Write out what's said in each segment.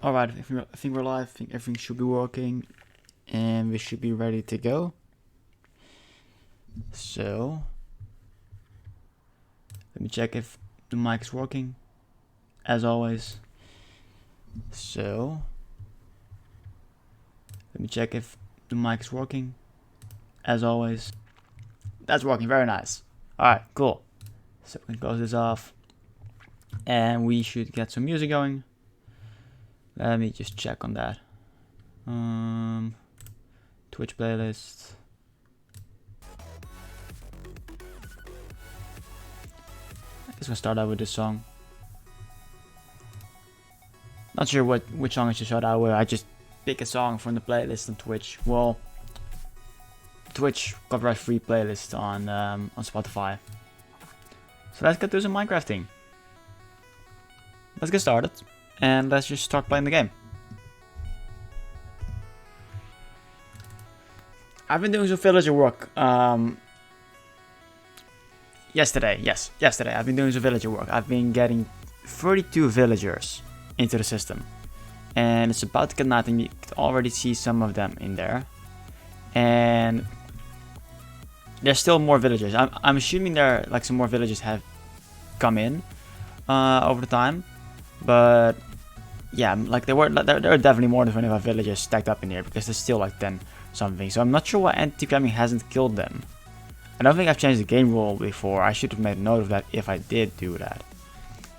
Alright, I think we're live. I think everything should be working. And we should be ready to go. So, let me check if the mic is working. As always. So, let me check if the mic is working. As always. That's working, very nice. Alright, cool. So we can close this off. And we should get some music going. Let me just check on that. Twitch playlist. I guess we'll start out with this song. Not sure which song I should start out with. I just pick a song from the playlist on Twitch. Well, Twitch copyright free playlist on Spotify. So let's get to some Minecrafting. Let's get started and let's just start playing the game. I've been doing some villager work. Yesterday. I've been doing some villager work. I've been getting 32 villagers into the system. And it's about to get night and you can already see some of them in there. And there's still more villagers. I'm assuming there like some more villagers have come in over the time. But yeah, like there are definitely more than 25 villagers stacked up in here because there's still like 10 something. So I'm not sure why anti-cramming hasn't killed them. I don't think I've changed the game rule before. I should have made note of that if I did do that.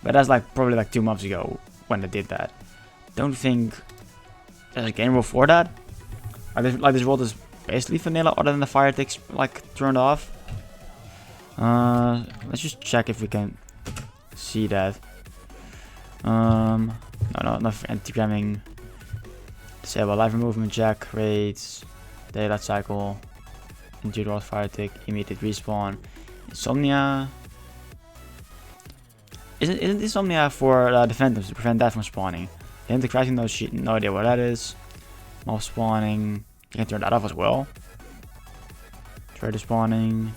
But that's like probably like 2 months ago when I did that. Don't think there's a game rule for that. Like this world is basically vanilla other than the fire ticks like turned off. Let's just check if we can see that. No, not for anti-cramming. Disable live movement check, raids, daylight cycle, individual fire tick, immediate respawn, insomnia. Isn't insomnia for the phantoms to prevent that from spawning? The anti-crashing, no idea what that is. Mob spawning, you can turn that off as well. Trader spawning.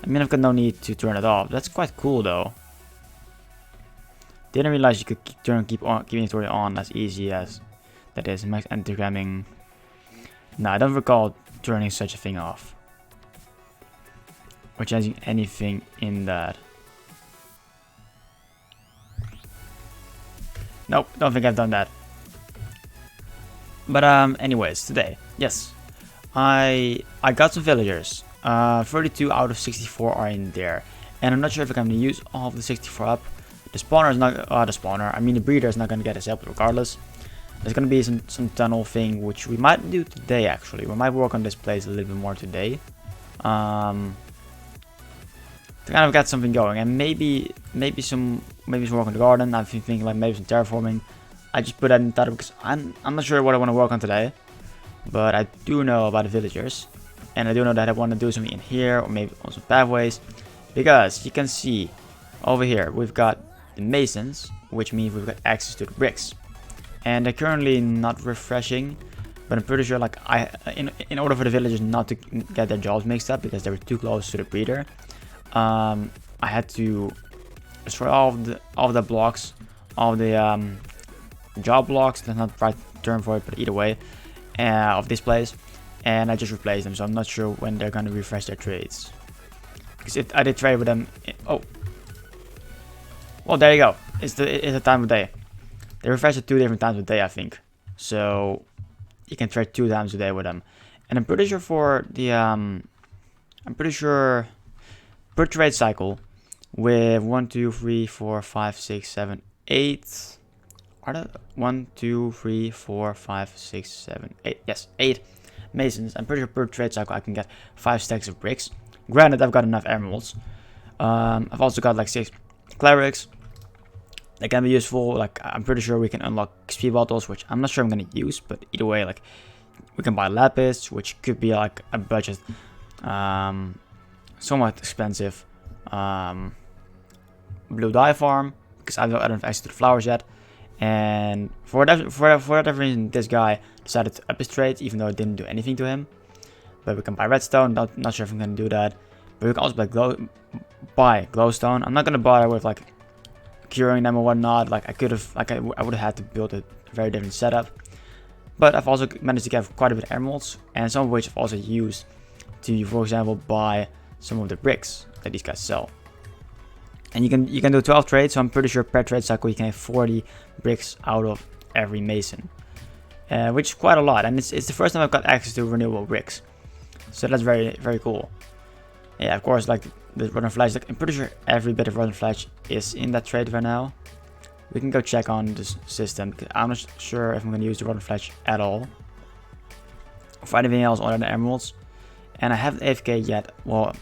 I mean, I've got no need to turn it off. That's quite cool though. Didn't realize you could keep inventory on as easy as that is. Max anti-cramming. No, I don't recall turning such a thing off. Or changing anything in that. Nope, don't think I've done that. But anyways, today, yes, I got some villagers. 32 out of 64 are in there, and I'm not sure if I can use all of the 64 up. The spawner is not the breeder is not gonna get disabled regardless. There's gonna be some tunnel thing which we might do today actually. We might work on this place a little bit more today. To kind of get something going, and maybe some work on the garden. I've been thinking like maybe some terraforming. I just put that in the title because I'm not sure what I want to work on today. But I do know about the villagers. And I do know that I want to do something in here or maybe on some pathways. Because you can see over here we've got the masons, which means we've got access to the bricks. And they're currently not refreshing, but I'm pretty sure like in order for the villagers not to get their jobs mixed up because they were too close to the breeder, I had to destroy all of the blocks, all the job blocks. That's not the right term for it, but either way, of this place, and I just replaced them. So I'm not sure when they're gonna refresh their trades. Because if I did trade with them, oh, well there you go. It's the time of day. They refresh it 2 different times a day, I think. So you can trade 2 times a day with them. And I'm pretty sure for the per trade cycle with 1, 2, 3, 4, 5, 6, 7, 8. Are there 1, 2, 3, 4, 5, 6, 7, 8? Yes, 8 masons. I'm pretty sure per trade cycle I can get 5 stacks of bricks. Granted, I've got enough emeralds. I've also got like 6 clerics. They can be useful. Like I'm pretty sure we can unlock XP bottles, which I'm not sure I'm gonna use, but either way, like we can buy lapis, which could be like a budget, somewhat expensive blue dye farm because I don't have access to the flowers yet. And for whatever reason, this guy decided to up his trade, even though it didn't do anything to him. But we can buy redstone. Not sure if I'm gonna do that. But we can also buy glowstone. I'm not gonna bother with like curing them or whatnot. Like I would have had to build very different setup. But I've also managed to get quite a bit of emeralds, and some of which I've also used to, for example, buy some of the bricks that these guys sell. And you can do 12 trades, so I'm pretty sure per trade cycle you can have 40 bricks out of every mason, which is quite a lot. And it's the first time I've got access to renewable bricks, so that's very, very cool. Yeah, of course, like the rotten flesh, like I'm pretty sure every bit of rotten flesh is in that trade right now. We can go check on this system, because I'm not sure if I'm going to use the rotten flesh at all for anything else other than emeralds. And I haven't AFK yet. Well,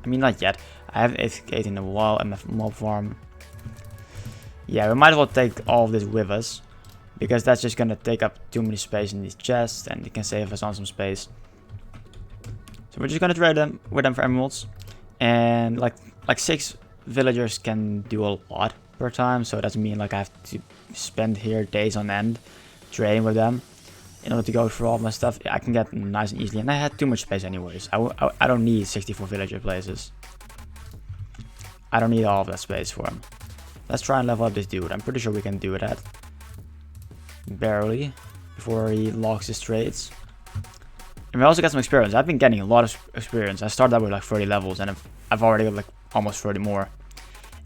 I mean, not yet. I haven't AFK'd in a while at my mob farm. Yeah, we might as well take all of this with us, because that's just going to take up too many space in these chests, and it can save us on some space. So we're just going to trade them with them for emeralds. And like 6 villagers can do a lot per time, so it doesn't mean like I have to spend here days on end trading with them in order to go through all my stuff. I can get nice and easily, and I had too much space anyways. I don't need 64 villager places. I don't need all of that space for him. Let's try and level up this dude. I'm pretty sure we can do that. Barely. Before he locks his trades. And we also got some experience. I've been getting a lot of experience. I started out with like 30 levels, and I've already got like almost 30 more.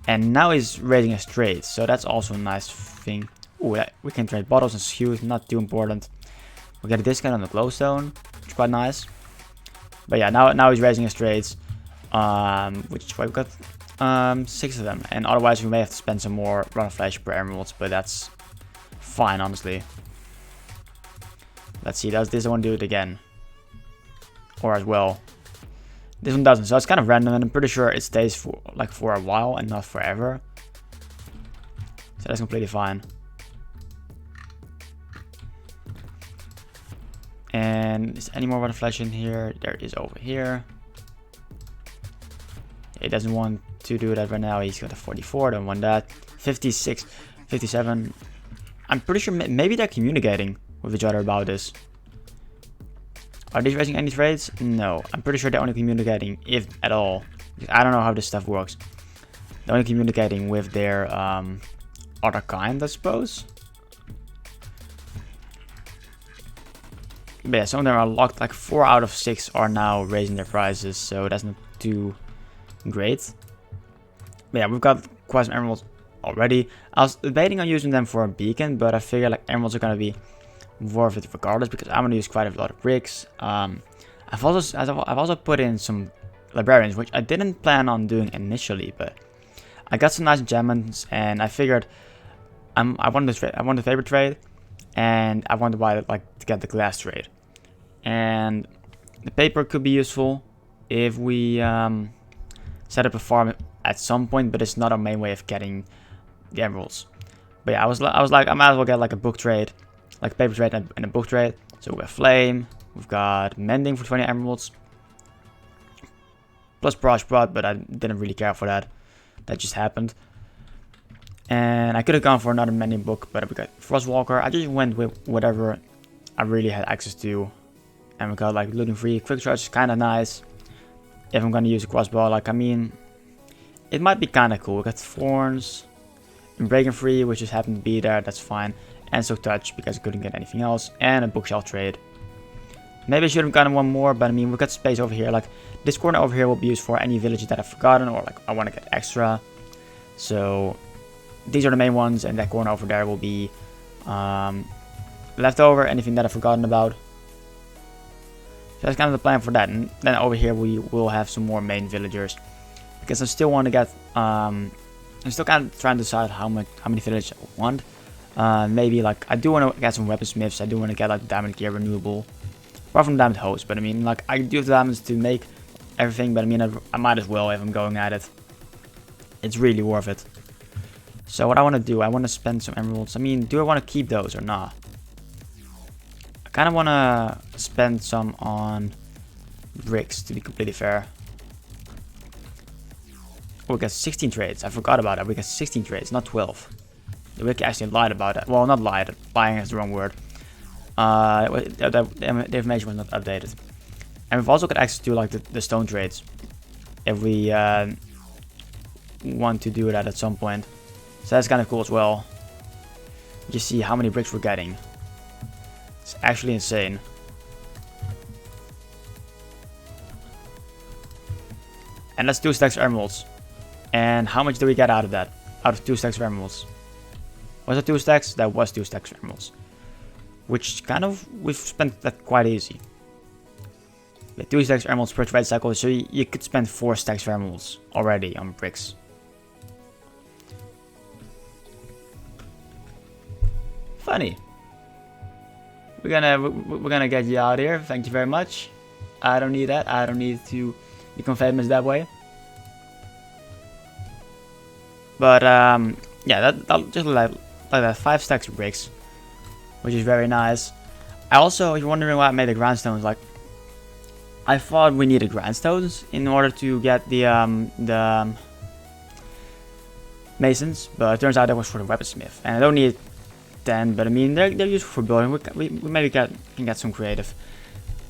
And now he's raising his trades, so that's also a nice thing. Ooh, yeah, we can trade bottles and skews, not too important. We get a discount on the glowstone, which is quite nice. But yeah, now he's raising his trades, which is why we've got 6 of them. And otherwise we may have to spend some more rotten flesh per emeralds, but that's fine, honestly. Let's see, does this one do it again? Or as well? This one doesn't, so it's kind of random, and I'm pretty sure it stays for a while and not forever. So that's completely fine. And is any more rotten flesh in here? There is over here. He doesn't want to do that right now. He's got a 44, don't want that. 56, 57. I'm pretty sure maybe they're communicating with each other about this. Are they raising any trades? No. I'm pretty sure they're only communicating, if at all. I don't know how this stuff works. They're only communicating with their other kind, I suppose. But yeah, some of them are locked. Like 4 out of 6 are now raising their prices, so that's not too great. But yeah, we've got quite some emeralds already. I was debating on using them for a beacon, but I figure like emeralds are gonna be worth it regardless, because I'm gonna use quite a lot of bricks. I've also put in some librarians, which I didn't plan on doing initially, but I got some nice enchantments, and I figured I wanted the favorite trade, and I wanted to buy to get the glass trade, and the paper could be useful if we set up a farm at some point, but it's not our main way of getting the emeralds. But yeah, I was like, I might as well get like a book trade. Like a paper trade and a book trade. So we've got flame, we've got mending for 20 emeralds, plus brush prod, but I didn't really care for that. That just happened. And I could have gone for another mending book, but we got Frostwalker. I just went with whatever I really had access to. And we got like looting free, quick charge, kind of nice. If I'm gonna use a crossbow, like I mean, it might be kind of cool. We got thorns and breaking free, which just happened to be there. That's fine. And so touch, because I couldn't get anything else, and a bookshelf trade. Maybe I should have gotten one more, but I mean, we've got space over here. Like this corner over here will be used for any villages that I've forgotten, or like I want to get extra. So these are the main ones, and that corner over there will be leftover, anything that I've forgotten about. So that's kind of the plan for that. And then over here we will have some more main villagers, because I still want to get I'm still kind of trying to decide how many villagers I want. Maybe like I do want to get some weaponsmiths. I do want to get like diamond gear renewable, apart from diamond hose. But I mean, like I do have the diamonds to make everything. But I mean, I might as well if I'm going at it. It's really worth it. So what I want to do, I want to spend some emeralds. I mean, do I want to keep those or not? I kind of want to spend some on bricks, to be completely fair. Oh, we got 16 trades. I forgot about that. We got 16 trades, not 12. The wiki actually lied about that. Well, not lied. Lying is the wrong word. The information was not updated. And we've also got access to like the stone trades, if we want to do that at some point. So that's kind of cool as well. You see how many bricks we're getting. It's actually insane. And that's 2 stacks of emeralds. And how much do we get out of that? Out of 2 stacks of emeralds. Was it 2 stacks? That was 2 stacks of emeralds. Which kind of, we've spent that quite easy. With 2 stacks of emeralds per trade cycle, so you could spend 4 stacks of emeralds already on bricks. Funny. We're gonna get you out here. Thank you very much. I don't need that. I don't need to become famous that way. But yeah, that just like that 5 stacks of bricks, which is very nice. I also, if you're wondering why I made the grindstones, like I thought we needed grindstones in order to get the masons, but it turns out that was for the weaponsmith, and I don't need 10. But I mean they're useful for building. We maybe can get some creative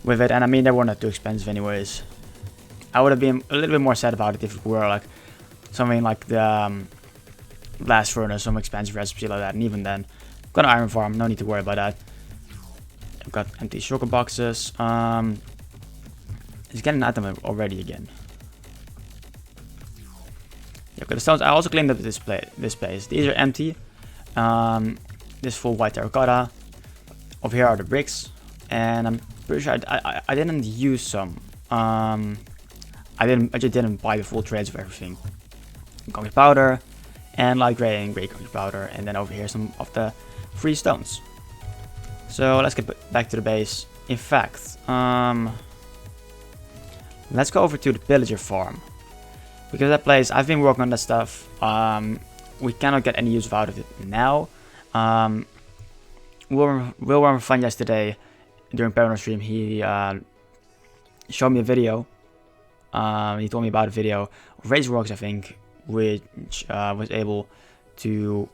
with it, and I mean they were not too expensive anyways. I would have been a little bit more sad about it if it were like something like the blast furnace, some expensive recipe like that, and even then, I've got an iron farm, no need to worry about that. I've got empty sugar boxes. It's getting an item already again. Yeah, okay, the stones. I also cleaned up this place. These are empty. This full white terracotta. Over here are the bricks, and I'm pretty sure I didn't use some. I just didn't buy the full trades of everything. Concrete powder, and light gray and gray concrete powder, and then over here some of the free stones. So let's get back to the base. In fact, let's go over to the pillager farm, because that place, I've been working on that stuff. We cannot get any use out of it now. Will Worm Fun yesterday during Paranormal stream, he showed me a video. He told me about a video of Razorworks, I think, which was able to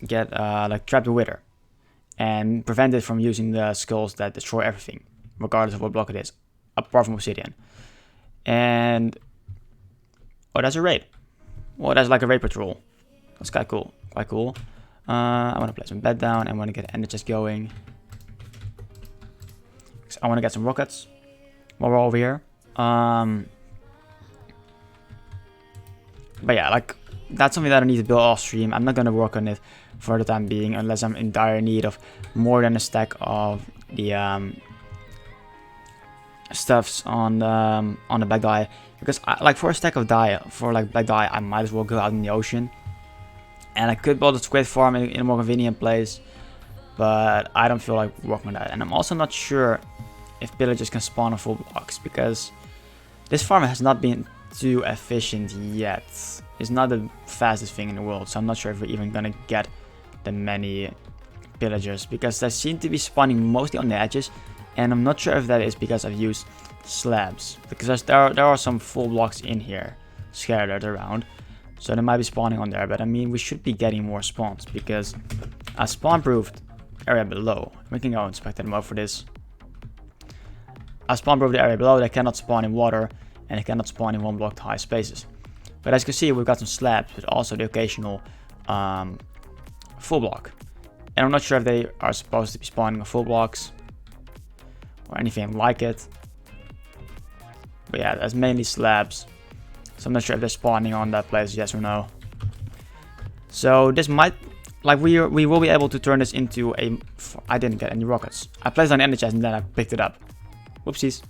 get like trap the wither and prevent it from using the skulls that destroy everything, regardless of what block it is, apart from obsidian. And oh, that's a raid. Well, that's like a raid patrol. That's quite cool. Quite cool. I want to place some bed down. I want to get ender chest going. I want to get some rockets while we're over here. But yeah, like that's something that I need to build off stream. I'm not gonna work on it for the time being unless I'm in dire need of more than a stack of the stuffs on the black dye, because like for a stack of dye for like black dye, I might as well go out in the ocean, and I could build a squid farm in a more convenient place, but I don't feel like working on that. And I'm also not sure if pillagers can spawn on full blocks, because this farm has not been too efficient yet. It's not the fastest thing in the world, so I'm not sure if we're even gonna get the many pillagers, because they seem to be spawning mostly on the edges, and I'm not sure if that is because I've used slabs, because there are some full blocks in here scattered around, so they might be spawning on there. But I mean, we should be getting more spawns, because a spawn-proofed area below, we can go inspect them out for this. I spawn-proof the area below. They cannot spawn in water, and they cannot spawn in 1 block high spaces. But as you can see, we've got some slabs, but also the occasional full block. And I'm not sure if they are supposed to be spawning on full blocks or anything like it. But yeah, that's mainly slabs. So I'm not sure if they're spawning on that place, yes or no. So this might, like we will be able to turn this into a. I didn't get any rockets. I placed on the ender chest and then I picked it up. Whoopsies.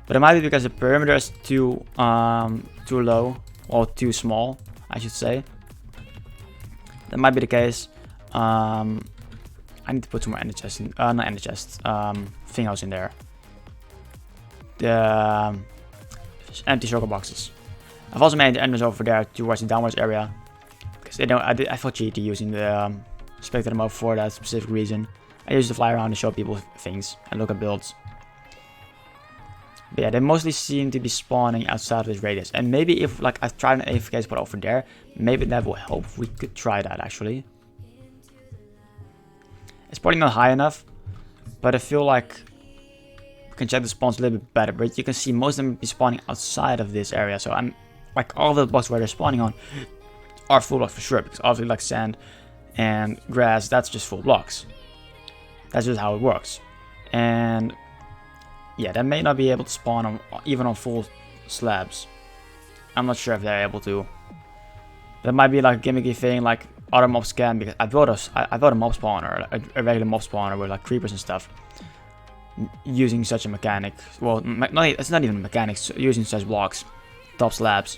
But it might be because the perimeter is too low, or too small, I should say. That might be the case. I need to put some more ender chests in, not ender chests, thingos in there. The empty circle boxes. I've also made the enders over there towards the downwards area, because they don't. I felt cheaty using the spectator mode for that specific reason. I used to fly around and show people things and look at builds. But yeah, they mostly seem to be spawning outside of this radius. And maybe if like I tried an AFK spot over there, maybe that will help. We could try that actually. It's probably not high enough, but I feel like we can check the spawns a little bit better. But you can see most of them be spawning outside of this area. So I'm like all the blocks where they're spawning on are full blocks for sure, because obviously like sand and grass, that's just full blocks. That's just how it works. And yeah, they may not be able to spawn on, even on full slabs. I'm not sure if they're able to. That might be like a gimmicky thing, like other mobs can, because I built a mob spawner, a regular mob spawner with like creepers and stuff, using such a mechanic. Well, it's not even mechanics, using such blocks, top slabs.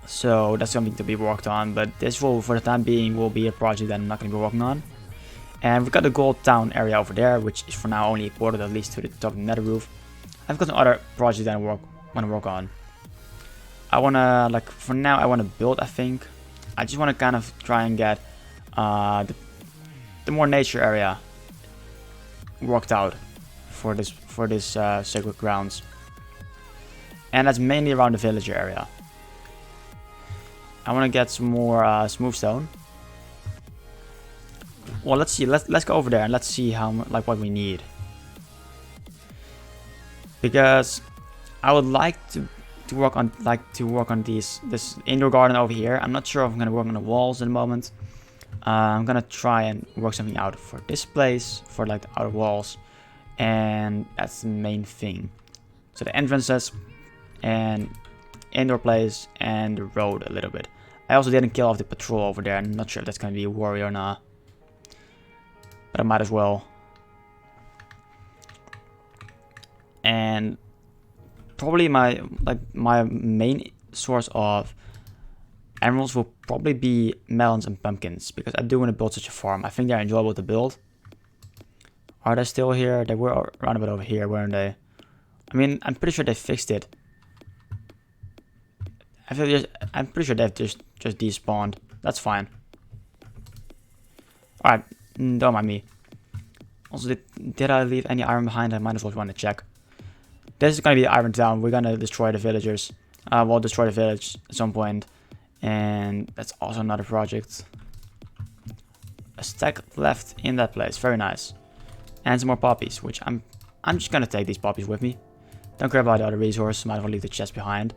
So that's something to be worked on, but this will, for the time being, will be a project that I'm not going to be working on. And we've got the gold town area over there, which is for now only ported at least to the top of the nether roof. I've got some other projects that I want to work on. I want to, like, for now I want to build, I think. I just want to kind of try and get the more nature area worked out for this sacred grounds. And that's mainly around the villager area. I want to get some more smooth stone. Well, let's see. Let's go over there and let's see how like what we need. Because I would like to work on this indoor garden over here. I'm not sure if I'm gonna work on the walls in the moment. I'm gonna try and work something out for this place, for like the outer walls, and that's the main thing. So the entrances and indoor place and the road a little bit. I also didn't kill off the patrol over there. I'm not sure if that's gonna be a worry or not, but I might as well. And probably my main source of emeralds will probably be melons and pumpkins, because I do want to build such a farm. I think they're enjoyable to build. Are they still here? They were around about over here, weren't they? I mean, I'm pretty sure they fixed it. I'm pretty sure they've just despawned. That's fine. Alright, don't mind me. Also, did I leave any iron behind? I might as well want to check. This is going to be the iron town. We're going to destroy the villagers. We'll destroy the village at some point. And that's also another project. A stack left in that place. Very nice. And some more poppies, which I'm just going to take these poppies with me. Don't care about the other resources. Might as well leave the chest behind.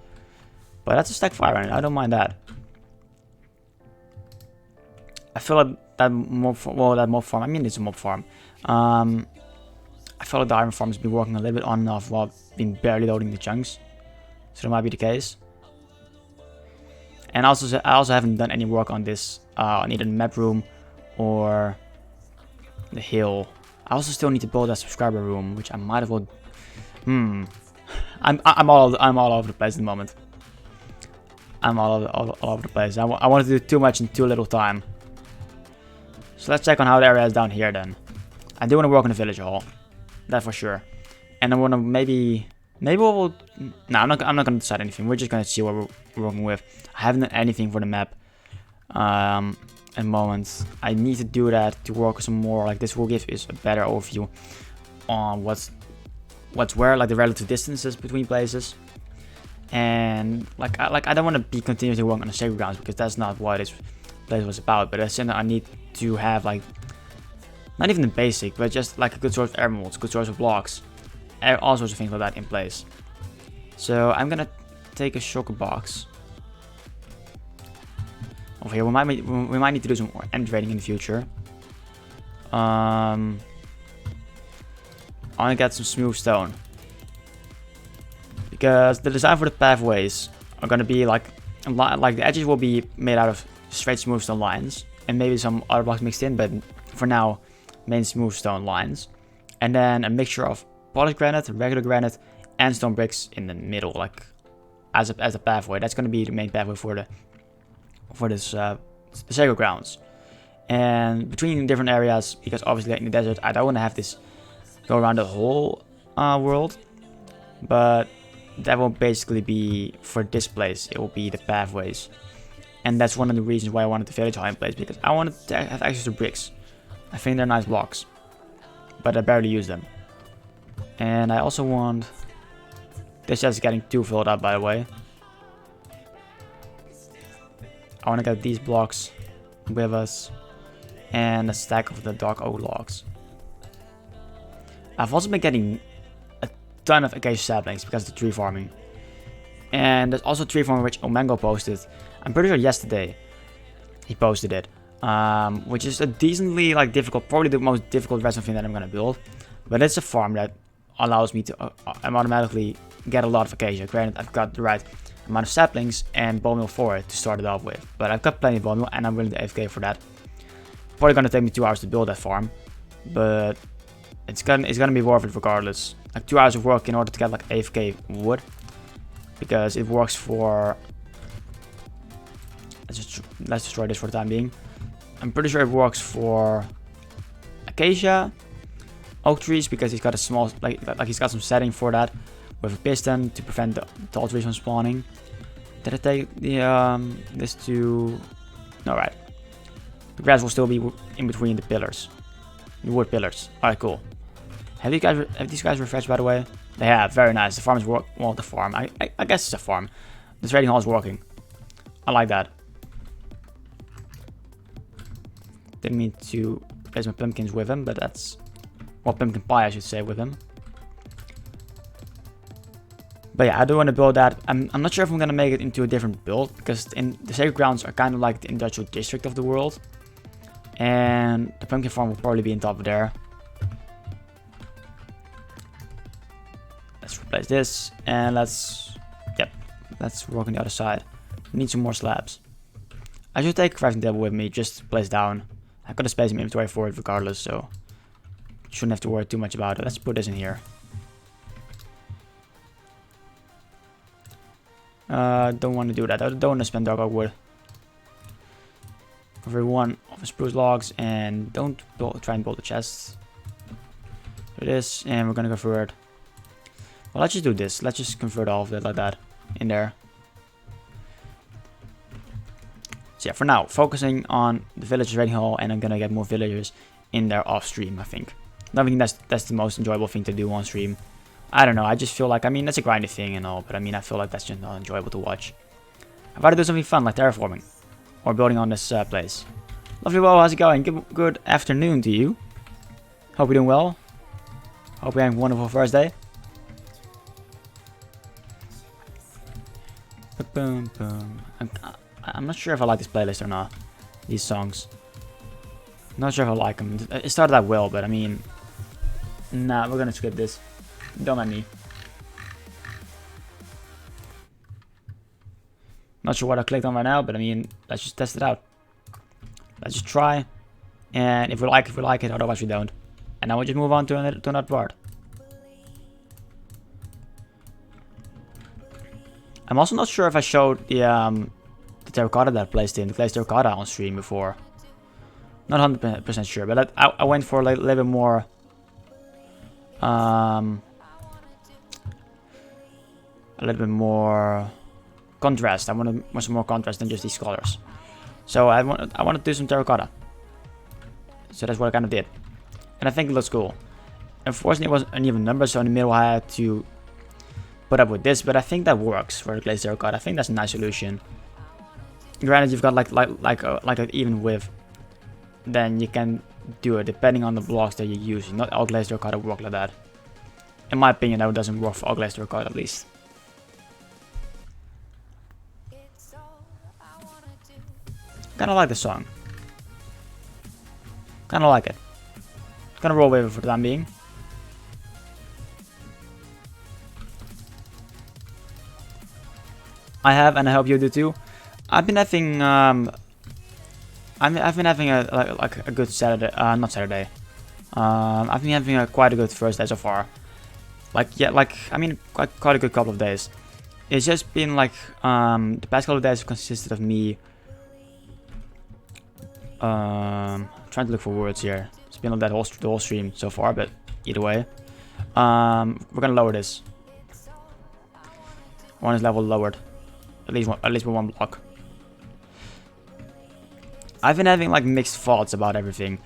But that's a stack of iron. I don't mind that. I feel like that mob farm. I mean, it's a mob farm. I feel like the iron farm has been working a little bit on and off while been barely loading the chunks. So that might be the case. And I also haven't done any work on this, on either the map room or the hill. I also still need to build that subscriber room, which I might as well. I'm all over the place at the moment. I'm all over the place. I want to do too much in too little time. So let's check on how the area is down here then. I do want to work on the village hall. That for sure. And I want to maybe we'll... No, I'm not going to decide anything. We're just going to see what we're working with. I haven't done anything for the map. At the moment. I need to do that to work some more. Like, this will give us a better overview on what's where, like the relative distances between places. And I don't want to be continuously working on the sacred grounds, because that's not what this place was about. But I said I need to have, like, not even the basic, but just like a good source of emeralds, good source of blocks, and all sorts of things like that in place. So I'm gonna take a shulker box over here. We might need to do some more end trading in the future. I want to get some smooth stone, because the design for the pathways are gonna be like the edges will be made out of straight smooth stone lines, and maybe some other blocks mixed in, but for now, main smooth stone lines, and then a mixture of polished granite, regular granite, and stone bricks in the middle, like as a pathway. That's gonna be the main pathway for this the sacred grounds. And between different areas, because obviously like in the desert, I don't want to have this go around the whole world, but that will basically be for this place. It will be the pathways, and that's one of the reasons why I wanted the village hall in place, because I wanted to have access to bricks. I think they're nice blocks, but I barely use them. And I also want... This chest is getting too filled up, by the way. I want to get these blocks with us, and a stack of the dark oak logs. I've also been getting a ton of acacia saplings because of the tree farming. And there's also 3 from which Omengo posted. I'm pretty sure yesterday he posted it. Which is a decently like difficult, probably the most difficult redstone thing that I'm gonna build. But it's a farm that allows me to automatically get a lot of acacia. Granted, I've got the right amount of saplings and bone meal for it to start it off with. But I've got plenty of bone meal and I'm willing to AFK for that. Probably gonna take me 2 hours to build that farm, but it's gonna be worth it regardless. Like 2 hours of work in order to get like AFK wood, because it works for. Let's destroy this for the time being. I'm pretty sure it works for acacia, oak trees, because he's got a small like he's got some setting for that with a piston to prevent the tall trees from spawning. Did I take the this to? No, right. The grass will still be in between the pillars, the wood pillars. Alright, cool. Have these guys refreshed, by the way? They have. Very nice. The farm is well, the farm. I guess it's a farm. The trading hall is working. I like that. Didn't mean to place my pumpkins with him, but that's, well, pumpkin pie I should say with him. But yeah, I do want to build that. I'm not sure if I'm gonna make it into a different build, because the sacred grounds are kind of like the industrial district of the world. And the pumpkin farm will probably be on top of there. Let's replace this, and let's work on the other side. We need some more slabs. I should take a crafting table with me, just to place down. I've got a space in my inventory for it regardless, so shouldn't have to worry too much about it. Let's put this in here. Don't want to do that. I don't want to spend dark oak wood. Convert 1 of the spruce logs, and don't try and build the chests. Do this, and we're gonna convert. Well, let's just do this. Let's just convert all of it like that in there. So yeah, for now, focusing on the village trading hall, and I'm gonna get more villagers in there off stream. I think. I think that's the most enjoyable thing to do on stream. I don't know. I just feel like, I mean, that's a grindy thing and all, but I mean, I feel like that's just not enjoyable to watch. I'd rather do something fun like terraforming or building on this place. Lovely, well, how's it going? Good afternoon to you. Hope you're doing well. Hope you're having a wonderful Thursday. I'm not sure if I like this playlist or not. These songs. Not sure if I like them. It started out well, but I mean, nah, we're gonna skip this. Don't mind me. Not sure what I clicked on right now, but I mean, let's just test it out. Let's just try, and if we like it, otherwise we don't. And now we'll just move on to another part. I'm also not sure if I showed the terracotta that I placed in, the glazed terracotta on stream before. Not 100% sure, but I went for a little bit more a little bit more contrast. I wanted some more contrast than just these colors. So I wanted to do some terracotta. So that's what I kind of did, and I think it looks cool. Unfortunately, it wasn't an even number, so in the middle I had to put up with this, but I think that works for the glazed terracotta. I think that's a nice solution. Granted, you've got like an even width, then you can do it depending on the blocks that you're using. Not all glazed terracotta work like that. In my opinion, that doesn't work for all glazed terracotta at least. Kinda like the song. Kinda like it. Gonna roll with it for the time being. I have, and I hope you do too. I've been having I've been having a good Saturday, not Saturday. I've been having quite a good first day so far. I mean, quite a good couple of days. It's just been like the past couple of days consisted of me trying to look for words here. It's been like that the whole stream so far, but either way, we're gonna lower this. One is level lowered, at least with one block. I've been having like mixed thoughts about everything.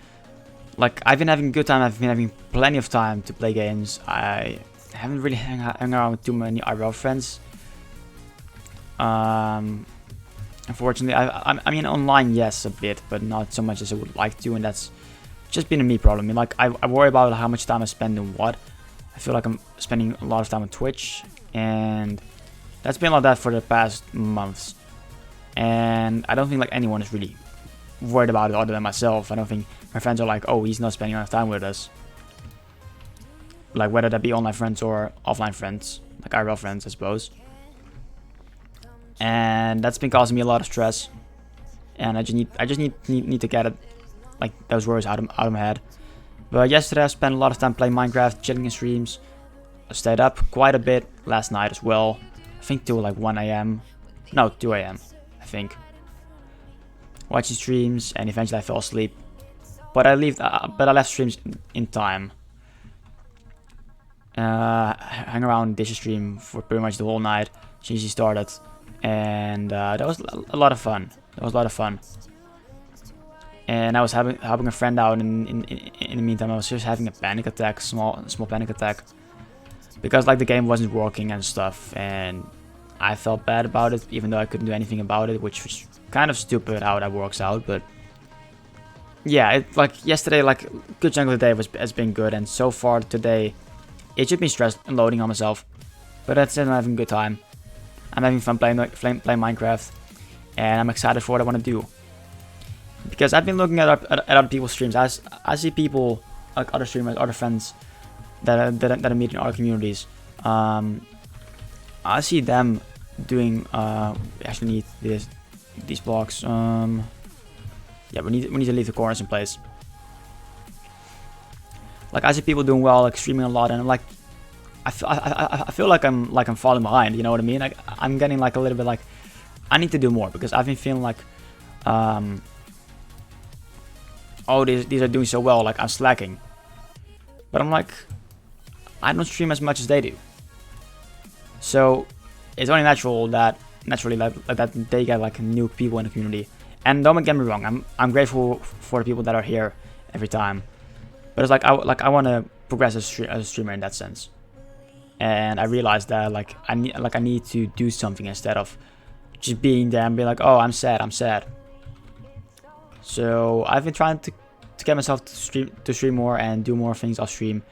Like, I've been having a good time. I've been having plenty of time to play games. I haven't really hung around with too many IRL friends. Unfortunately, I mean, online, yes, a bit, but not so much as I would like to, and that's just been a me problem. I mean, like, I worry about how much time I spend on what. I feel like I'm spending a lot of time on Twitch, and That's been like that for the past months. And I don't think like anyone is really worried about it other than myself. I don't think my friends are like, oh, he's not spending enough time with us. Like whether that be online friends or offline friends, like IRL friends, I suppose. And that's been causing me a lot of stress. And I just need to get it, like those worries out of my head. But yesterday I spent a lot of time playing Minecraft, chilling in streams. I stayed up quite a bit last night as well. I think till like 1 AM. No, 2 AM, I think. Watching streams, and eventually I fell asleep. But I left streams in time. Hang around this stream for pretty much the whole night since he started. And that was a lot of fun. And I was helping a friend out in the meantime. I was just having a panic attack, small panic attack. Because like the game wasn't working and stuff, and I felt bad about it, even though I couldn't do anything about it, which was kind of stupid how that works out. But yeah, like yesterday, like good chunk of the day has been good, and so far today, it should be stressed and loading on myself. But that's it. I'm having a good time. I'm having fun playing Minecraft, and I'm excited for what I want to do. Because I've been looking at other people's streams. I see people like other streamers, other friends that I meet in other communities. I see them doing. We actually need these blocks. Yeah, we need to leave the corners in place. Like I see people doing well, like streaming a lot, and I'm like, I feel like I'm falling behind. You know what I mean? Like I'm getting like a little bit like I need to do more because I've been feeling like, oh these are doing so well, like I'm slacking. But I'm like, I don't stream as much as they do. So it's only natural that that they get like new people in the community. And don't get me wrong, I'm grateful for the people that are here every time. But it's like I want to progress as a streamer in that sense. And I realized that like I need to do something instead of just being there and being like, oh, I'm sad. So I've been trying to get myself to stream more and do more things off stream,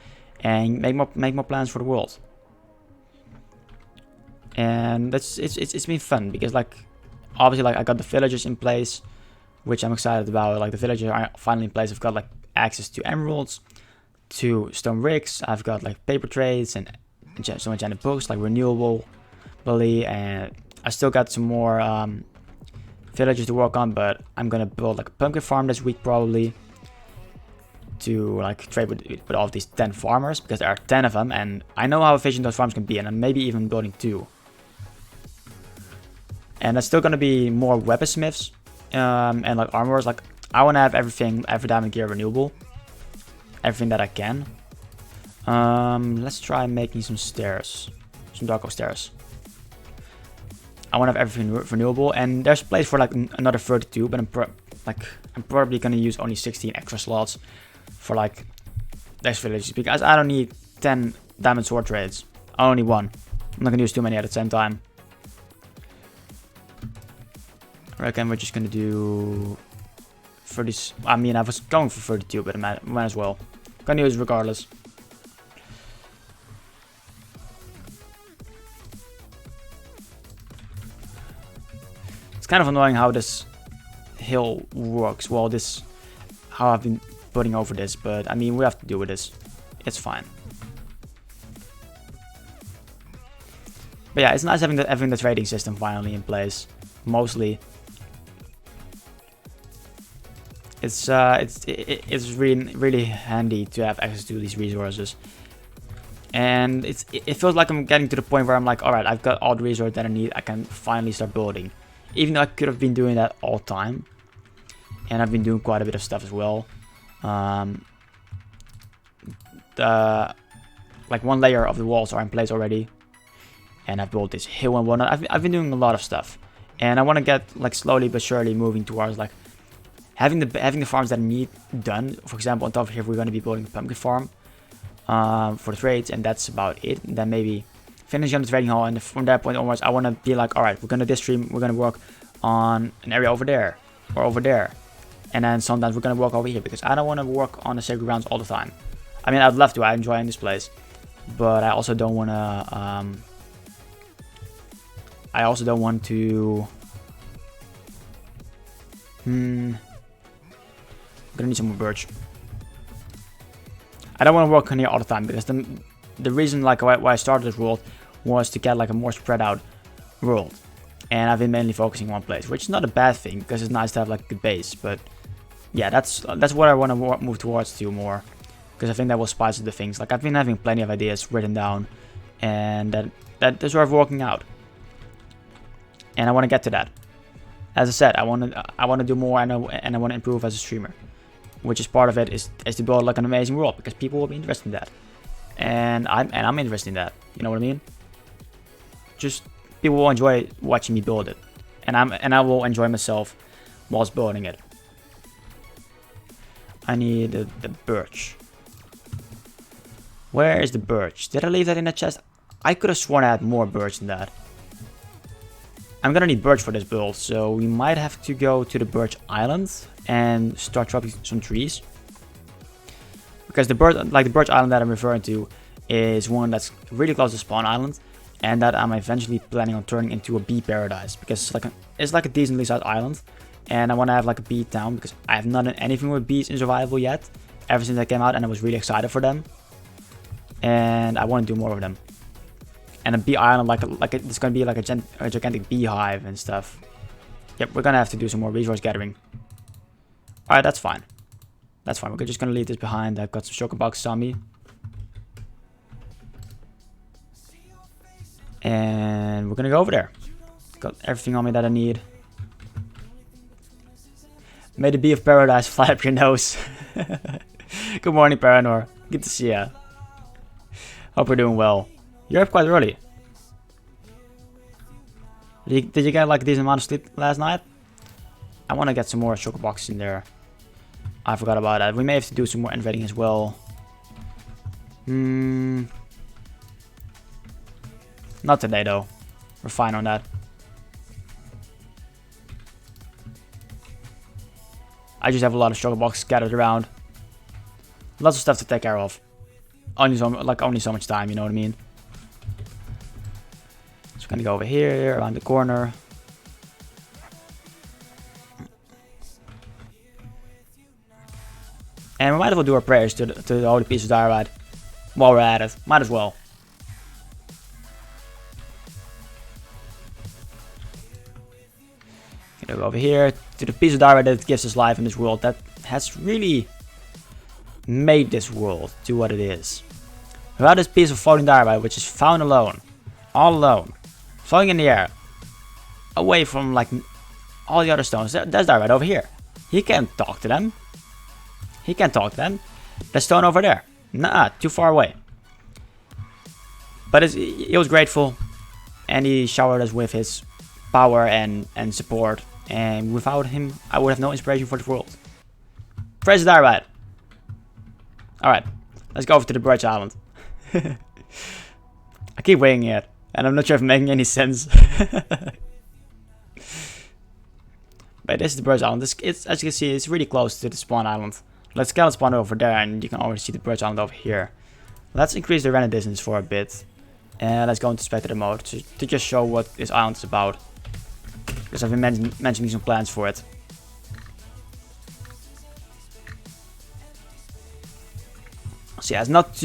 and make more plans for the world. And it's been fun because like obviously like I got the villagers in place, which I'm excited about. Like the villagers are finally in place. I've got like access to emeralds, to stone bricks. I've got like paper trades and some enchanted books like renewable, and I still got some more villagers to work on. But I'm gonna build like a pumpkin farm this week probably to like trade with all of these 10 farmers, because there are 10 of them, and I know how efficient those farms can be, and I'm maybe even building 2. And there's still gonna be more weaponsmiths and like armorers. Like I want to have every diamond gear renewable, everything that I can. Let's try making some stairs, some dark oak stairs. I want to have everything renewable, and there's place for like another 32, but I'm probably gonna use only 16 extra slots for like these villages, because I don't need 10 diamond sword trades. I only need 1. I'm not gonna use too many at the same time. I reckon we're just gonna do 30. I mean, I was going for 32, but I might as well. Gonna use it regardless. It's kind of annoying how this hill works. Well, how I've been putting over this, but I mean, we have to deal with this. It's fine. But yeah, it's nice having the trading system finally in place. Mostly. It's really handy to have access to these resources, and it feels like I'm getting to the point where I'm like, all right, I've got all the resources that I need. I can finally start building, even though I could have been doing that all the time, and I've been doing quite a bit of stuff as well. Like one layer of the walls are in place already, and I've built this hill and whatnot. I've been doing a lot of stuff, and I want to get like slowly but surely moving towards like having the farms that I need done. For example, on top of here, we're going to be building a pumpkin farm for the trades, and that's about it. And then maybe finish on the trading hall, and from that point onwards, I want to be like, all right, we're going to this stream, we're going to work on an area over there or over there, and then sometimes we're going to work over here, because I don't want to work on the sacred grounds all the time. I mean, I'd love to. I enjoy this place, but I also don't want to I also don't want to... I'm gonna need some more birch. I don't want to work on here all the time, because the reason like why I started this world was to get like a more spread out world. And I've been mainly focusing on one place, which is not a bad thing, because it's nice to have like a good base. But yeah, that's what I want to move towards to more, because I think that will spice up the things. Like I've been having plenty of ideas written down, and that's where I'm working out. And I want to get to that. As I said, I want to do more, and I want to improve as a streamer, which is part of it is to build like an amazing world, because people will be interested in that, and I'm interested in that. You know what I mean? Just people will enjoy watching me build it, and I will enjoy myself whilst building it. I need the birch. Where is the birch? Did I leave that in the chest? I could have sworn I had more birch than that. I'm gonna need birch for this build, so we might have to go to the birch island and start chopping some trees. Because the birch island that I'm referring to is one that's really close to spawn island, and that I'm eventually planning on turning into a bee paradise, because it's like a decently sized island, and I want to have like a bee town, because I have not done anything with bees in survival yet, ever since I came out, and I was really excited for them, and I want to do more of them. And a bee island, it's gonna be like a gigantic beehive and stuff. Yep, we're gonna have to do some more resource gathering. Alright, that's fine. That's fine. We're just gonna leave this behind. I've got some sugar boxes on me. And we're gonna go over there. Got everything on me that I need. May the bee of paradise fly up your nose. Good morning, Paranor. Good to see ya. Hope we're doing well. You're up quite early. Did you get like a decent amount of sleep last night? I want to get some more sugar boxes in there. I forgot about that. We may have to do some more invading as well. Not today though. We're fine on that. I just have a lot of sugar boxes scattered around. Lots of stuff to take care of. Only so much time, you know what I mean? Gonna go over here, around the corner. And we might as well do our prayers to the holy piece of diorite while we're at it. Might as well. Gonna go over here to the piece of diorite that gives us life in this world, that has really made this world to what it is. Without this piece of floating diorite, which is found alone, all alone, floating in the air, away from like all the other stones. There's that right over here. He can't talk to them. He can't talk to them. The stone over there. Nah, too far away. But he was grateful, and he showered us with his power and support. And without him, I would have no inspiration for the world. Praise the diorite. Alright, let's go over to the Birch Island. I keep waiting here. And I'm not sure if I'm making any sense. But this is the Birch Island. It's, as you can see, it's really close to the spawn island. Let's skeleton spawn over there, and you can already see the Birch Island over here. Let's increase the render distance for a bit. And let's go into spectator mode to just show what this island is about. Because I've been mentioning some plans for it. So yeah, it's not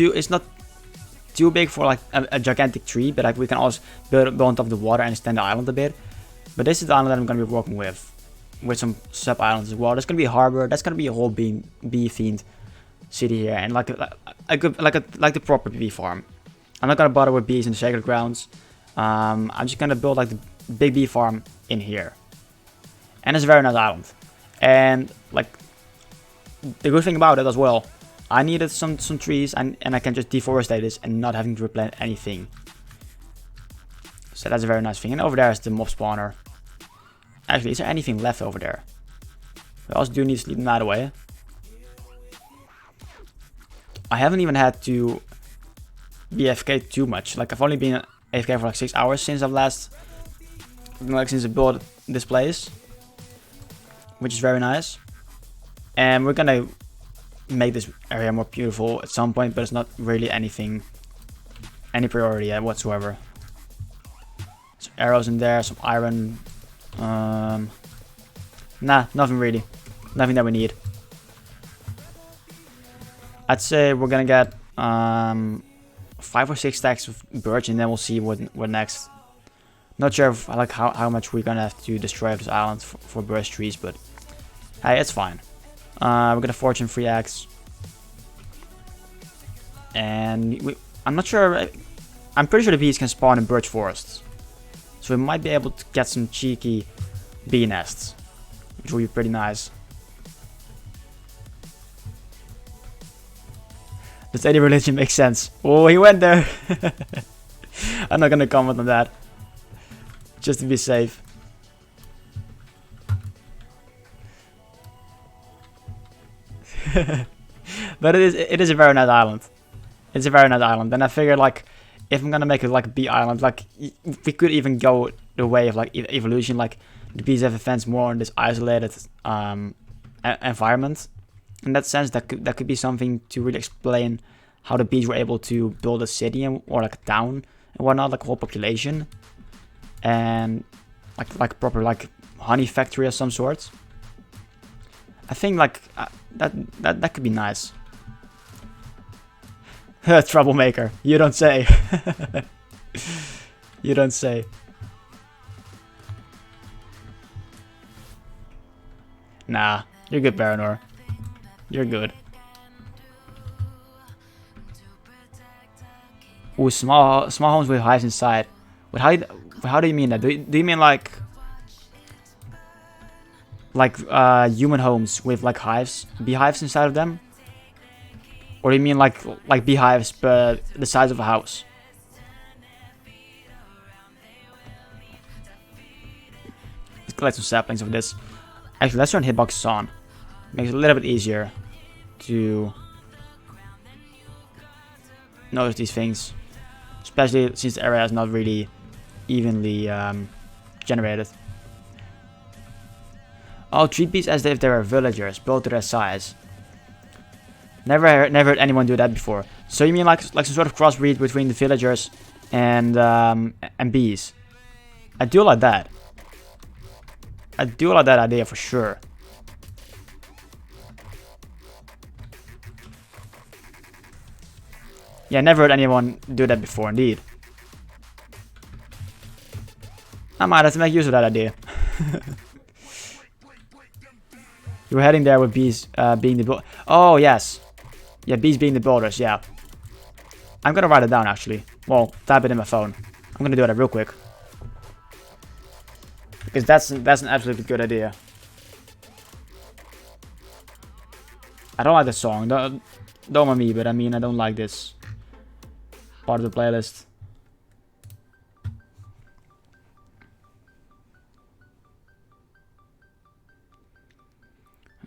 too big for like a gigantic tree, but like we can also build on top of the water and extend the island a bit. But this is the island that I'm going to be working with some sub islands as well. There's going to be a harbor. That's going to be a whole bee themed city here, and like the proper bee farm. I'm not going to bother with bees in the sacred grounds. I'm just going to build like the big bee farm in here, and it's a very nice island. And like the good thing about it as well, I needed some trees, and I can just deforestate this and not having to replant anything. So that's a very nice thing. And over there is the mob spawner. Actually, is there anything left over there? We also do need to sleep the night away. I haven't even had to be AFK too much. Like I've only been AFK for like 6 hours since I've since I built this place, which is very nice. And we're gonna make this area more beautiful at some point, but it's not really any priority whatsoever. some arrows in there, some iron. Nah, nothing really. Nothing that we need. I'd say we're gonna get 5 or 6 stacks of birch, and then we'll see what next. Not sure if, like how much we're gonna have to destroy this island for birch trees, but hey, it's fine. We're gonna fortune 3 axe, and I'm not sure. I'm pretty sure the bees can spawn in birch forests, so we might be able to get some cheeky bee nests, which will be pretty nice. Does any religion make sense? Oh, he went there. I'm not gonna comment on that, just to be safe. But it is a very nice island. It's a very nice island, and I figured, like, if I'm gonna make it like a bee island, like, we could even go the way of like evolution, like the bees have advanced more in this isolated environment. In that sense, that could be something to really explain how the bees were able to build a city or like a town and whatnot, like a whole population, and like proper like honey factory of some sort. I think like that could be nice. Troublemaker, you don't say. You don't say. Nah, you're good, Baranor. You're good. Ooh, small homes with hives inside. But how do you mean that? Do you mean like human homes with like hives, beehives inside of them? Or do you mean like beehives but the size of a house? Let's collect some saplings of this. Actually, let's turn hitboxes on. Makes it a little bit easier to notice these things, especially since the area is not really evenly generated. Oh, treat bees as if they were villagers, built to their size. Never heard anyone do that before. So you mean like some sort of crossbreed between the villagers and bees? I do like that. I do like that idea for sure. Yeah, never heard anyone do that before, indeed. I might have to make use of that idea. You were heading there with bees being the... Oh, yes. Yeah, bees being the builders, yeah. I'm gonna write it down, actually. Well, type it in my phone. I'm gonna do that real quick. Because that's an absolutely good idea. I don't like this song. Don't mind me, but I mean, I don't like this part of the playlist.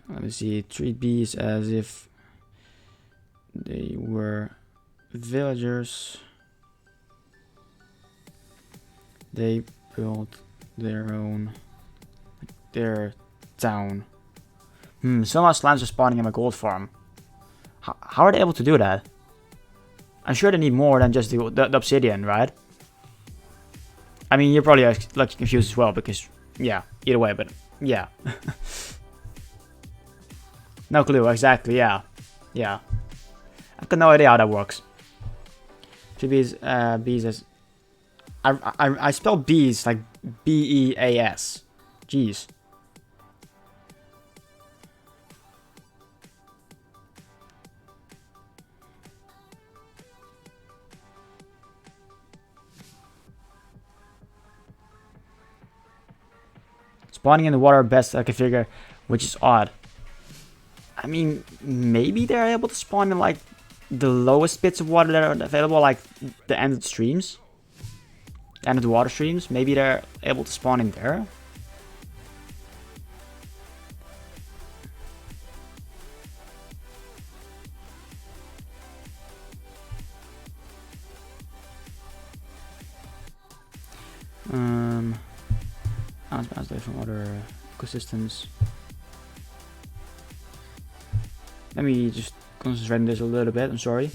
Let me see. Treat bees as if they were villagers. They built their town. Somehow slimes are spawning in my gold farm. How are they able to do that? I'm sure they need more than just the obsidian, right? I mean, you're probably like confused as well because, yeah, either way, but yeah. No clue, exactly, yeah. Yeah. I've got no idea how that works. Bees as... I spell bees like B-E-A-S. Jeez. Spawning in the water best I can figure, which is odd. I mean, maybe they're able to spawn in like the lowest bits of water that are available, like the end of the streams. End of the water streams. Maybe they're able to spawn in there. Bounce away from other ecosystems. Let me just concentrate on this a little bit, I'm sorry.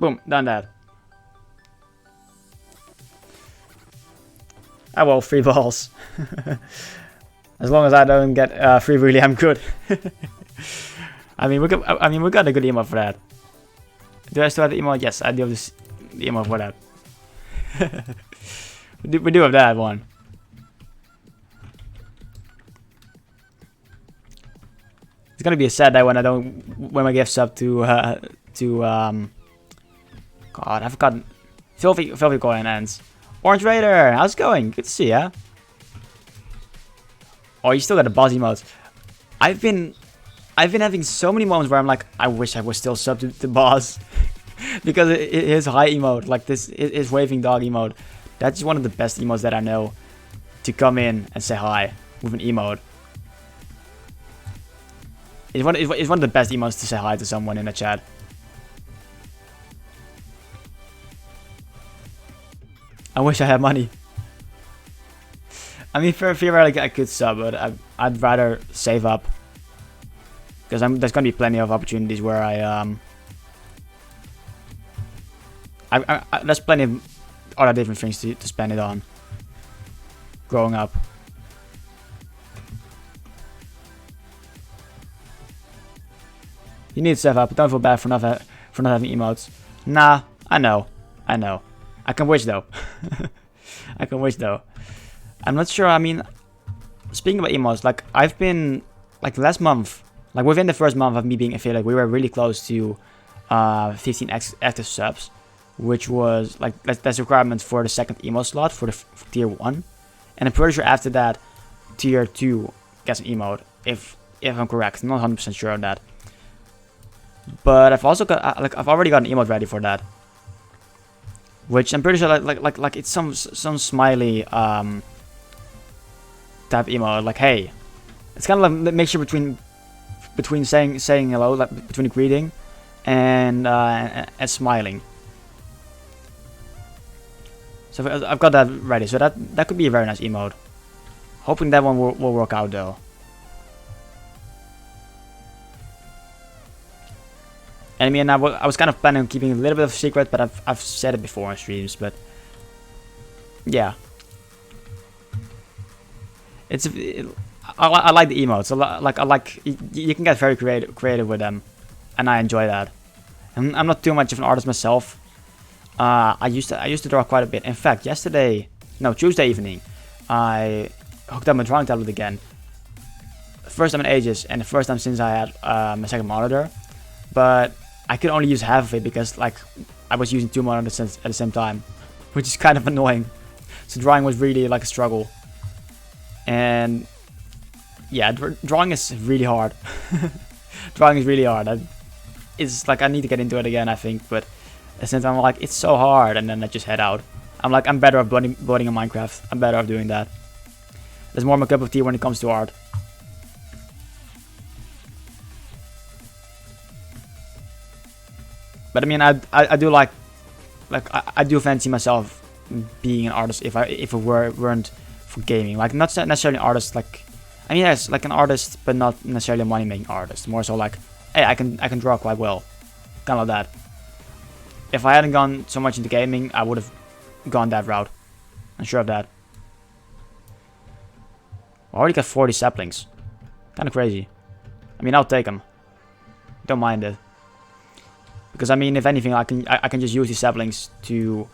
Boom, done that. Ah well, 3 balls. As long as I don't get 3 really, I'm good. I mean, we got a good emote for that. Do I still have the emote? Yes, I do have the emote for that. we do have that one. It's gonna be a sad day when I give sub to God, I forgot. Filthy coin ends. Orange Raider, how's it going? Good to see ya. Oh, you still got the boss emotes. I've been having so many moments where I'm like, I wish I was still sub to the boss. Because his high emote, like this, his waving dog emote, that's one of the best emotes that I know to come in and say hi with an emote. It's one of the best emotes to say hi to someone in the chat. I wish I had money. I mean, theoretically I could sub, but I'd rather save up. Because there's gonna be plenty of opportunities where there's plenty of other different things to spend it on. Growing up. You need to save up, but don't feel bad for not having emotes. Nah, I know. I can wish though. I can wish though. I'm not sure. I mean, speaking about emotes, like I've been like last month, like within the first month of me being affiliate, we were really close to 15 active subs, which was like that's requirement for the second emote slot for the tier 1, and I'm pretty sure after that, tier 2 gets an emote. If I'm correct, I'm not 100% sure on that. But I've also got I've already got an emote ready for that. Which I'm pretty sure like it's some smiley type emote, like hey. It's kind of like a mixture between saying hello, like between a greeting and smiling. So I've got that ready, so that could be a very nice emote. Hoping that one will work out though. And I mean, I was kind of planning on keeping a little bit of a secret, but I've said it before on streams, but yeah. I like the emotes. I like you can get very creative with them, and I enjoy that. And I'm not too much of an artist myself. I used to draw quite a bit. In fact, Tuesday evening, I hooked up my drawing tablet again. First time in ages, and the first time since I had my second monitor. But I could only use half of it because like I was using 2 monitors at the same time, which is kind of annoying. So drawing was really like a struggle. And yeah, drawing is really hard. Drawing is really hard. It's like I need to get into it again, I think. But at the same time, I'm like, it's so hard, and then I just head out. I'm like, I'm better off building in Minecraft. I'm better off doing that. There's more my cup of tea when it comes to art. But I mean, I do like I do fancy myself being an artist if it weren't for gaming. Like not necessarily an artist. Like I mean, yes, like an artist, but not necessarily a money making artist. More so like, hey, I can draw quite well, kind of like that. If I hadn't gone so much into gaming, I would have gone that route. I'm sure of that. I already got 40 saplings. Kind of crazy. I mean, I'll take them. Don't mind it. Because I mean, if anything, I can just use these saplings to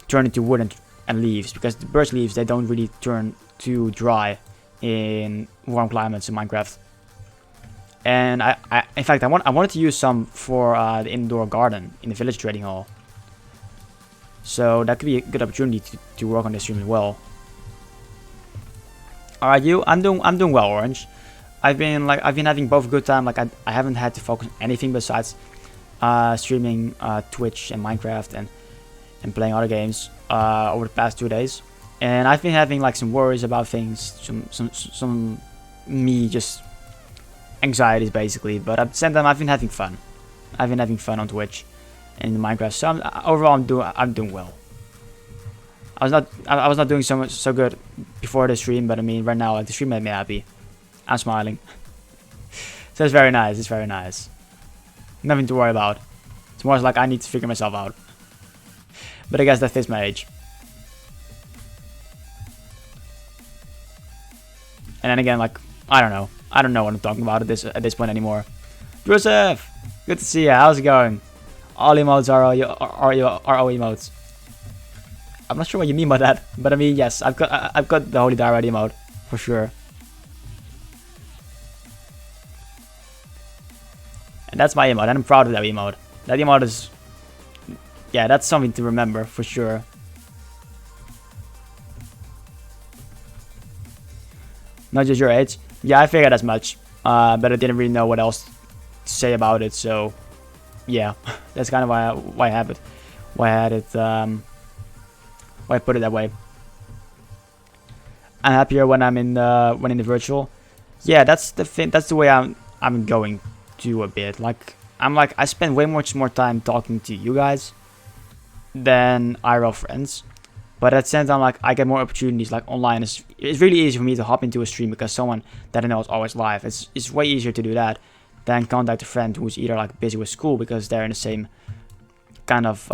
turn into wood and leaves. Because the birch leaves, they don't really turn too dry in warm climates in Minecraft. And in fact, I wanted to use some for the indoor garden in the village trading hall. So that could be a good opportunity to work on this stream as well. Alright, I'm doing well, Orange. I've been having both a good time. Like I haven't had to focus on anything besides streaming Twitch and Minecraft and playing other games over the past 2 days. And I've been having like some worries about things, some me just anxieties basically. But at the same time, I've been having fun. I've been having fun on Twitch and in Minecraft. So overall, I'm doing well. I was not doing so good before the stream, but I mean right now, like, the stream made me happy. I'm smiling. So it's very nice. It's very nice. Nothing to worry about. It's more like I need to figure myself out. But I guess that fits my age. And then again, like, I don't know. I don't know what I'm talking about at this point anymore. Joseph! Good to see you. How's it going? All emotes are RO emotes. I'm not sure what you mean by that, but I mean, yes, I've got the Holy Diarrhea emote for sure. And that's my emote, and I'm proud of that emote. That emote is, yeah, that's something to remember for sure. Not just your age. Yeah, I figured as much, but I didn't really know what else to say about it. So, yeah, that's kind of why I have it. Why I had it. Why I put it that way. I'm happier when I'm in the virtual. Yeah, that's the thing. That's the way I'm going to a bit. Like I spend way much more time talking to you guys than IRL friends. But at the same time, like, I get more opportunities, like, online. It's really easy for me to hop into a stream because someone that I know is always live. It's way easier to do that than contact a friend who's either, like, busy with school because they're in the same kind of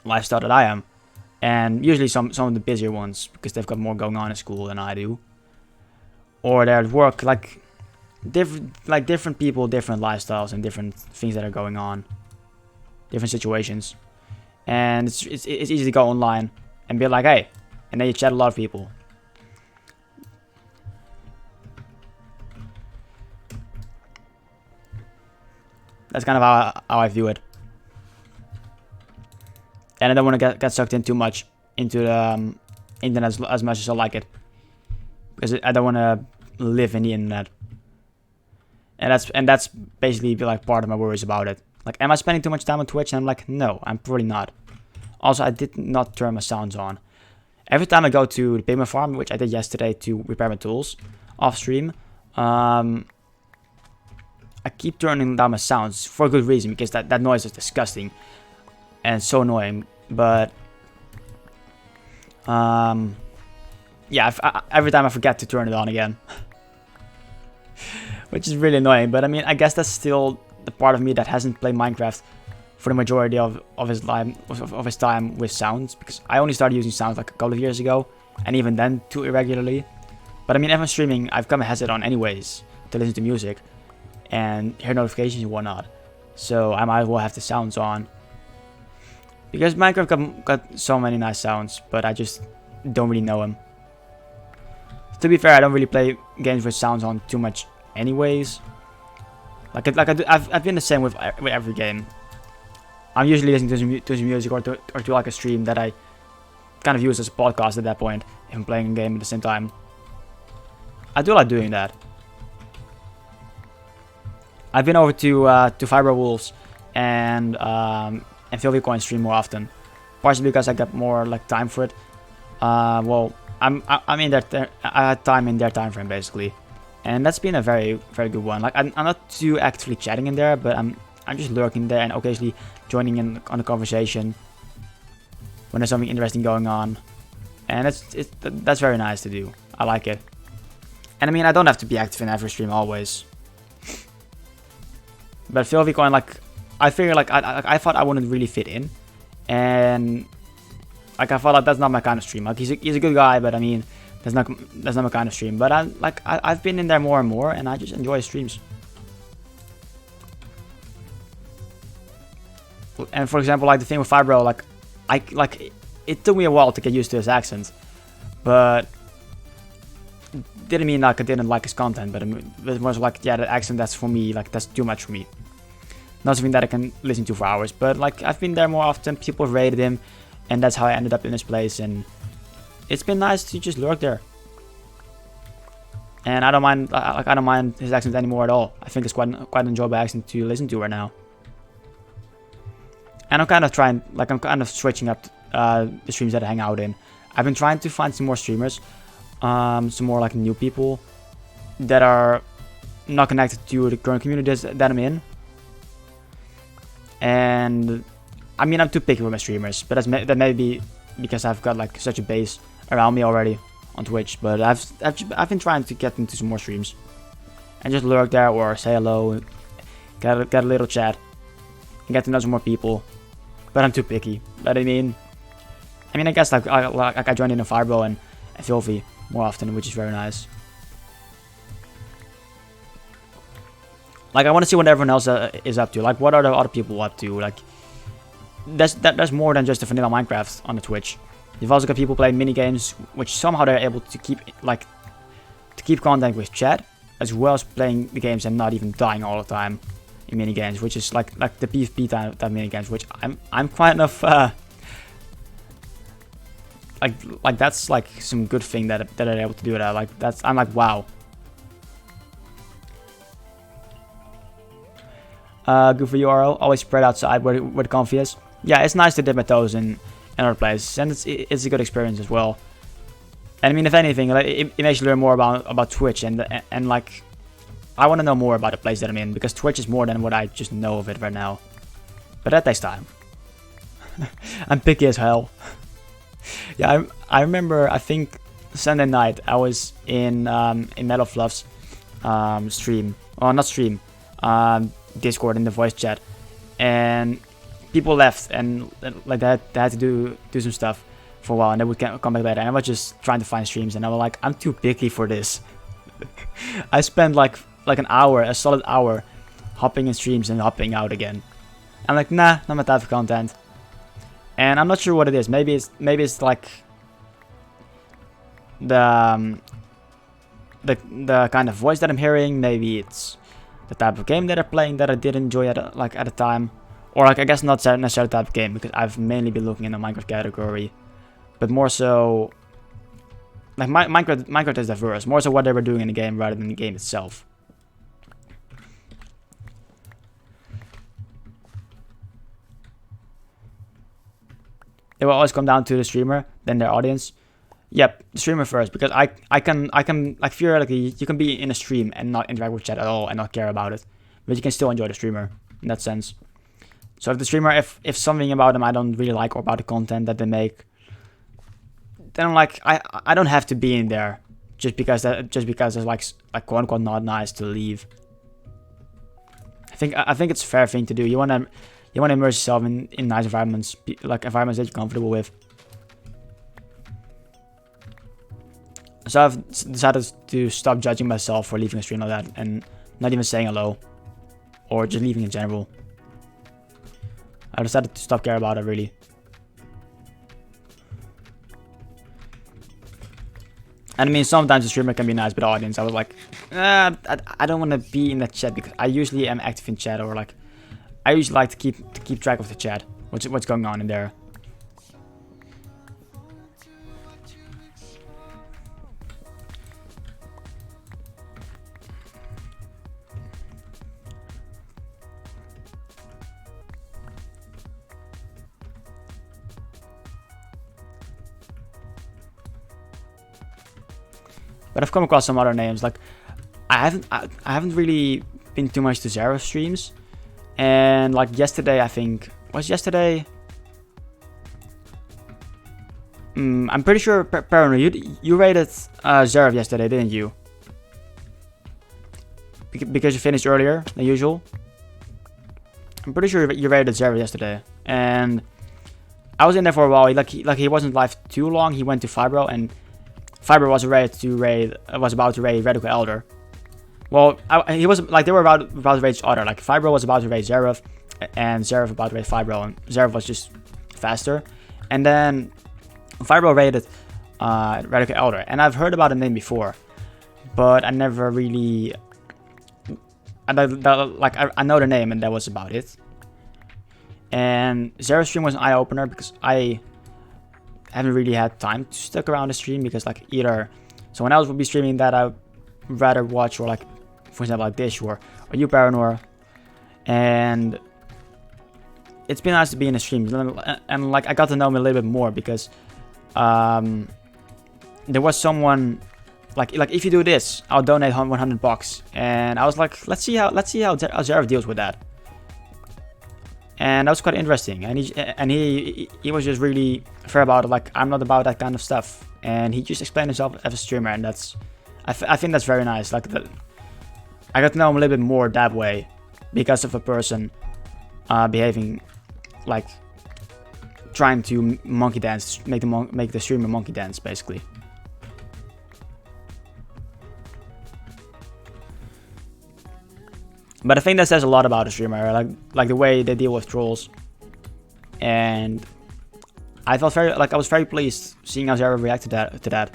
lifestyle that I am. And usually some of the busier ones because they've got more going on in school than I do. Or they're at work, like, different people, different lifestyles, and different things that are going on. Different situations. And it's easy to go online and be like, hey, and then you chat a lot of people. That's kind of how I view it. And I don't want to get sucked in too much into the internet as much as I like it, because I don't want to live in the internet. And that's basically like part of my worries about it. Like, am I spending too much time on Twitch? And I'm like, no, I'm probably not. Also, I did not turn my sounds on. Every time I go to the pigment farm, which I did yesterday to repair my tools off stream, I keep turning down my sounds for a good reason, because that noise is disgusting and so annoying. But yeah, every time I forget to turn it on again, which is really annoying. But I mean, I guess that's still the part of me that hasn't played Minecraft for the majority of his time with sounds, because I only started using sounds like a couple of years ago, and even then too irregularly. But I mean, if I'm streaming, I've got my headset on anyways to listen to music and hear notifications and whatnot, so I might as well have the sounds on, because Minecraft got so many nice sounds, but I just don't really know them. To be fair, I don't really play games with sounds on too much anyways. I've been the same with every game. I'm usually listening to some music or to like a stream that I kind of use as a podcast at that point if I'm playing a game at the same time. I do like doing that. I've been over to Fiber Wolves and Filthy Coin stream more often, partially because I got more like time for it. Well, I'm in I had time in their time frame basically. And that's been a very, very good one. Like, I'm not too actively chatting in there, but I'm just lurking there and occasionally joining in on the conversation when there's something interesting going on. And that's very nice to do. I like it. And I mean, I don't have to be active in every stream always. But Filthy Coin, like, I figured, like, I thought I wouldn't really fit in. And, like, I thought, like, that's not my kind of stream. Like, he's a good guy, but I mean, that's not my kind of stream. But I've been in there more and more, and I just enjoy streams. And for example, like the thing with Fibro, like it took me a while to get used to his accent, but didn't mean like I didn't like his content. But it was like, yeah, that accent, that's for me, like that's too much for me. Not something that I can listen to for hours. But like, I've been there more often. People have rated him, and that's how I ended up in this place. And it's been nice to just lurk there. And I don't mind, I don't mind his accent anymore at all. I think it's quite an enjoyable accent to listen to right now. And I'm kind of switching up the streams that I hang out in. I've been trying to find some more streamers, some more like new people that are not connected to the current communities that I'm in. And I mean, I'm too picky with my streamers, but that may be because I've got like such a base around me already on Twitch. But I've been trying to get into some more streams and just lurk there or say hello, get a little chat. and get to know some more people. But I'm too picky. But I mean, I guess like I joined in a Fireball and Filthy more often, which is very nice. Like, I want to see what everyone else is up to. Like, what are the other people up to? Like, there's more than just a vanilla Minecraft on the Twitch. You've also got people playing mini games, which somehow they're able to keep contact with chat, as well as playing the games and not even dying all the time in mini games, which is like the PvP type mini games, which I'm kind of like that's like some good thing that they're able to do that. Like, I'm like, wow. Good for you, RO. Always spread outside where the comfy is. Yeah, it's nice to dip my toes in other places, and it's a good experience as well. And I mean, if anything, like, it makes you learn more about Twitch, and like, I want to know more about the place that I'm in, because Twitch is more than what I just know of it right now. But that takes time. I'm picky as hell. Yeah, I remember, I think Sunday night I was in Metal Fluff's stream, well, not stream, Discord, in the voice chat, and people left, and like they had to do some stuff for a while, and they would come back later, and I was just trying to find streams, and I was like, I'm too picky for this. I spent like an hour, a solid hour, hopping in streams and hopping out again. I'm like, nah, not my type of content. And I'm not sure what it is. Maybe it's like the kind of voice that I'm hearing. Maybe it's the type of game that I'm playing that I did enjoy at the time. Or like, I guess not necessarily the type of game, because I've mainly been looking in the Minecraft category. But more so, like, Minecraft is diverse. More so what they were doing in the game rather than the game itself. It will always come down to the streamer, then their audience. Yep, the streamer first, because I can like, theoretically, you can be in a stream and not interact with chat at all and not care about it, but you can still enjoy the streamer in that sense. So if the streamer, if something about them I don't really like, or about the content that they make, then I'm like, I don't have to be in there just because it's like quote unquote not nice to leave. I think it's a fair thing to do. You wanna immerse yourself in nice environments, like environments that you're comfortable with. So I've decided to stop judging myself for leaving a stream like that, and not even saying hello, or just leaving in general. I decided to stop caring about it, really. And I mean, sometimes the streamer can be nice, but the audience, I was like, I don't want to be in that chat, because I usually am active in chat, or like, I usually like to keep track of the chat, what's going on in there. But I've come across some other names. Like, I haven't really been too much to Zero streams, and like yesterday, I think was yesterday. I'm pretty sure Paranoid, you rated Zero yesterday, didn't you? Because you finished earlier than usual. I'm pretty sure you rated Zero yesterday, and I was in there for a while. He wasn't live too long. He went to Fibro, and Fiber was about to raid Radical Elder. Well, he was like, they were about to raid each other. Like, Fiber was about to raid Zeref, and Zeref about to raid Fibro, and Zeref was just faster. And then Fibro raided Radical Elder, and I've heard about the name before, but I never really. I know the name, and that was about it. And Zeref's stream was an eye opener, because I haven't really had time to stick around the stream, because like, either someone else would be streaming that I'd rather watch, or like, for example, like this, or you, Paranor. And it's been nice to be in the stream, and like, I got to know him a little bit more, because there was someone like if you do this, I'll donate $100, and I was like, let's see how Zeref deals with that. And that was quite interesting, and he was just really fair about it. Like, I'm not about that kind of stuff, and he just explained himself as a streamer, and I think that's very nice. Like, I got to know him a little bit more that way, because of a person behaving like trying to monkey dance, make the streamer monkey dance basically. But I think that says a lot about the streamer, like the way they deal with trolls. And I felt I was very pleased seeing how Zara reacted to that.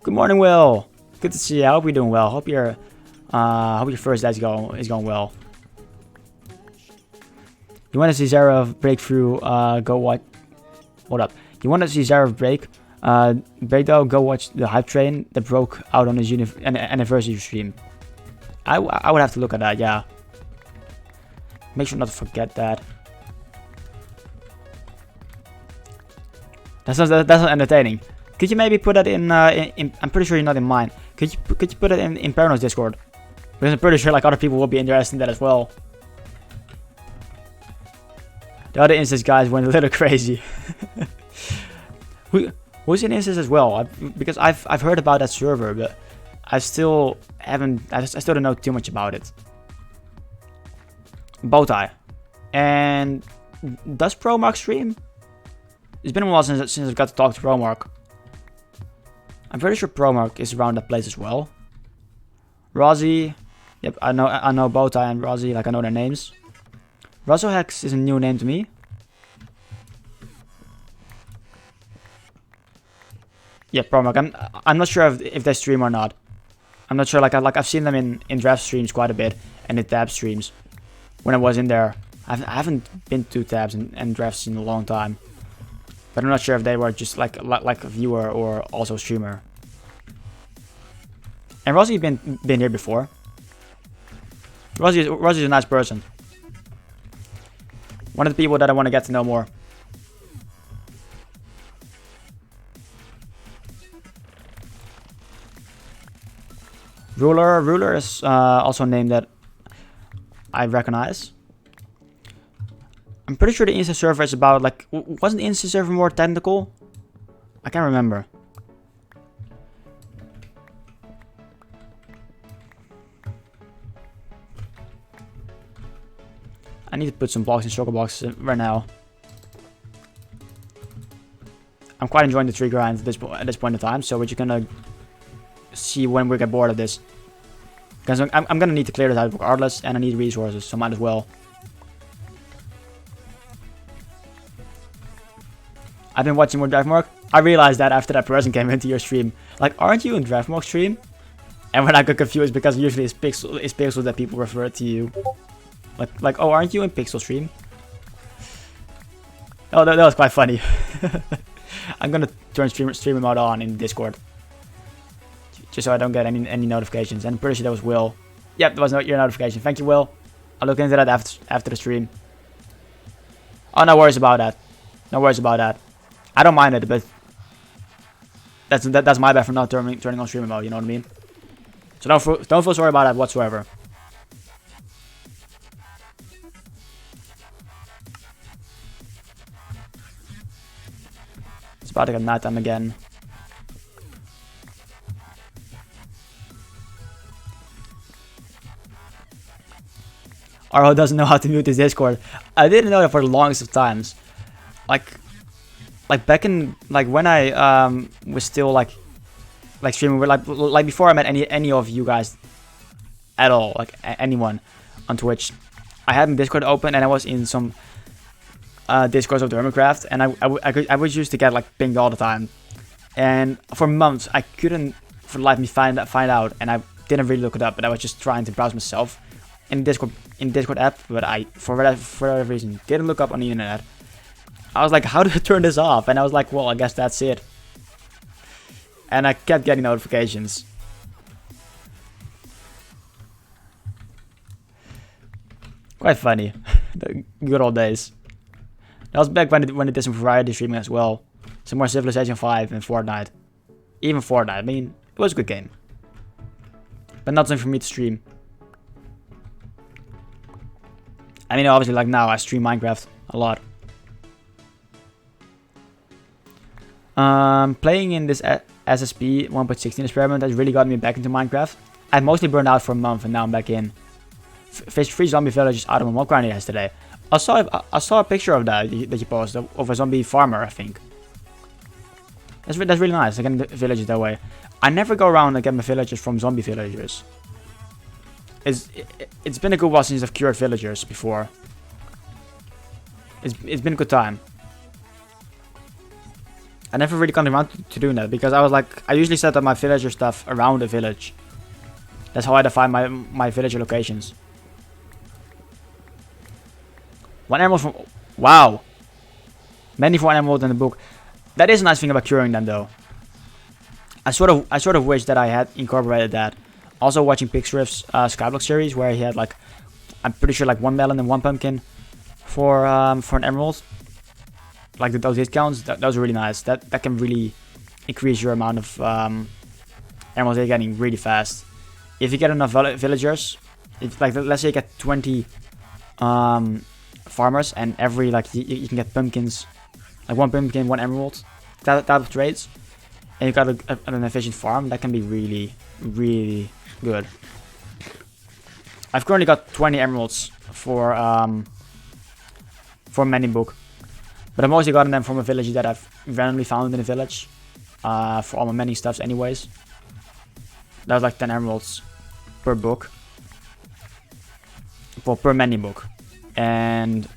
Good morning, Will. Good to see you. I hope you're doing well. Hope your first day is going well. You want to see Zara breakthrough? Go watch. Hold up. You want to see Zara break? Break though. Go watch the hype train that broke out on his anniversary stream. I would have to look at that. Yeah. Make sure not to forget that. That's not entertaining. Could you maybe put that in I'm pretty sure you're not in mine. Could you put it in Parano's Discord? Because I'm pretty sure like other people will be interested in that as well. The other instance guys went a little crazy. Who's in instance as well? Because I've heard about that server, but I still don't know too much about it. Bowtie. And does Promark stream? It's been a while since I've got to talk to Promark. I'm pretty sure Promark is around that place as well. Rozzy. Yep, I know Bowtie and Rozzy, like I know their names. Rozohex is a new name to me. Yeah, Promark. I'm not sure if they stream or not. I'm not sure. Like I've seen them in draft streams quite a bit and in tab streams. When I was in there, I haven't been to tabs and drafts in a long time. But I'm not sure if they were just like a viewer or also a streamer. And Rozzy been here before. Rozzy's a nice person. One of the people that I want to get to know more. Ruler is also a name that I recognize. I'm pretty sure the Insta server is about like, wasn't the Insta server more technical? I can't remember. I need to put some blocks in circle boxes right now. I'm quite enjoying the tree grind at this point in time, so we're just gonna see when we get bored of this. Because I'm gonna need to clear this out regardless, and I need resources, so might as well. I've been watching more Draftmark. I realized that after that person came into your stream. Like, aren't you in Draftmark stream? And when I got confused, because usually it's Pixel that people refer to you. Like, oh, aren't you in Pixel stream? Oh, that was quite funny. I'm gonna turn streamer mode on in Discord, just so I don't get any notifications. And I'm pretty sure that was Will. Yep, that was your notification. Thank you, Will. I'll look into that after the stream. Oh, no worries about that. No worries about that. I don't mind it, but that's my bad for not turning on streamer mode. You know what I mean? So don't feel sorry about that whatsoever. It's about to get nighttime again. RO doesn't know how to mute his Discord. I didn't know that for the longest of times. Like back in when I was still like streaming, like before I met any of you guys at all, like anyone on Twitch, I had my Discord open and I was in some Discords of Dermacraft, and I was used to get like pinged all the time, and for months I couldn't for the life of me find out, and I didn't really look it up, but I was just trying to browse myself in Discord app, but I for whatever reason didn't look up on the internet. I was like, how do I turn this off? And I was like, well, I guess that's it. And I kept getting notifications. Quite funny. The good old days. That was back when it did some variety streaming as well. Some more Civilization 5 and Fortnite. Even Fortnite. I mean, it was a good game. But not something for me to stream. I mean, obviously, like now, I stream Minecraft a lot. Playing in this SSP 1.16 experiment has really got me back into Minecraft. I mostly burned out for a month and now I'm back in. fished 3 zombie villagers out of a mob grinder yesterday. I saw a picture of that you posted of a zombie farmer, I think. That's really nice. Again, the villagers that way. I never go around and get my villagers from zombie villagers. It's been a good while since I've cured villagers before. It's been a good time. I never really got around to doing that because I was like, I usually set up my villager stuff around a village. That's how I define my villager locations. 1 emerald from... Wow. Many for 1 emerald in the book. That is a nice thing about curing them though. I sort of wish that I had incorporated that. Also watching Pixriff's Skyblock series where he had like, I'm pretty sure like 1 melon and 1 pumpkin for an emerald. Like those discounts, that was really nice. That can really increase your amount of emeralds you're getting really fast. If you get enough villagers, if like let's say you get 20 farmers and every like you can get pumpkins, like 1 pumpkin, 1 emerald, that type of trades, and you got an efficient farm, that can be really, really good. I've currently got 20 emeralds for many book, but I've mostly gotten them from a village that I've randomly found in a village for all my many stuffs anyways. That was like 10 emeralds per book, well, per many book, and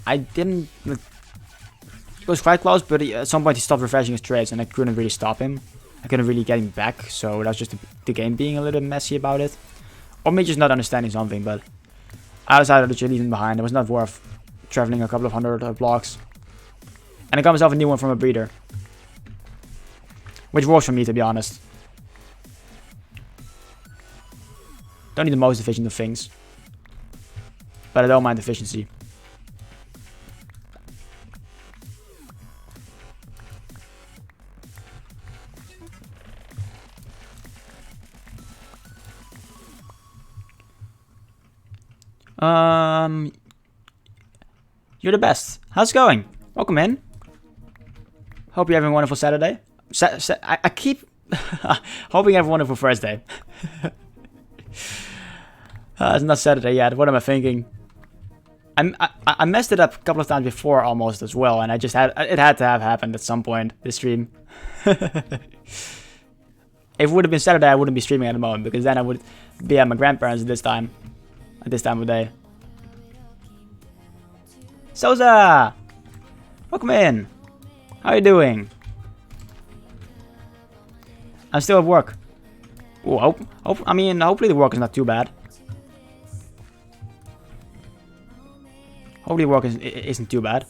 I didn't. It was quite close, but at some point he stopped refreshing his trades, and I couldn't really stop him. I couldn't really get him back, so that was just the game being a little messy about it, or me just not understanding something. But I decided to just leave him behind. It was not worth traveling a couple of hundred blocks, and I got myself a new one from a breeder, which works for me, to be honest. Don't need the most efficient of things, but I don't mind efficiency. You're the best. How's it going? Welcome in. Hope you're having a wonderful Saturday. I keep hoping you have a wonderful Thursday. It's not Saturday yet. What am I thinking? I messed it up a couple of times before almost as well, and it had to have happened at some point this stream. If it would have been Saturday, I wouldn't be streaming at the moment because then I would be at my grandparents at this time of day. Souza! Welcome in! How are you doing? I'm still at work. Ooh, hopefully the work is not too bad. Hopefully the work isn't too bad.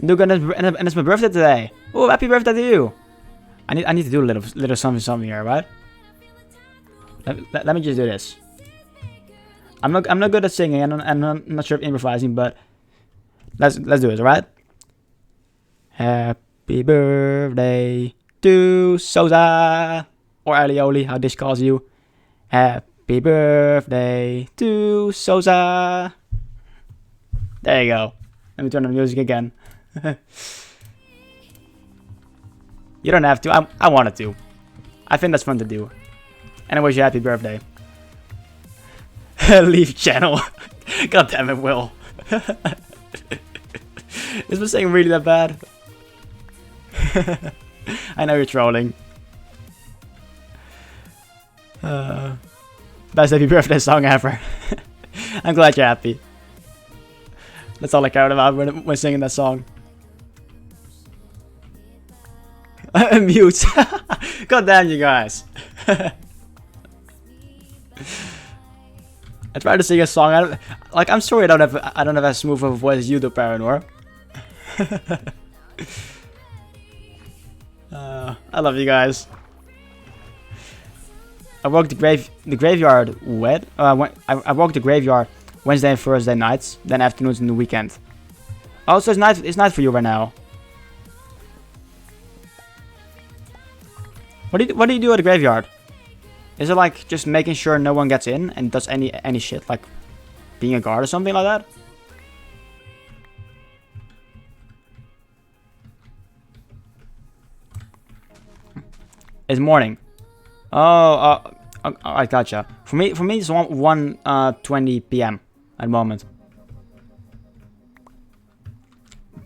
And it's my birthday today. Oh, happy birthday to you! I need to do a little something here, right? Let me just do this. I'm not good at singing, and I'm not sure of improvising, but let's do it, alright? Happy birthday to Souza, or Alioli, how Dish calls you. Happy birthday to Souza. There you go. Let me turn on the music again. You don't have to. I wanted to. I think that's fun to do. And I wish you a happy birthday. Leave channel. God damn it, Will. Is this saying really that bad? I know you're trolling. Best happy birthday song ever. I'm glad you're happy. That's all I cared about when singing that song. Mute. God damn you guys. I tried to sing a song. I'm sorry I don't have as smooth of a voice as you do, Paranor. I love you guys. I work the graveyard I work the graveyard Wednesday and Thursday nights, then afternoons and the weekend. Oh, so it's night for you right now. What do you do at the graveyard? Is it like just making sure no one gets in and does any shit, like being a guard or something like that? It's morning. I gotcha. For me, it's 1:20 p.m. at the moment.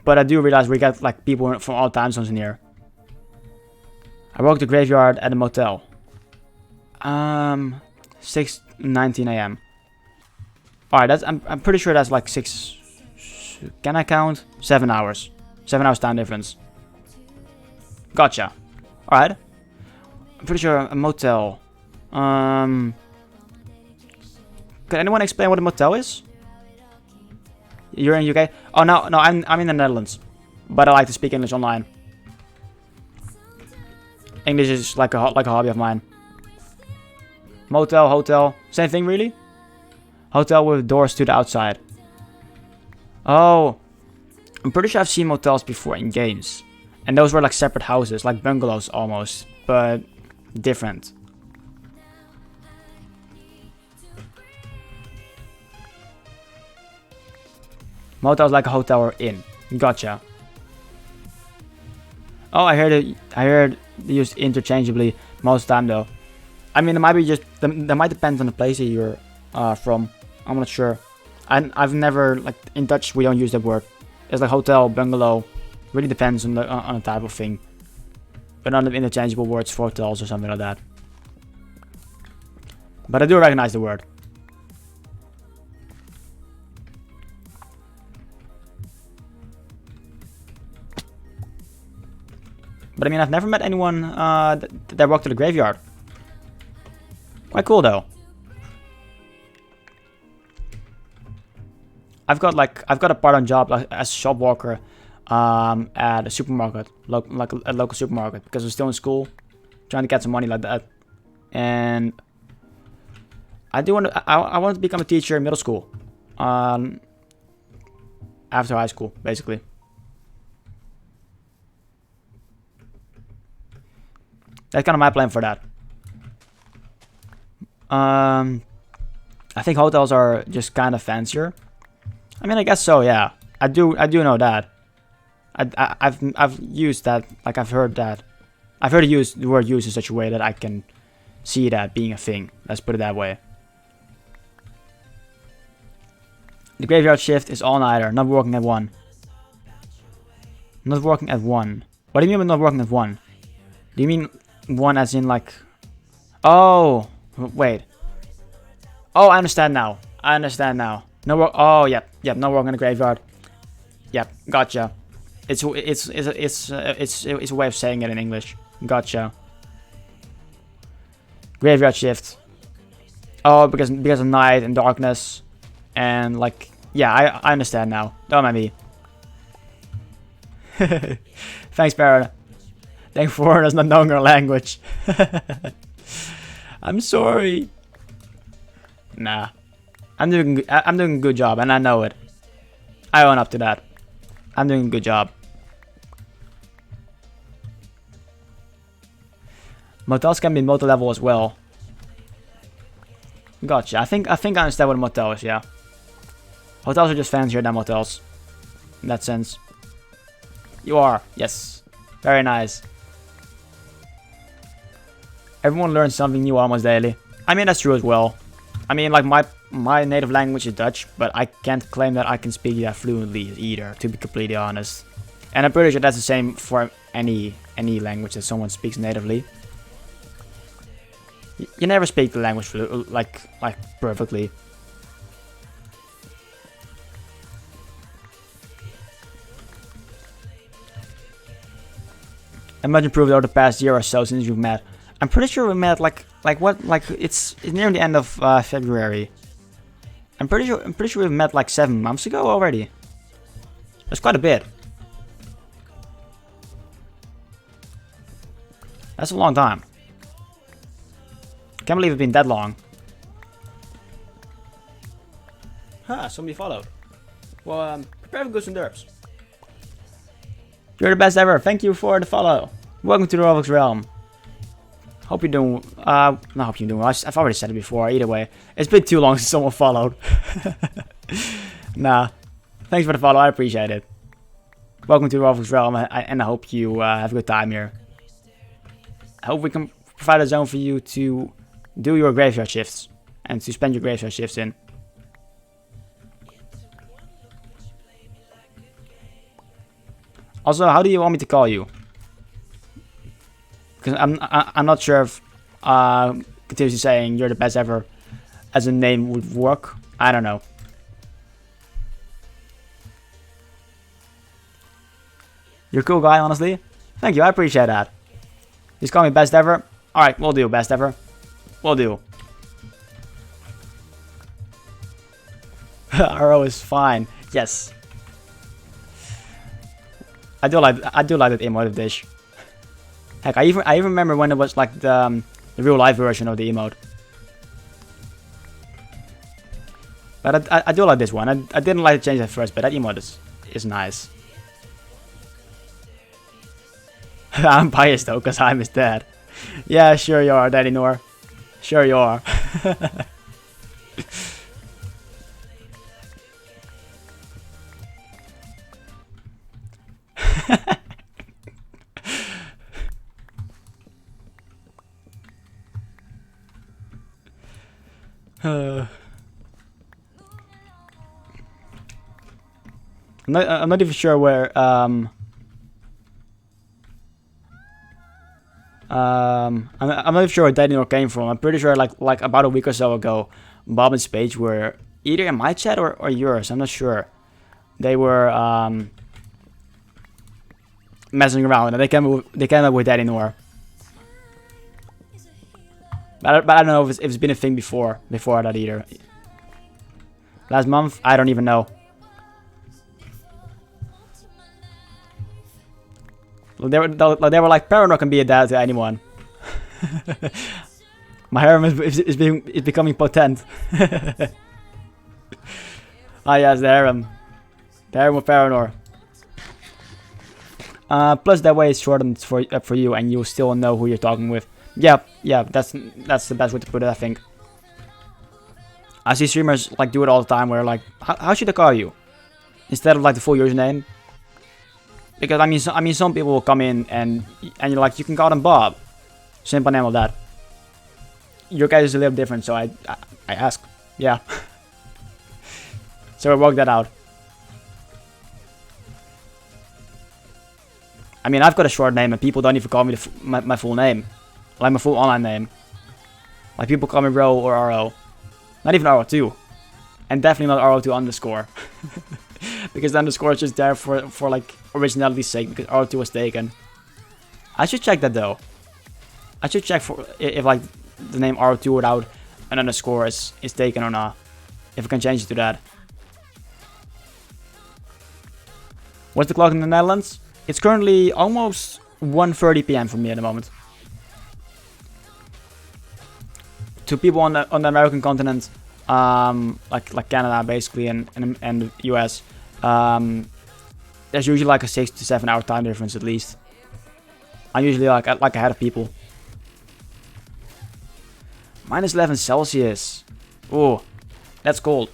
But I do realize we got like people from all time zones in here. I work the graveyard at a motel. 6:19 a.m. Alright, that's I'm pretty sure that's like 6. Can I count? 7 hours. 7 hours time difference. Gotcha. Alright. I'm pretty sure a motel. Can anyone explain what a motel is? You're in UK? Oh no, I'm in the Netherlands, but I like to speak English online. English is like a hobby of mine. Motel, hotel, same thing really. Hotel with doors to the outside. Oh, I'm pretty sure I've seen motels before in games, and those were like separate houses, like bungalows almost, but different. Motel is like a hotel or inn. Gotcha. Oh, I heard they used interchangeably most of the time though. I mean, it might be just that might depend on the place that you're from. I'm not sure. I've never like in Dutch we don't use that word. It's like hotel, bungalow. Really depends on the type of thing. But not the interchangeable words for hotels or something like that. But I do recognize the word. But I mean, I've never met anyone that walked to the graveyard. Quite cool though. I've got a part-time job like, as a shop walker at a supermarket, like a local supermarket, because I'm still in school, trying to get some money like that. And I want to become a teacher in middle school, after high school, basically. That's kind of my plan for that. I think hotels are just kind of fancier. I mean, I guess so. Yeah, I do know that. I've used that. Like I've heard that. I've heard the word used in such a way that I can see that being a thing. Let's put it that way. The graveyard shift is all-nighter. Not working at 1. Not working at 1. What do you mean by not working at 1? Do you mean 1 as in like... Oh, wait. Oh, I understand now. No work. Oh, yep. No work in the graveyard. Yep, gotcha. It's a way of saying it in English. Gotcha. Graveyard shift. Oh, because of night and darkness, and like, yeah, I understand now. Don't mind me. Thanks, Parrot. Thanks for us not knowing our language. I'm sorry. Nah. I'm doing a good job, and I know it. I own up to that. I'm doing a good job. Motels can be multi-level as well. Gotcha. I think I understand what a motel is. Yeah. Hotels are just fancier than motels, in that sense. You are. Yes. Very nice. Everyone learns something new almost daily. I mean, that's true as well. I mean, like my native language is Dutch, but I can't claim that I can speak that fluently either, to be completely honest. And I'm pretty sure that's the same for any language that someone speaks natively. You never speak the language like perfectly. And much improved over the past year or so since we've met. I'm pretty sure we met like it's near the end of February. I'm pretty sure we've met like 7 months ago already. That's quite a bit. That's a long time. Can't believe it's been that long. Huh, somebody followed. Well, prepare for goods and derps. You're the best ever. Thank you for the follow. Welcome to the Roblox realm. Hope you're doing, not hope you're doing well. I've already said it before. Either way, it's been too long since someone followed. Nah, thanks for the follow. I appreciate it. Welcome to the Roblox realm, and I hope you have a good time here. I hope we can provide a zone for you to do your graveyard shifts and to spend your graveyard shifts in. Also, how do you want me to call you? Because I'm not sure if continuously saying you're the best ever as a name would work. I don't know. You're a cool guy, honestly. Thank you, I appreciate that. Just call me best ever. Alright, we'll do best ever. We'll do. RO is fine. Yes. I do like that emote dish. Heck, I even remember when it was like the real life version of the emote. But I do like this one. I didn't like to change at first, but that emote is nice. I'm biased though, because I'm his dad. Yeah, sure you are, Daddy Noor. Sure you are. I'm not even sure where I'm not even sure where Daddy Noor came from. I'm pretty sure like about a week or so ago, Bob and Spage were either in my chat or yours. I'm not sure. They were messing around and they came up with Daddy Noor. But I don't know if it's been a thing before that either. Last month, I don't even know. They were like, Paranor can be a dad to anyone. My harem is becoming potent. Ah yes, the harem. The harem of Paranor. Plus that way it's shortened for you and you still know who you're talking with. Yeah, that's the best way to put it, I think. I see streamers like do it all the time where like, how should I call you? Instead of like the full username. Because I mean some people will come in and you're like, you can call them Bob. Simple name of that. Your guys is a little different, so I ask. Yeah. So I worked that out. I mean, I've got a short name and people don't even call me my full name. Like my full online name. Like people call me Ro or RO. Not even RO2. And definitely not RO2 underscore. Because the underscore is just there for like originality's sake, because RO2 was taken. I should check that though. I should check for if like the name RO2 without an underscore is taken or not. If I can change it to that. What's the clock in the Netherlands? It's currently almost 1:30 PM for me at the moment. To people on the American continent, like Canada basically and the US, there's usually like a 6 to 7 hour time difference at least. I'm usually like ahead of people. -11 Celsius. Oh, that's cold.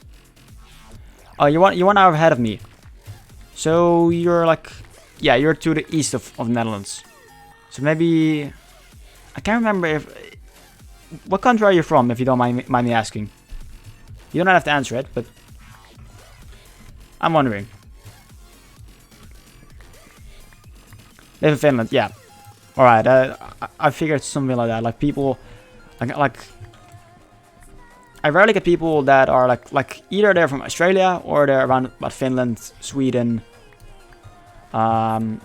Oh, you're 1 hour ahead of me. So you're like, yeah, you're to the east of the Netherlands. So maybe I can't remember if. What country are you from, if you don't mind me asking? You don't have to answer it, but I'm wondering. Live in Finland, yeah. Alright, I figured something like that. Like people, like I rarely get people that are like either they're from Australia or they're around about Finland, Sweden, kind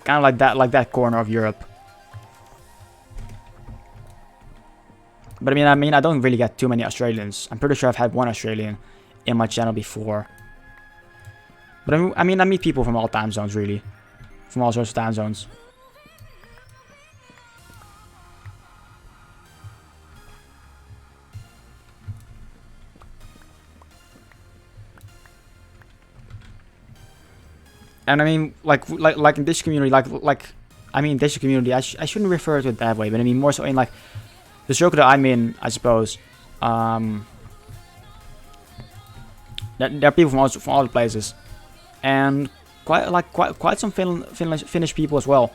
of like that corner of Europe. But I mean, I don't really get too many Australians. I'm pretty sure I've had one Australian in my channel before. But I mean, I meet people from all time zones, really. From all sorts of time zones. And I mean, like in this community, I mean, this community, I shouldn't refer to it that way, but I mean more so in like the circle that I'm in, I suppose. There are people from all the places, and quite some Finnish people as well.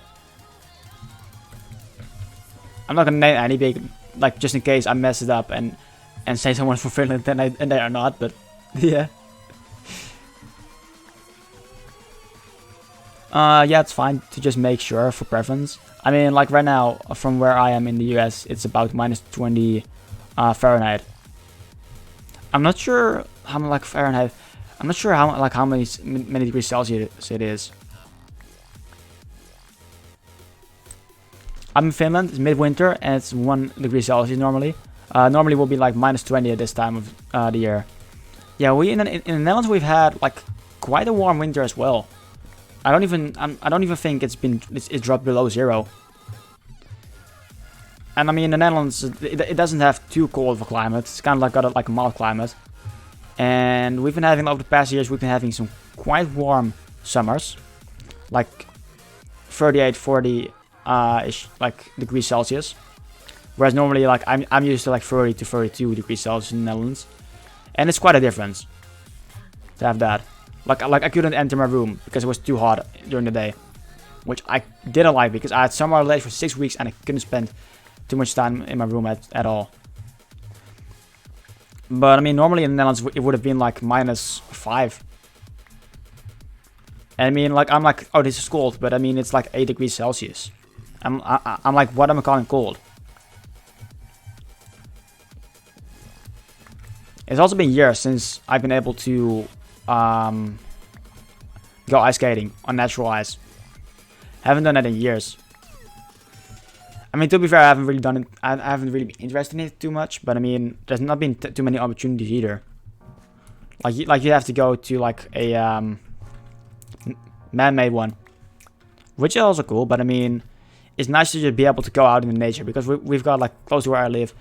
I'm not gonna name any big, like, just in case I mess it up and say someone's from Finland and they are not, but yeah. Yeah, it's fine to just make sure for preference. I mean, like right now, from where I am in the US, it's about -20 Fahrenheit. I'm not sure how like Fahrenheit. I'm not sure how many degrees Celsius it is. I'm in Finland. It's midwinter and it's 1 degree Celsius normally. Normally will be like -20 at this time of the year. Yeah, we in the Netherlands we've had like quite a warm winter as well. I don't even think it's dropped below 0. And I mean, the Netherlands, it doesn't have too cold of a climate. It's kind of like got a mild climate. And we've been having, over the past years, we've been having some quite warm summers. Like 38, 40 ish, like degrees Celsius. Whereas normally, like, I'm used to like 30 to 32 degrees Celsius in the Netherlands. And it's quite a difference to have that. Like I couldn't enter my room because it was too hot during the day. Which I didn't like because I had summer holidays for 6 weeks and I couldn't spend too much time in my room at all. But I mean, normally in the Netherlands it would have been like -5. And I mean, like, I'm like, oh, this is cold, but I mean, it's like 8 degrees Celsius. I'm like, what am I calling cold? It's also been years since I've been able to go ice skating on natural ice. Haven't done that in years. I mean, to be fair, I haven't really done it. I haven't really been interested in it too much. But I mean, there's not been too many opportunities either. Like you have to go to like a man-made one, which is also cool. But I mean, it's nice to just be able to go out in the nature because we've got like close to where I live,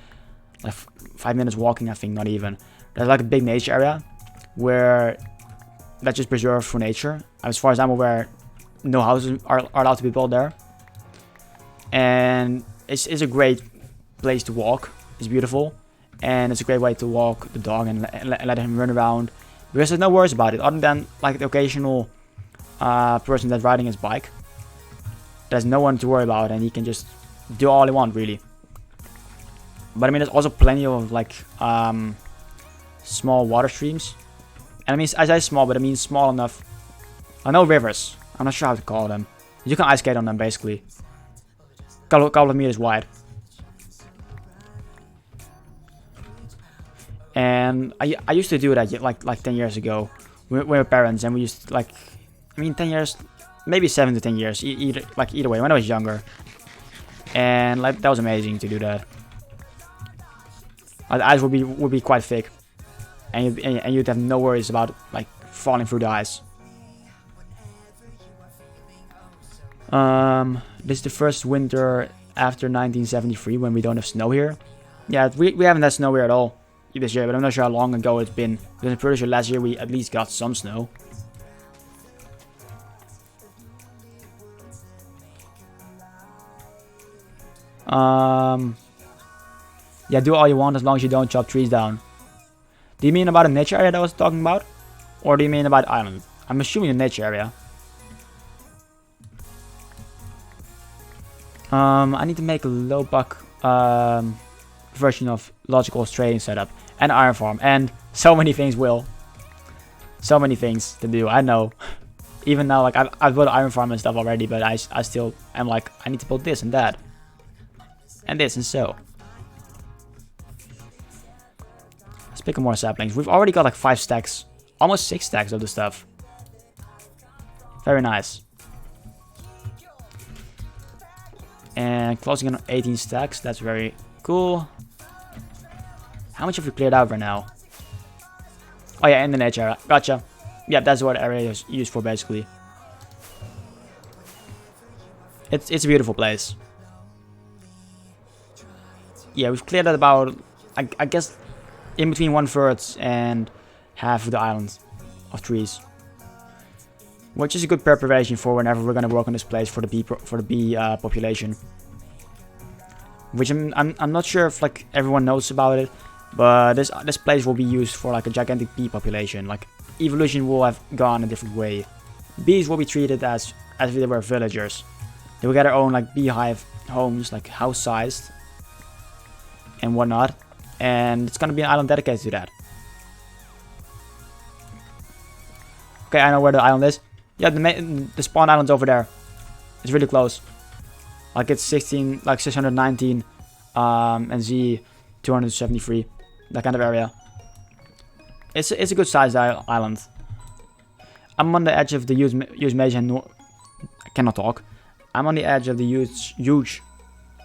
like 5 minutes walking. I think not even. There's like a big nature area where that's just preserved for nature. As far as I'm aware, no houses are allowed to be built there. And it's a great place to walk. It's beautiful. And it's a great way to walk the dog and let him run around. Because there's no worries about it. Other than like the occasional person that's riding his bike. There's no one to worry about. And he can just do all he wants, really. But I mean, there's also plenty of like small water streams. And I mean, I say small, but I mean small enough. I know rivers. I'm not sure how to call them. You can ice skate on them, basically. Couple of meters wide. And I used to do that like 10 years ago with my parents, and we used to, like, I mean 10 years, maybe 7 to 10 years, either way, when I was younger. And like that was amazing to do that. The ice would be quite thick, and you'd have no worries about like falling through the ice. This is the first winter after 1973 when we don't have snow here. Yeah, we haven't had snow here at all this year, but I'm not sure how long ago it's been. Because I'm pretty sure last year we at least got some snow. Yeah, do all you want as long as you don't chop trees down. Do you mean about a nature area that I was talking about? Or do you mean about island? I'm assuming the nature area. I need to make a low buck version of logical trading setup and iron farm and so many things, Will. So many things to do. I know. Even now, like I've built iron farm and stuff already, but I still am like, I need to build this and that and this and so. Let's pick up more saplings. We've already got like 5 stacks, almost 6 stacks of the stuff. Very nice. And closing in on 18 stacks. That's very cool. How much have we cleared out right now? Oh yeah, in the nature area. Gotcha. Yeah, that's what area is used for, basically. It's a beautiful place. Yeah, we've cleared out about, I guess, in between 1/3 and half of the island of trees. Which is a good preparation for whenever we're gonna work on this place for the bee population. Which I'm not sure if like everyone knows about it, but this place will be used for like a gigantic bee population. Like evolution will have gone a different way. Bees will be treated as if they were villagers. They will get their own like beehive homes, like house-sized and whatnot. And it's gonna be an island dedicated to that. Okay, I know where the island is. Yeah, the spawn island's over there. It's really close. Like it's 619, and Z 273. That kind of area. It's a good sized island. I'm on the edge of the huge major. I cannot talk. I'm on the edge of the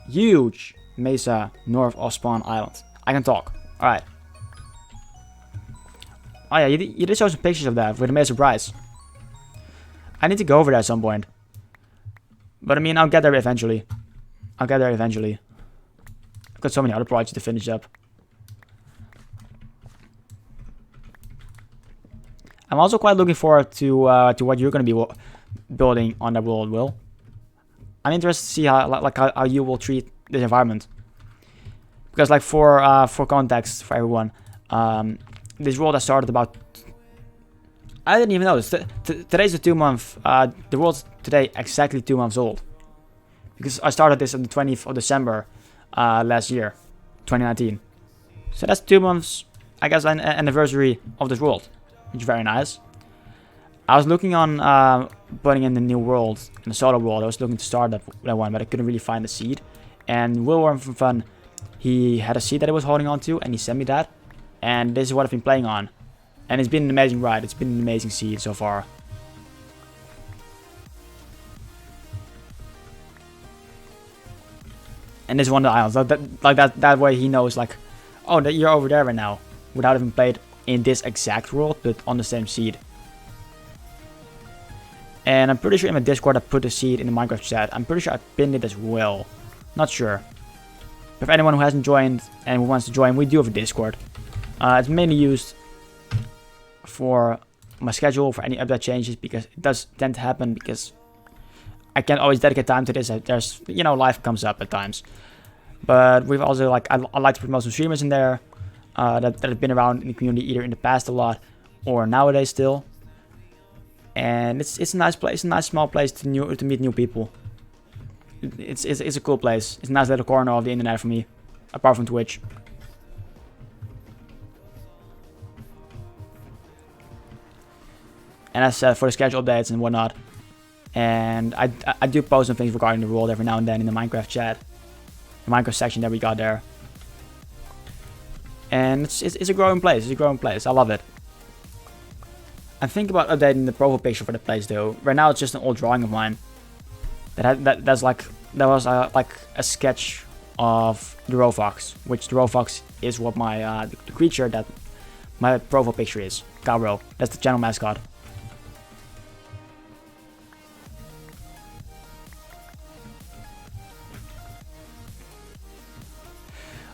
huge mesa north of Spawn Island. I can talk. All right. Oh yeah, you did show some pictures of that with a mesa surprise. I need to go over there at some point. But I mean, I'll get there eventually. I've got so many other projects to finish up. I'm also quite looking forward to what you're going to be building on that world, Will. I'm interested to see how you will treat this environment. Because like for context for everyone, this world has started about. I didn't even know this. Today's the 2 month. The world's today exactly 2 months old. Because I started this on the 20th of December last year, 2019. So that's 2 months, I guess, an anniversary of this world, which is very nice. I was looking on putting in the new world, in the solar world. I was looking to start that one, but I couldn't really find the seed. And Will Worm from Fun, he had a seed that he was holding on to, and he sent me that. And this is what I've been playing on. And it's been an amazing ride. It's been an amazing seed so far. And this is one of the islands. That way he knows, like, oh, that you're over there right now. Without having played in this exact world, but on the same seed. And I'm pretty sure in my Discord I put the seed in the Minecraft chat. I'm pretty sure I pinned it as well. Not sure. But for anyone who hasn't joined and who wants to join, we do have a Discord. It's mainly used for my schedule, for any update changes, because it does tend to happen because I can't always dedicate time to this. There's, you know, life comes up at times. But we've also, like, I like to promote some streamers in there that have been around in the community either in the past a lot or nowadays still. And it's a nice place, a nice small place to meet new people. It's a cool place. It's a nice little corner of the internet for me, apart from Twitch. And as I said, for the schedule updates and whatnot. And I do post some things regarding the world every now and then in the Minecraft chat. The Minecraft section that we got there. And it's a growing place. It's a growing place. I love it. I'm thinking about updating the profile picture for the place though. Right now it's just an old drawing of mine. That was like a sketch of the RO2, which the RO2 is what my the creature that my profile picture is. Cowro. That's the channel mascot.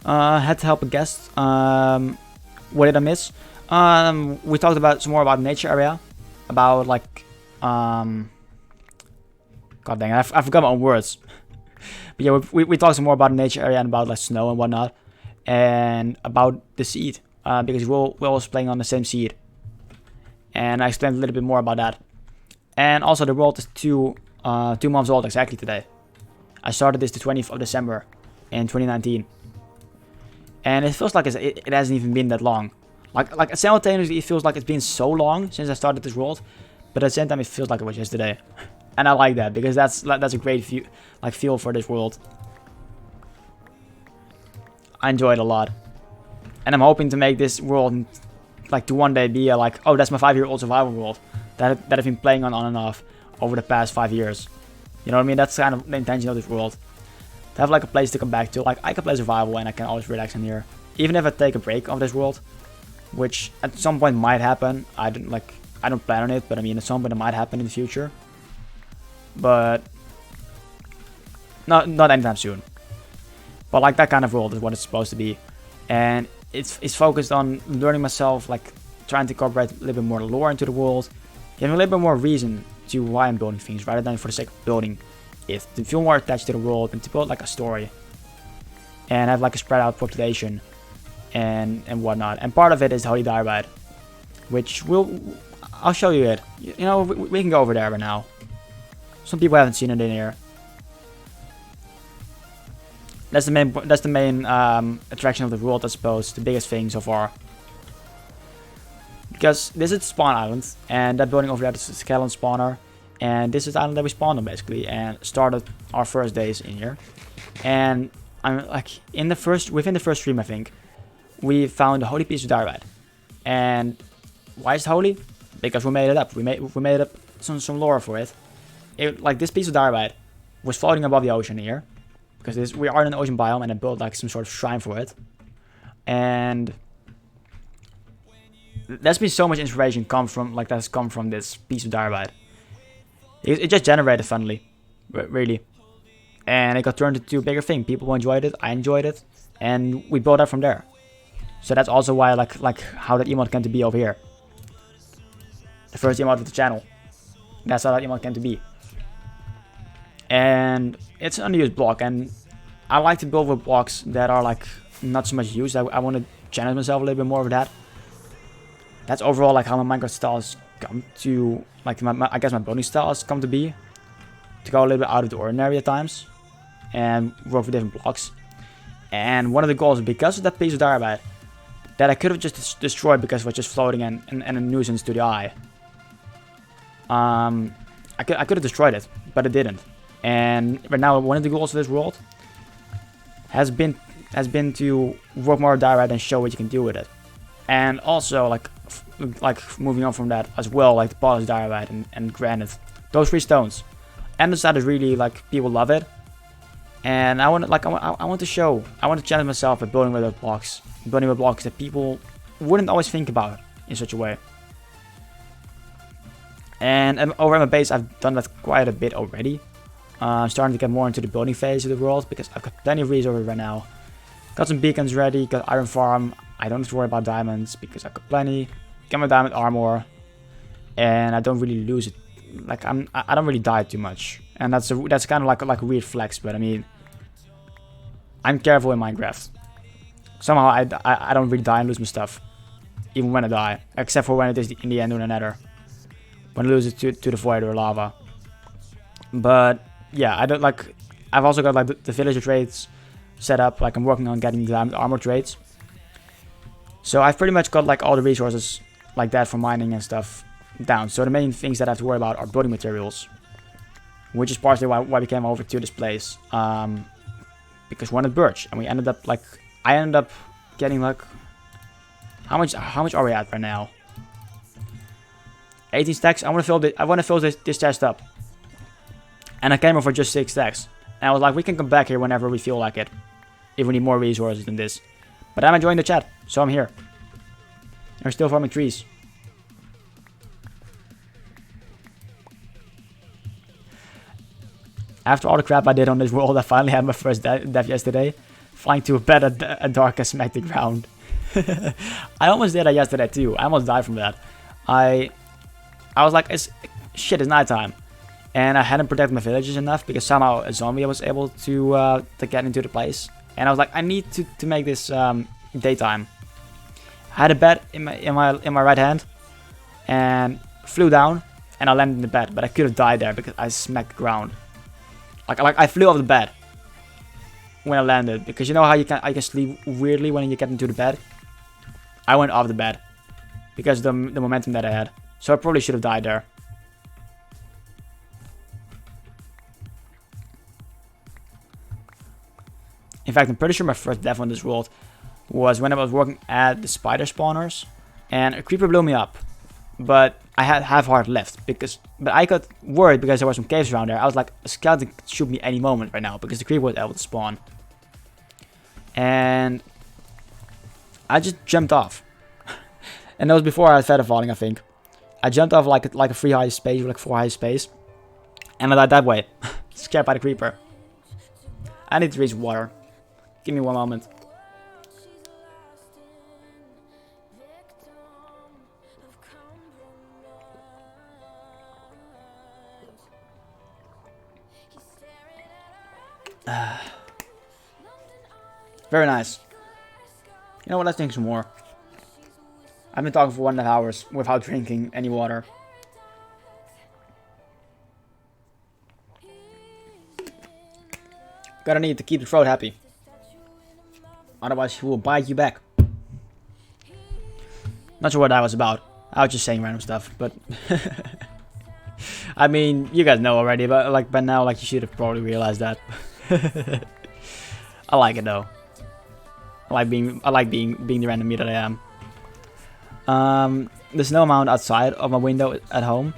Had to help a guest. What did I miss? We talked about some more about nature area, about like God dang it, I forgot my own words. But yeah, we talked some more about nature area and about like snow and whatnot, and about the seed, because we was playing on the same seed, and I explained a little bit more about that. And also the world is 2 months old exactly today. I started this the 20th of December in 2019. And it feels like it hasn't even been that long. Like simultaneously, it feels like it's been so long since I started this world, but at the same time, it feels like it was yesterday. And I like that because that's a great feel for this world. I enjoy it a lot, and I'm hoping to make this world like to one day be a, like, oh, that's my 5-year-old survival world that I've been playing on and off over the past 5 years. You know what I mean? That's kind of the intention of this world. To have like a place to come back to. Like, I can play survival and I can always relax in here. Even if I take a break of this world, which at some point might happen. I don't plan on it, but I mean at some point it might happen in the future. But not anytime soon. But like that kind of world is what it's supposed to be. And it's focused on learning myself, like trying to incorporate a little bit more lore into the world. Giving a little bit more reason to why I'm building things rather than for the sake of building it, to feel more attached to the world and to build like a story and have like a spread out population and whatnot. And part of it is Holy Diorite, which I'll show you it. You know, we can go over there right now. Some people haven't seen it in here. That's the main attraction of the world, I suppose. The biggest thing so far. Because this is spawn island, and that building over there is the skeleton spawner, and this is the island that we spawned on basically, and started our first days in here. And I'm like within the first stream, I think we found a holy piece of diorite. And why is it holy? Because we made it up. We made up some lore for it. Like this piece of diorite was floating above the ocean here, because we are in an ocean biome, and I built like some sort of shrine for it. And there's been so much inspiration that's come from this piece of diorite. It just generated funnily, really, and it got turned into a bigger thing. People enjoyed it, I enjoyed it, and we built up from there. So that's also why I like how that emote came to be over here. The first emote of the channel. That's how that emote came to be. And it's an unused block, and I like to build with blocks that are like not so much used. I want to challenge myself a little bit more with that. That's overall like how my Minecraft style has come to, like I guess my building style has come to be. To go a little bit out of the ordinary at times, and work with different blocks. And one of the goals, because of that piece of diorite, that I could have just destroyed because it was just floating and a nuisance to the eye. I could have destroyed it, but it didn't. And right now, one of the goals of this world has been to work more diorite and show what you can do with it. And also like moving on from that as well, like the polished diorite and granite, those 3 stones. Andesite is really like, people love it, and I want to challenge myself by building with blocks that people wouldn't always think about in such a way. And over at my base, I've done that quite a bit already. I'm starting to get more into the building phase of the world, because I've got plenty of resources right now. Got some beacons ready, got iron farm. I don't have to worry about diamonds because I've got plenty. Got my diamond armor, and I don't really lose it. Like I don't really die too much, and that's kind of like a weird flex. But I mean, I'm careful in Minecraft. Somehow I don't really die and lose my stuff, even when I die, except for when it is in the end or the nether, when I lose it to the void or lava. But yeah, I don't like. I've also got like the villager trades set up. Like I'm working on getting the diamond armor trades. So I've pretty much got like all the resources like that for mining and stuff down. So the main things that I have to worry about are building materials, which is partially why we came over to this place, because we wanted birch, and we ended up like I ended up getting like how much are we at right now? 18 stacks. I want to fill this chest up, and I came over for just 6 stacks, and I was like, we can come back here whenever we feel like it, if we need more resources than this. But I'm enjoying the chat, so I'm here. We're still farming trees. After all the crap I did on this world, I finally had my first death yesterday. Flying to a bed at dark and smacked the ground. I almost did that yesterday too. I almost died from that. I was like, shit, it's nighttime. And I hadn't protected my villagers enough because somehow a zombie was able to get into the place. And I was like, I need to make this daytime. I had a bed in my right hand and flew down, and I landed in the bed, but I could have died there because I smacked the ground. Like I flew off the bed when I landed, because you know how I can sleep weirdly when you get into the bed. I went off the bed because of the momentum that I had. So I probably should have died there. In fact, I'm pretty sure my first death on this world was when I was working at the spider spawners, and a creeper blew me up. But I had half heart left, but I got worried because there were some caves around there. I was like, a skeleton could shoot me any moment right now because the creeper was able to spawn. And I just jumped off. And that was before I had feather falling, I think. I jumped off like a 3 high space, or like 4 high space. And I died that way. Scared by the creeper. I need to reach water. Give me one moment. Very nice. You know what, let's drink some more. I've been talking for 1.5 hours without drinking any water. Gotta need to keep the throat happy. Otherwise, he will bite you back. Not sure what that was about. I was just saying random stuff, but I mean, you guys know already, but like by now, like you should have probably realized that. I like it though. I like being the random me that I am. There's no amount outside of my window at home.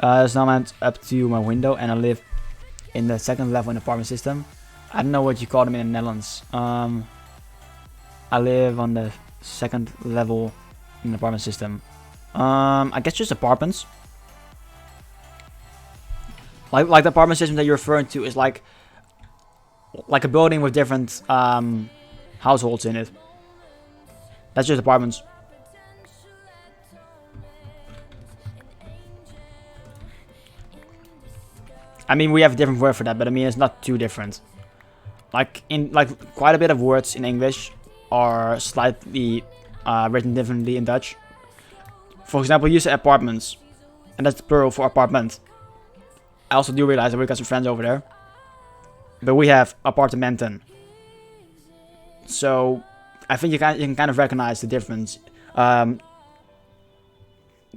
There's no amount up to my window, and I live in the second level in the apartment system. I don't know what you call them in the Netherlands. I live on the second level in the apartment system. I guess just apartments. Like the apartment system that you're referring to is like a building with different households in it. That's just apartments. I mean, we have a different word for that, but I mean, it's not too different. Like quite a bit of words in English are slightly written differently in Dutch. For example, you say apartments, and that's the plural for apartment. I also do realize that we've got some friends over there, but we have appartementen. So I think you can kind of recognize the difference, the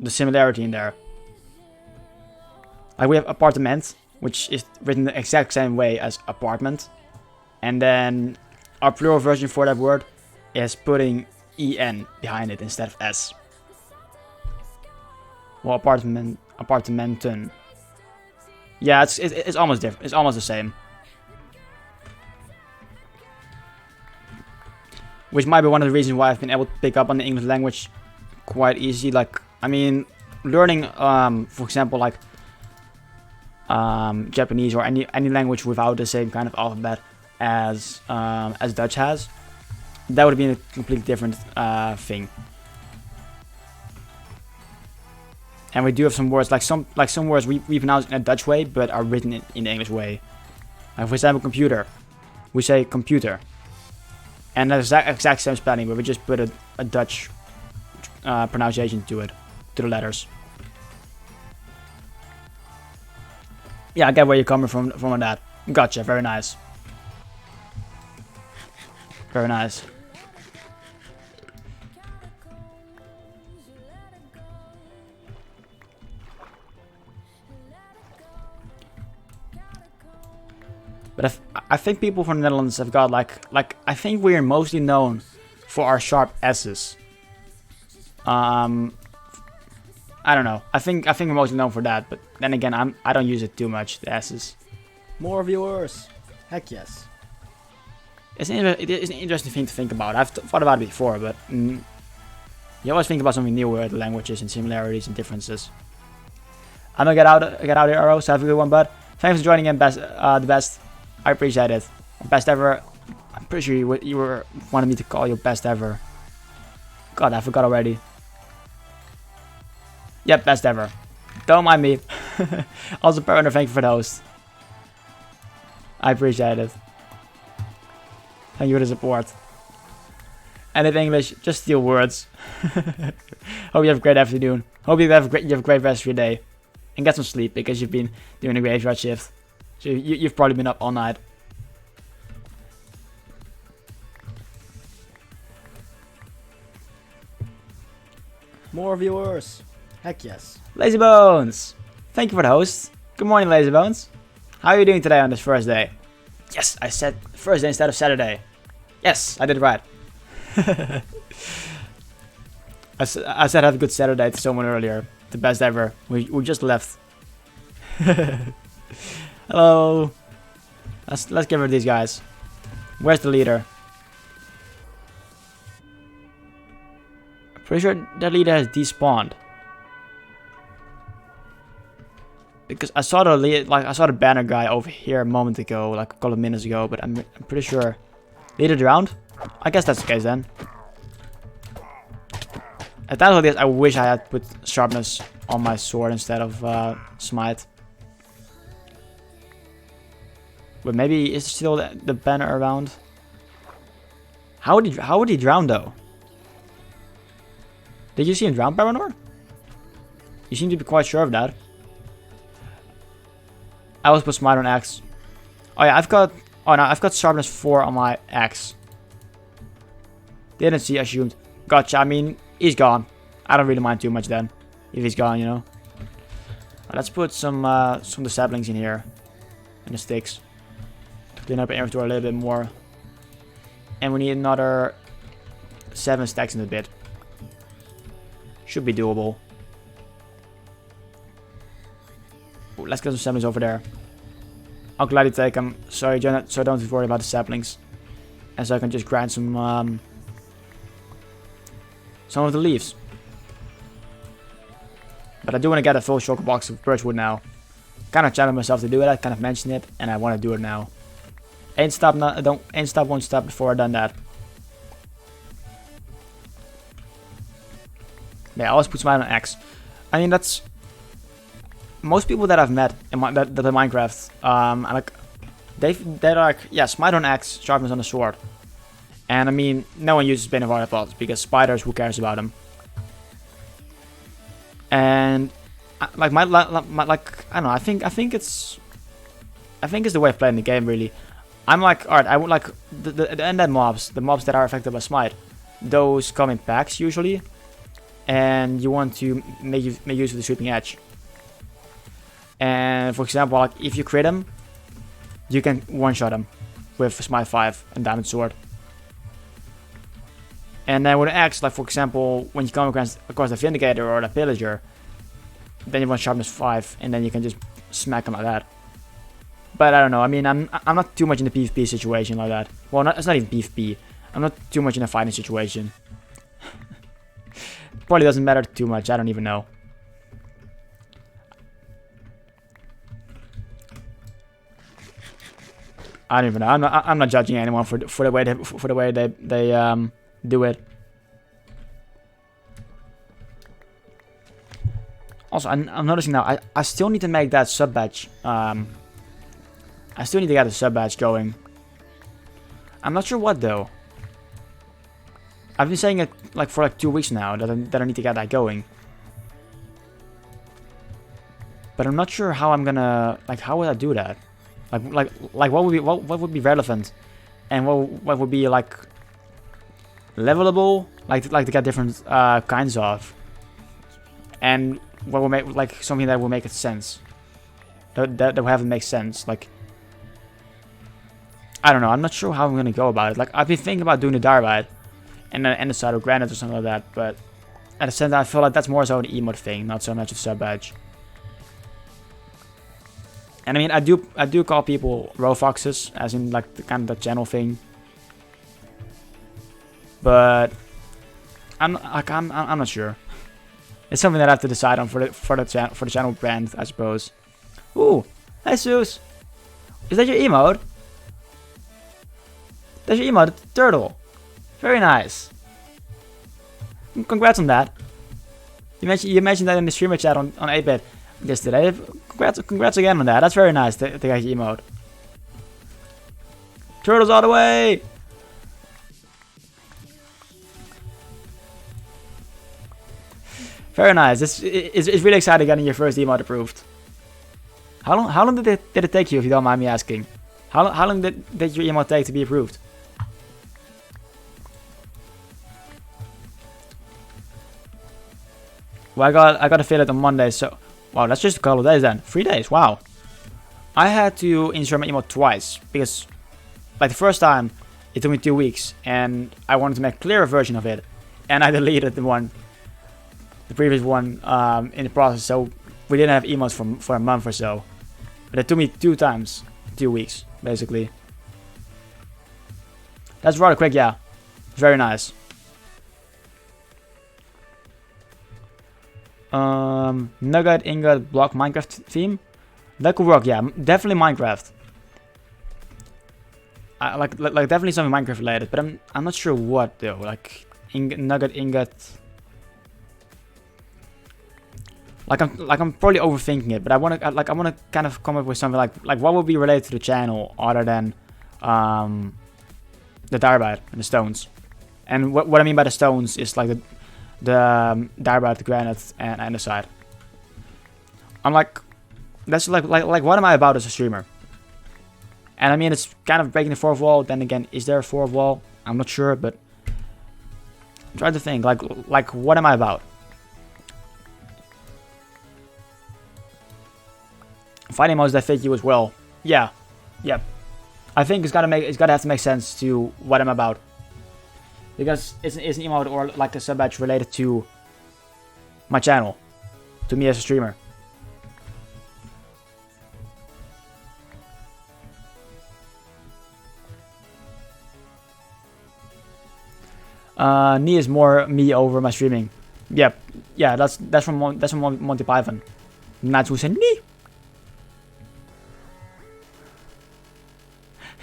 similarity in there. Like we have appartement, which is written the exact same way as apartment, and then our plural version for that word is putting en behind it instead of s. Well, appartementen. Yeah, it's almost different. It's almost the same. Which might be one of the reasons why I've been able to pick up on the English language quite easy. Like, I mean, learning, for example, like Japanese or any language without the same kind of alphabet as Dutch has, that would have been a completely different thing. And we do have some words, like some words we pronounce in a Dutch way, but are written in the English way. Like for example, computer. We say computer. And that's exact same spelling, but we just put a Dutch pronunciation to it, to the letters. Yeah, I get where you're coming from on that. Gotcha, very nice. Very nice. But I think people from the Netherlands have got like I think we're mostly known for our sharp S's. I don't know. I think we're mostly known for that, but then again, I don't use it too much, the S's. More viewers. Heck yes. It is an interesting thing to think about. I've thought about it before, but you always think about something new with languages and similarities and differences. I'm gonna get out of here, RO. So have a good one, bud. Thanks for joining in, the best. I appreciate it. Best ever. I'm pretty sure you were wanted me to call you best ever. God, I forgot already. Yep, best ever. Don't mind me. Also, partner, thank you for the host. I appreciate it. Thank you for the support. And in English, just steal words. Hope you have a great afternoon. Hope you have a great rest of your day. And get some sleep, because you've been doing a graveyard shift. So you've probably been up all night. More viewers. Heck yes. Lazy Bones! Thank you for the host. Good morning, Lazy Bones. How are you doing today on this first day? Yes, I said Thursday instead of Saturday. Yes, I did it right. I said have a good Saturday to someone earlier. The best ever. We just left. Hello. Let's get rid of these guys. Where's the leader? I'm pretty sure that leader has despawned. Because I saw the banner guy over here a moment ago, like a couple of minutes ago, but I'm pretty sure leader drowned. I guess that's the case then. At times like this, I wish I had put sharpness on my sword instead of smite. But maybe is still the banner around? How would he drown though? Did you see him drown, Paranor? You seem to be quite sure of that. I always put smite on axe. Oh yeah, I've got sharpness 4 on my axe. Didn't see, assumed. Gotcha. I mean, he's gone. I don't really mind too much then. If he's gone, you know. Let's put some of the saplings in here. And the sticks. To clean up our inventory a little bit more. And we need another 7 stacks in a bit. Should be doable. Ooh, let's get some saplings over there. I'll gladly take them. Sorry, Janet, so don't worry about the saplings. And so I can just grind some of the leaves. But I do want to get a full shulker box of birchwood now. Kind of challenged myself to do it. I kind of mentioned it, and I want to do it now. Ain't stop, won't stop before I've done that. Yeah, I always put smite on X. I mean, that's most people that I've met in that Minecraft. Like they're like, yeah, smite on X, sharpness on the sword. And I mean, no one uses Bane of Arthropods because spiders, who cares about them? And like my like I don't know. I think it's the way of playing the game really. I'm like, alright, I would like the undead mobs, the mobs that are affected by smite. Those come in packs usually, and you want to make use of the sweeping edge. And for example, like if you crit them, you can one-shot them with smite 5 and diamond sword. And then with an axe, like for example, when you come across the Vindicator or the Pillager, then you want sharpness 5, and then you can just smack them like that. But I don't know. I mean, I'm not too much in the PvP situation like that. Well, it's not even PvP. I'm not too much in a fighting situation. Probably doesn't matter too much. I don't even know. I don't even know. I'm not judging anyone for the way they do it. Also, I'm noticing now, I still need to make that sub badge. I still need to get the sub badge going. I'm not sure what though. I've been saying it like for like 2 weeks now that I need to get that going. But I'm not sure how I'm gonna, like, how would I do that? Like what would be relevant, and what would be like levelable, like to get different kinds of, and what will make like something that will make it sense, that will have it make sense. Like I don't know, I'm not sure how I'm gonna go about it. Like I've been thinking about doing the Darbite and the side of granite or something like that, but at the same time I feel like that's more so an emote thing, not so much a sub badge. And I mean, I do call people row foxes, as in like the kind of the channel thing. But I'm not sure. It's something that I have to decide on for the channel brand, I suppose. Ooh, hey Zeus, is that your emote? That's your emote, the turtle. Very nice. Congrats on that. You mentioned that in the streamer chat on 8-bit yesterday. Congrats again on that. That's very nice to get your emote. Turtles all the way! Very nice. It's really exciting getting your first emote approved. How long did it take you, if you don't mind me asking? How long did your emote take to be approved? Well, I got to fill it on Monday, so wow, that's just a couple of days then. 3 days, wow. I had to insert my emote twice because, like the first time, it took me 2 weeks, and I wanted to make a clearer version of it, and I deleted the previous one in the process, so we didn't have emotes for a month or so. But it took me 2 times, 2 weeks, basically. That's rather quick, yeah. Very nice. Nugget, ingot, block, Minecraft theme. That could work, yeah. Definitely Minecraft. Like definitely something Minecraft related, but I'm not sure what though. Like nugget, ingot. Like I'm probably overthinking it, but I wanna kind of come up with something like what would be related to the channel other than the Darbite and the stones. And what I mean by the stones is like the Darbite, the granite, and the side. I'm like, that's like what am I about as a streamer? And I mean, it's kind of breaking the fourth wall. Then again, is there a fourth wall? I'm not sure, but try to think, like what am I about? Fighting modes that fit you as well. Yeah, yep. I think it's gotta have to make sense to what I'm about, because it's an emote or like a sub badge related to my channel, to me as a streamer. Knee is more me over my streaming. Yep, yeah, that's from Monty Python. Not who said knee.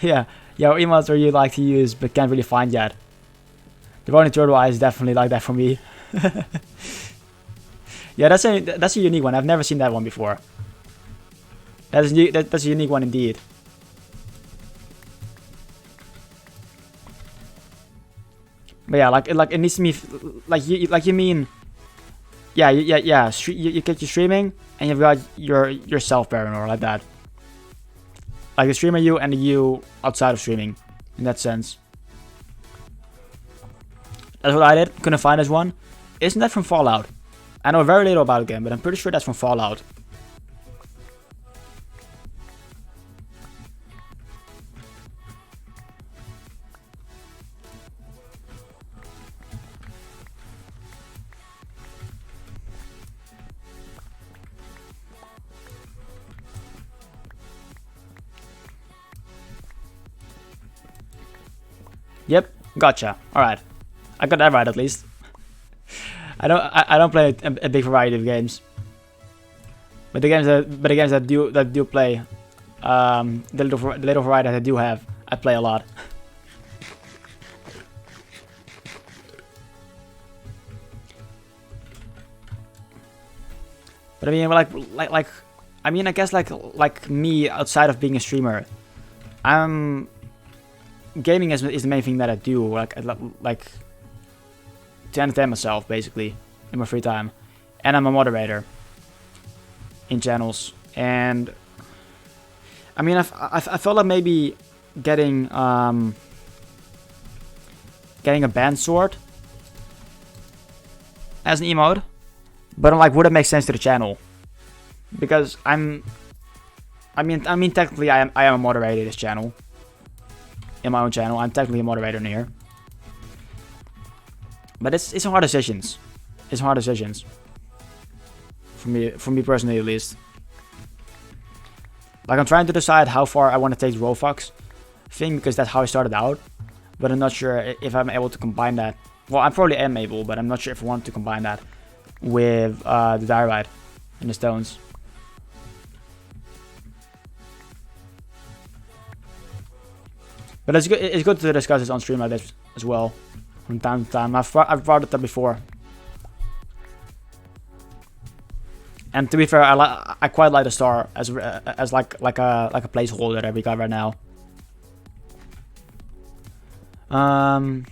Yeah, what emotes are you like to use but can't really find yet? The rolling turtle eye is definitely like that for me. Yeah, that's a unique one. I've never seen that one before. That's a unique one indeed. But yeah, like it needs to be like you mean. Yeah. You get your streaming and you've got yourself Baronor like that. Like the streamer you and the you outside of streaming, in that sense. That's what I did. Couldn't find this one. Isn't that from Fallout? I know very little about the game, but I'm pretty sure that's from Fallout. Yep, gotcha. All right, I got that right at least. I don't play a big variety of games, but the games that do play, the little variety that I do have, I play a lot. But I mean, I mean, I guess like me outside of being a streamer, gaming is the main thing that I do, like to entertain myself basically in my free time, and I'm a moderator in channels. And I mean, I felt like maybe getting a band sword as an emote, but I'm like, would it make sense to the channel? Because I mean technically I am a moderator in this channel. In my own channel, I'm technically a moderator in here. But it's hard decisions. It's hard decisions. For me personally at least. Like I'm trying to decide how far I want to take the Rofox thing, because that's how I started out. But I'm not sure if I'm able to combine that. Well, I probably am able, but I'm not sure if I want to combine that with the Diorite and the stones. But it's good to discuss this on stream like this as well, from time to time. I've brought it up before, and to be fair, I quite like the star as like a placeholder that we got right now. That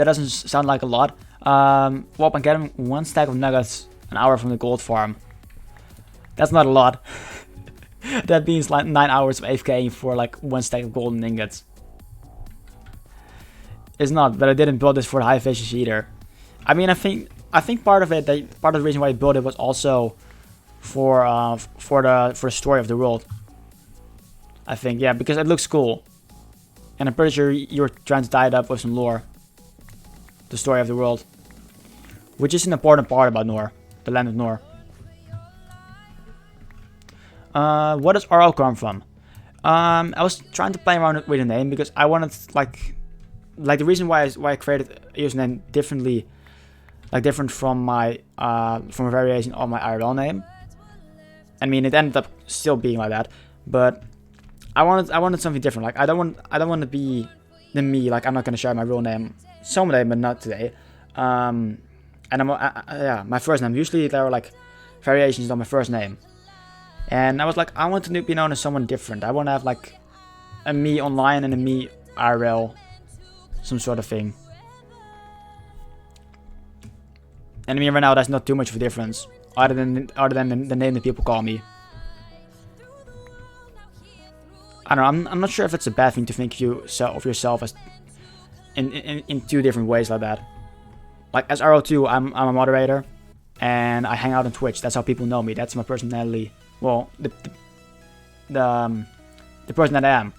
doesn't sound like a lot. Well, I'm getting 1 stack of nuggets an hour from the gold farm. That's not a lot. That means like 9 hours of AFKing for like 1 stack of golden ingots. It's not, but I didn't build this for the high efficiency either. I mean, I think part of the reason why I built it was also for the story of the world. I think, yeah, because it looks cool, and I'm pretty sure you're trying to tie it up with some lore. The story of the world, which is an important part about Nor, the land of Nor. What does RO come from? I was trying to play around with a name because I wanted like the reason why I created a username different from my from a variation of my IRL name. I mean, it ended up still being like that, but I wanted something different. Like I don't want to be the me. Like I'm not gonna share my real name someday, but not today. And yeah, my first name. Usually there are like variations on my first name. And I was like, I want to be known as someone different. I want to have like a me online and a me IRL, some sort of thing. And I mean, right now that's not too much of a difference, other than the name that people call me. I don't know. I'm not sure if it's a bad thing to think of yourself in two different ways like that. Like as RO2, I'm a moderator, and I hang out on Twitch. That's how people know me. That's my personality. Well, the person that I am.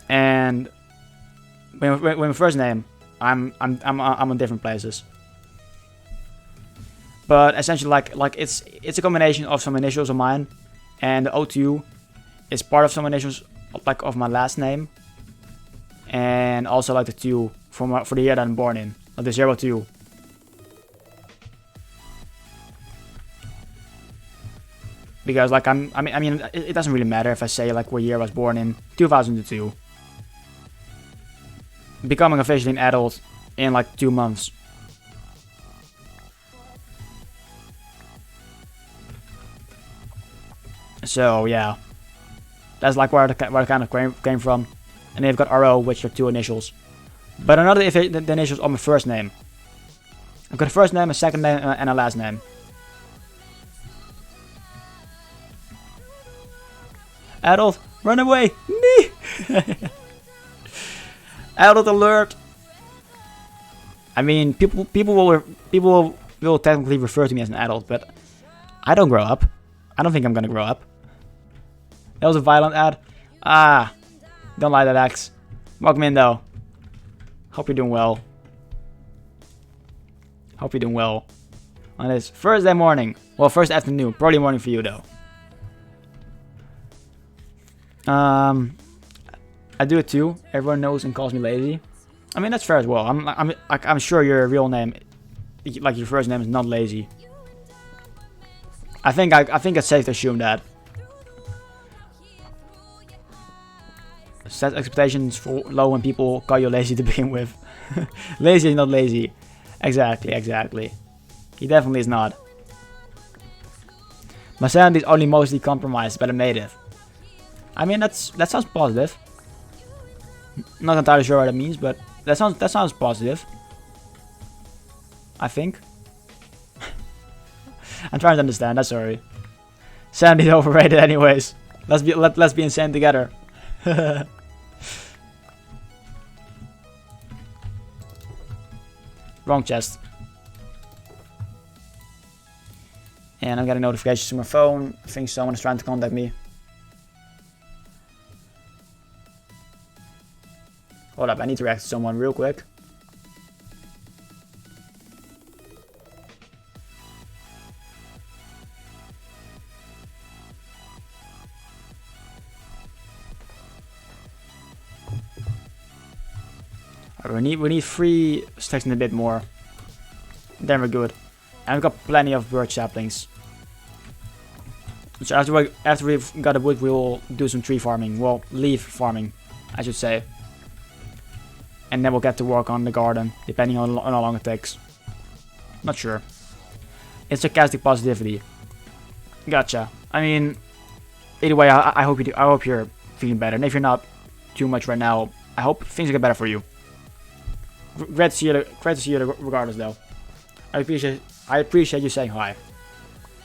And when my first name, I'm on different places. But essentially, like it's a combination of some initials of mine, and the O2 is part of some initials like of my last name, and also like the 2 for the year that I'm born in, like the 02. Because like I mean it doesn't really matter if I say like what year I was born in, 2002. Becoming officially an adult in like 2 months. So yeah, that's like where I kind of came from. And they've got RO, which are 2 initials. But another the initials of my first name. I've got a first name, a second name, and a last name. Adult, run away! Adult alert! I mean, people will technically refer to me as an adult, but I don't grow up. I don't think I'm gonna grow up. That was a violent ad. Ah, don't like that, X. Welcome in though. Hope you're doing well. Hope you're doing well on this Thursday morning. Well, first afternoon, probably morning for you though. I do it too. Everyone knows and calls me lazy. I mean that's fair as well. I'm sure your real name, like your first name, is not lazy. I think it's safe to assume that. Set expectations for low when people call you lazy to begin with. Lazy is not lazy. Exactly. He definitely is not. My sanity is only mostly compromised by the native. I mean that sounds positive. Not entirely sure what that means, but that sounds positive. I think. I'm trying to understand. That's sorry. Sanity is overrated, anyways. Let's be insane together. Wrong chest. And I'm getting notifications to my phone. I think someone is trying to contact me. Hold up, I need to react to someone real quick. Alright, we need 3 stacks and a bit more. Then we're good. And we've got plenty of birch saplings. So after we've got the wood, we'll do some tree farming. Well, leaf farming, I should say. And then we'll get to work on the garden, depending on how long it takes. Not sure. It's sarcastic positivity. Gotcha. I mean, either way, I hope you do. I hope you're feeling better. And if you're not too much right now, I hope things get better for you. Great to see you regardless, though. I appreciate you saying hi.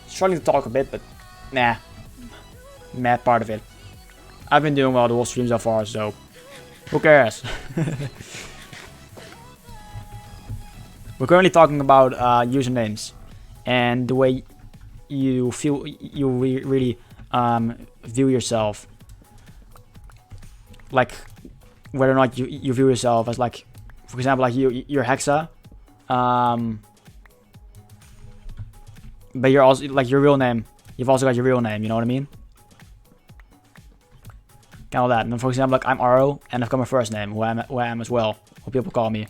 Struggling to talk a bit, but nah, mad part of it. I've been doing well the whole stream so far, so who cares? We're currently talking about usernames and the way you feel you really view yourself. Like whether or not you view yourself as like, for example, like you're Hexa, but you're also like your real name. You've also got your real name. You know what I mean? Kind of that. And then, for example, like I'm RO, and I've got my first name, who I am as well, what people call me.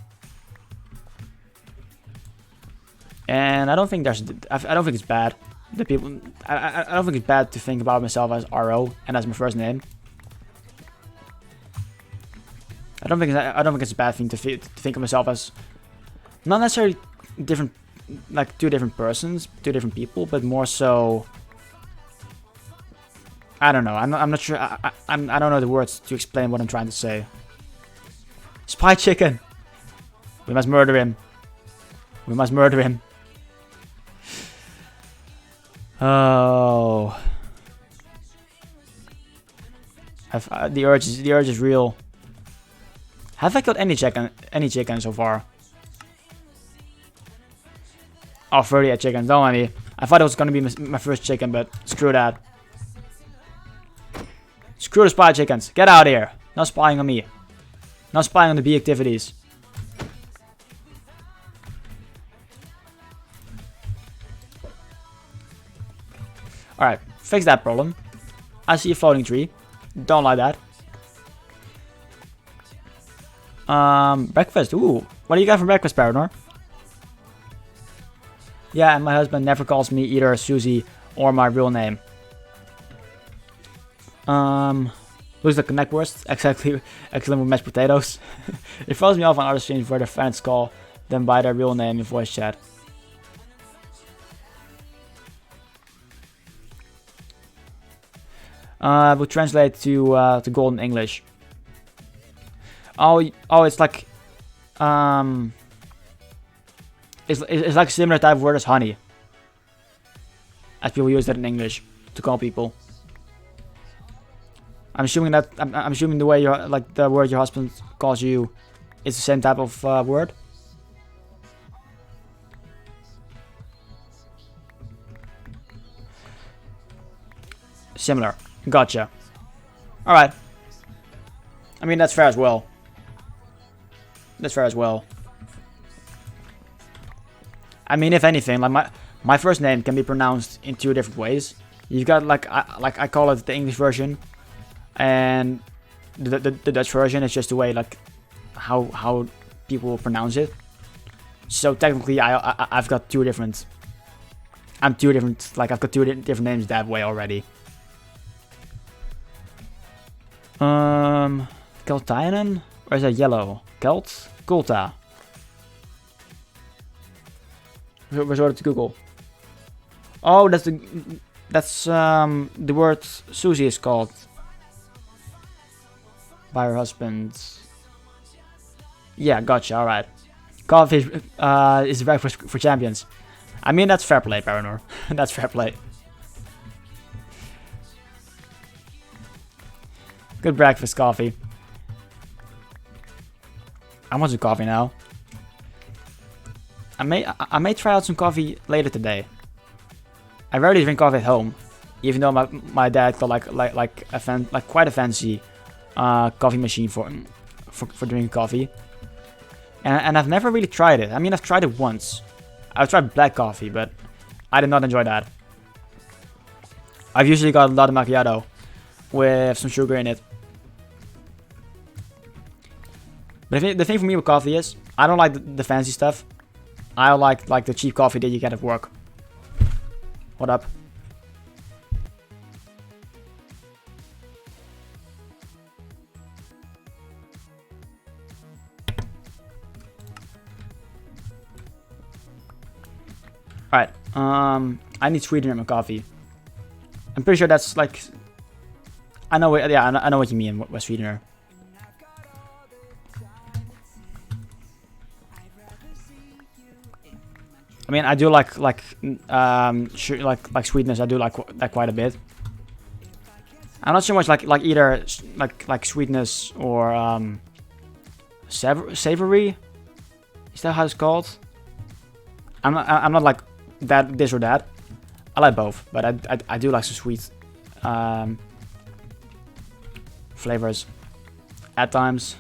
And I don't think I don't think it's bad. I don't think it's bad to think about myself as RO and as my first name. I don't think it's a bad thing to think of myself as not necessarily different, like 2 different persons, 2 different people, but more so. I don't know. I'm not sure. I don't know the words to explain what I'm trying to say. Spy chicken. We must murder him. We must murder him. Oh. The urge is real. Have I killed any chicken so far? Oh, 38 chickens, don't mind me. I thought it was gonna be my first chicken, but screw that. Screw the spy chickens. Get out of here. Not spying on me. Not spying on the bee activities. Alright, fix that problem. I see a floating tree. Don't like that. Breakfast. Ooh, what do you got for breakfast, Paranor? Yeah, and my husband never calls me either Susie or my real name. Looks like a neckwurst. Exactly, excellent with mashed potatoes. It throws me off on other streams where their fans call them by their real name in voice chat. We'll translate to Golden English. Oh, it's like, it's like similar type of word as honey, as people use that in English to call people. I'm assuming that I'm assuming the way the word your husband calls you is the same type of word. Similar. Gotcha. All right. I mean, that's fair as well. That's fair as well. I mean, if anything, like my first name can be pronounced in 2 different ways. You've got I call it the English version, and the Dutch version is just the way like how people pronounce it. So technically, I've got 2 different. I've got 2 different names that way already. Keltainen? Or is that yellow? Kelt? Kulta. Resort to Google. Oh, that's the word Susie is called by her husband. Yeah, gotcha. All right. Coffee is breakfast for champions. I mean, that's fair play, Paranor. That's fair play. Good breakfast coffee. I want some coffee now. I may try out some coffee later today. I rarely drink coffee at home, even though my dad got quite a fancy coffee machine for drinking coffee. And I've never really tried it. I mean, I've tried it once. I've tried black coffee, but I did not enjoy that. I've usually got a latte macchiato with some sugar in it. But the thing for me with coffee is, I don't like the fancy stuff. I like the cheap coffee that you get at work. What up? Alright, I need sweetener in my coffee. I'm pretty sure that's like... I know what you mean with sweetener. I mean, I do like sweetness. I do like that quite a bit. I'm not so much like either like sweetness or savory. Is that how it's called? I'm not like that, this or that. I like both, but I do like some sweet flavors at times.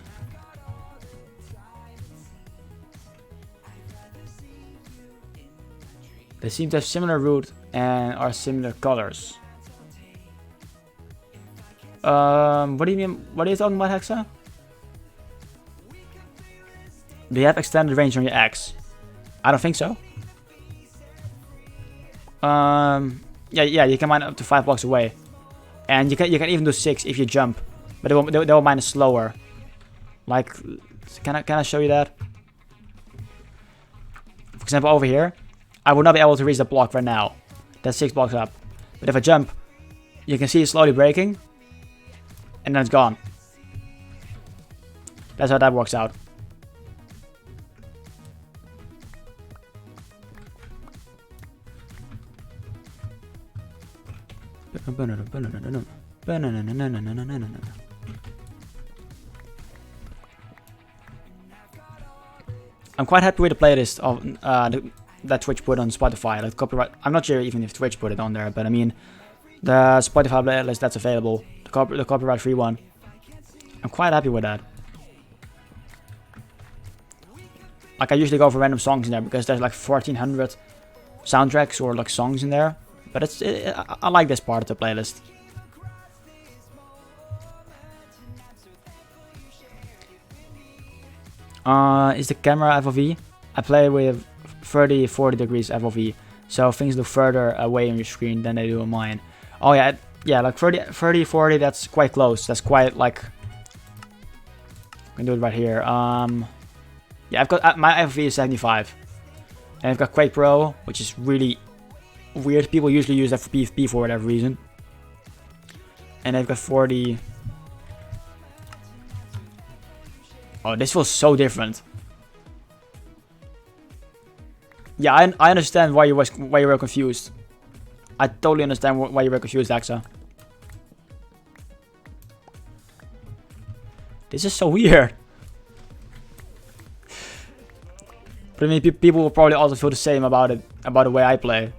They seem to have similar root and are similar colors. What do you mean? What are you talking about, Hexa? Do you have extended range on your axe? I don't think so. Yeah, you can mine up to 5 blocks away, and you can even do 6 if you jump, but they will mine it slower. Like, can I show you that? For example, over here, I would not be able to reach the block right now. That's 6 blocks up, but if I jump, you can see it slowly breaking, and then it's gone. That's how that works out. I'm quite happy with the playlist of that Twitch put on Spotify. Like copyright. I'm not sure even if Twitch put it on there, but I mean the Spotify playlist that's available, the copyright free one. I'm quite happy with that. Like I usually go for random songs in there because there's like 1400 soundtracks or like songs in there. But I like this part of the playlist. Is the camera FOV? I play with 30-40 degrees FOV, so things look further away on your screen than they do on mine. Oh yeah, yeah, like 30-40, that's quite close. That's quite like, I can do it right here. Yeah, I've got my FOV is 75, and I've got Quake Pro, which is really weird. People usually use that for PvP for whatever reason, and I've got 40. Oh, this feels so different. Yeah, I understand why you were confused. I totally understand why you were confused, Axa. This is so weird. But I mean, people will probably also feel the same about it, about the way I play.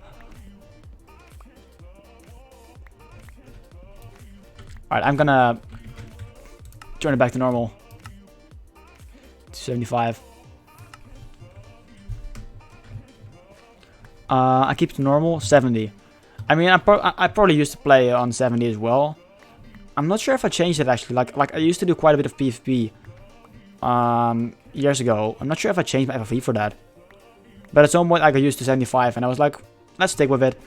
Alright, I'm gonna turn it back to normal. 75. I keep it to normal, 70. I mean, I probably used to play on 70 as well. I'm not sure if I changed it actually. Like I used to do quite a bit of PvP years ago. I'm not sure if I changed my FOV for that. But at some point I got used to 75 and I was like, let's stick with it.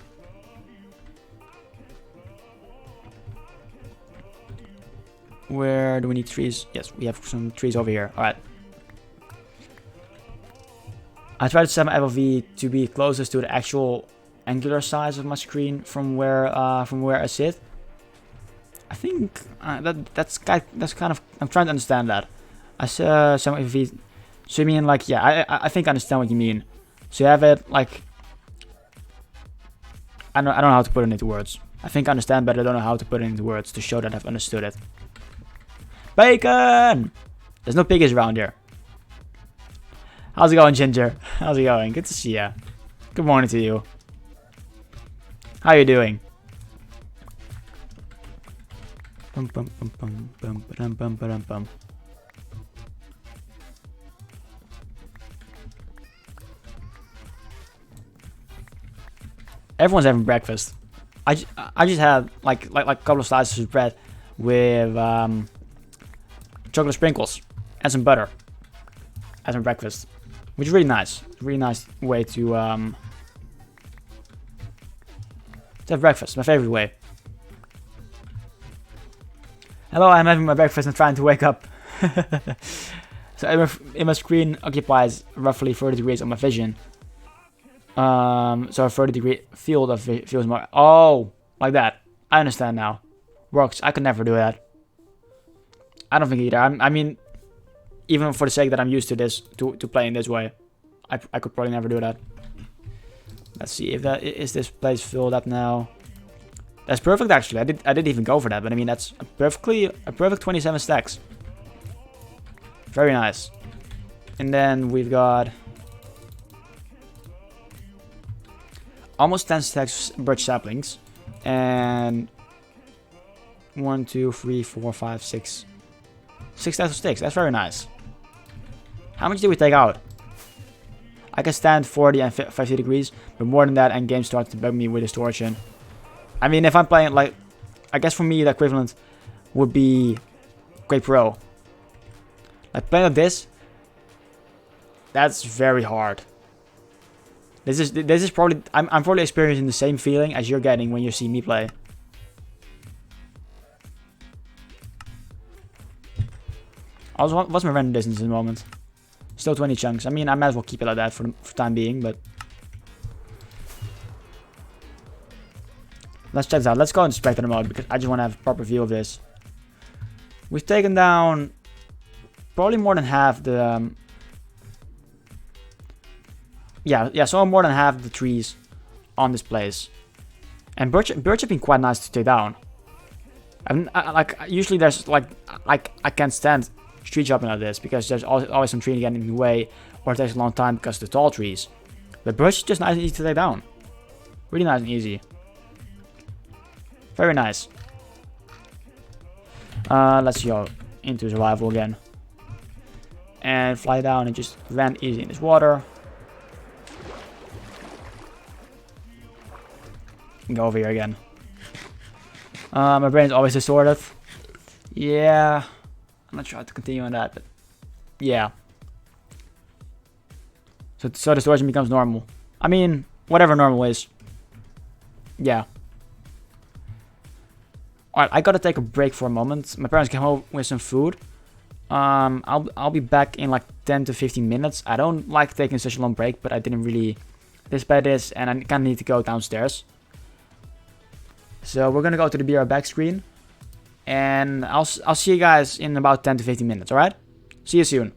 Where do we need trees? Yes, we have some trees over here. Alright. I try to set my FOV to be closest to the actual angular size of my screen from where I sit. I think that's kind of, I'm trying to understand that. I set my FOV. So you mean like, yeah, I think I understand what you mean. So you have it like, I don't know how to put it into words. I think I understand, but I don't know how to put it into words to show that I've understood it. Bacon! There's no piggies around here. How's it going, Ginger? How's it going? Good to see ya. Good morning to you. How you doing? Bum, bum, bum, bum, bum, bum, bum, bum, bum. Everyone's having breakfast. I just had like a couple of slices of bread with chocolate sprinkles and some butter as my breakfast. Which is really nice. Really nice way to have breakfast. My favorite way. Hello, I'm having my breakfast and trying to wake up. So my screen occupies roughly 30 degrees of my vision. So a 30-degree field of view is more. Oh, like that. I understand now. Works. I could never do that. I don't think either. I mean, even for the sake that I'm used to this, to playing this way, I could probably never do that. Let's see if that is this place filled up now. That's perfect actually. I didn't even go for that, but I mean that's a perfect 27 stacks. Very nice. And then we've got almost 10 stacks birch saplings, and 1, 2, 3, 4, 5, 6 stacks of sticks. That's very nice. How much did we take out? I can stand 40 and 50 degrees, but more than that, and game starts to bug me with distortion. I mean, if I'm playing like, I guess for me the equivalent would be Quake Pro. Like playing like this, that's very hard. This is probably I'm probably experiencing the same feeling as you're getting when you see me play. Also, what's my render distance at the moment? Still 20 chunks. I mean, I might as well keep it like that for the time being, but let's check this out. Let's go into spectator mode because I just want to have a proper view of this. We've taken down probably more than half the so more than half the trees on this place. And birch have been quite nice to take down. Like usually there's like I can't stand tree chopping like this, because there's always some tree getting in the way, or it takes a long time because of the tall trees. The brush is just nice and easy to take down. Really nice and easy. Very nice. Let's go into survival again. And fly down and just land easy in this water. Go over here again. My brain is always distorted. Yeah. I'm not sure how to continue on that, but yeah. So distortion becomes normal. I mean, whatever normal is. Yeah. Alright, I gotta take a break for a moment. My parents came home with some food. I'll be back in like 10 to 15 minutes. I don't like taking such a long break, but I didn't really anticipate this, and I kinda need to go downstairs. So we're gonna go to the BR back screen, and I'll see you guys in about 10 to 15 minutes, alright? See you soon.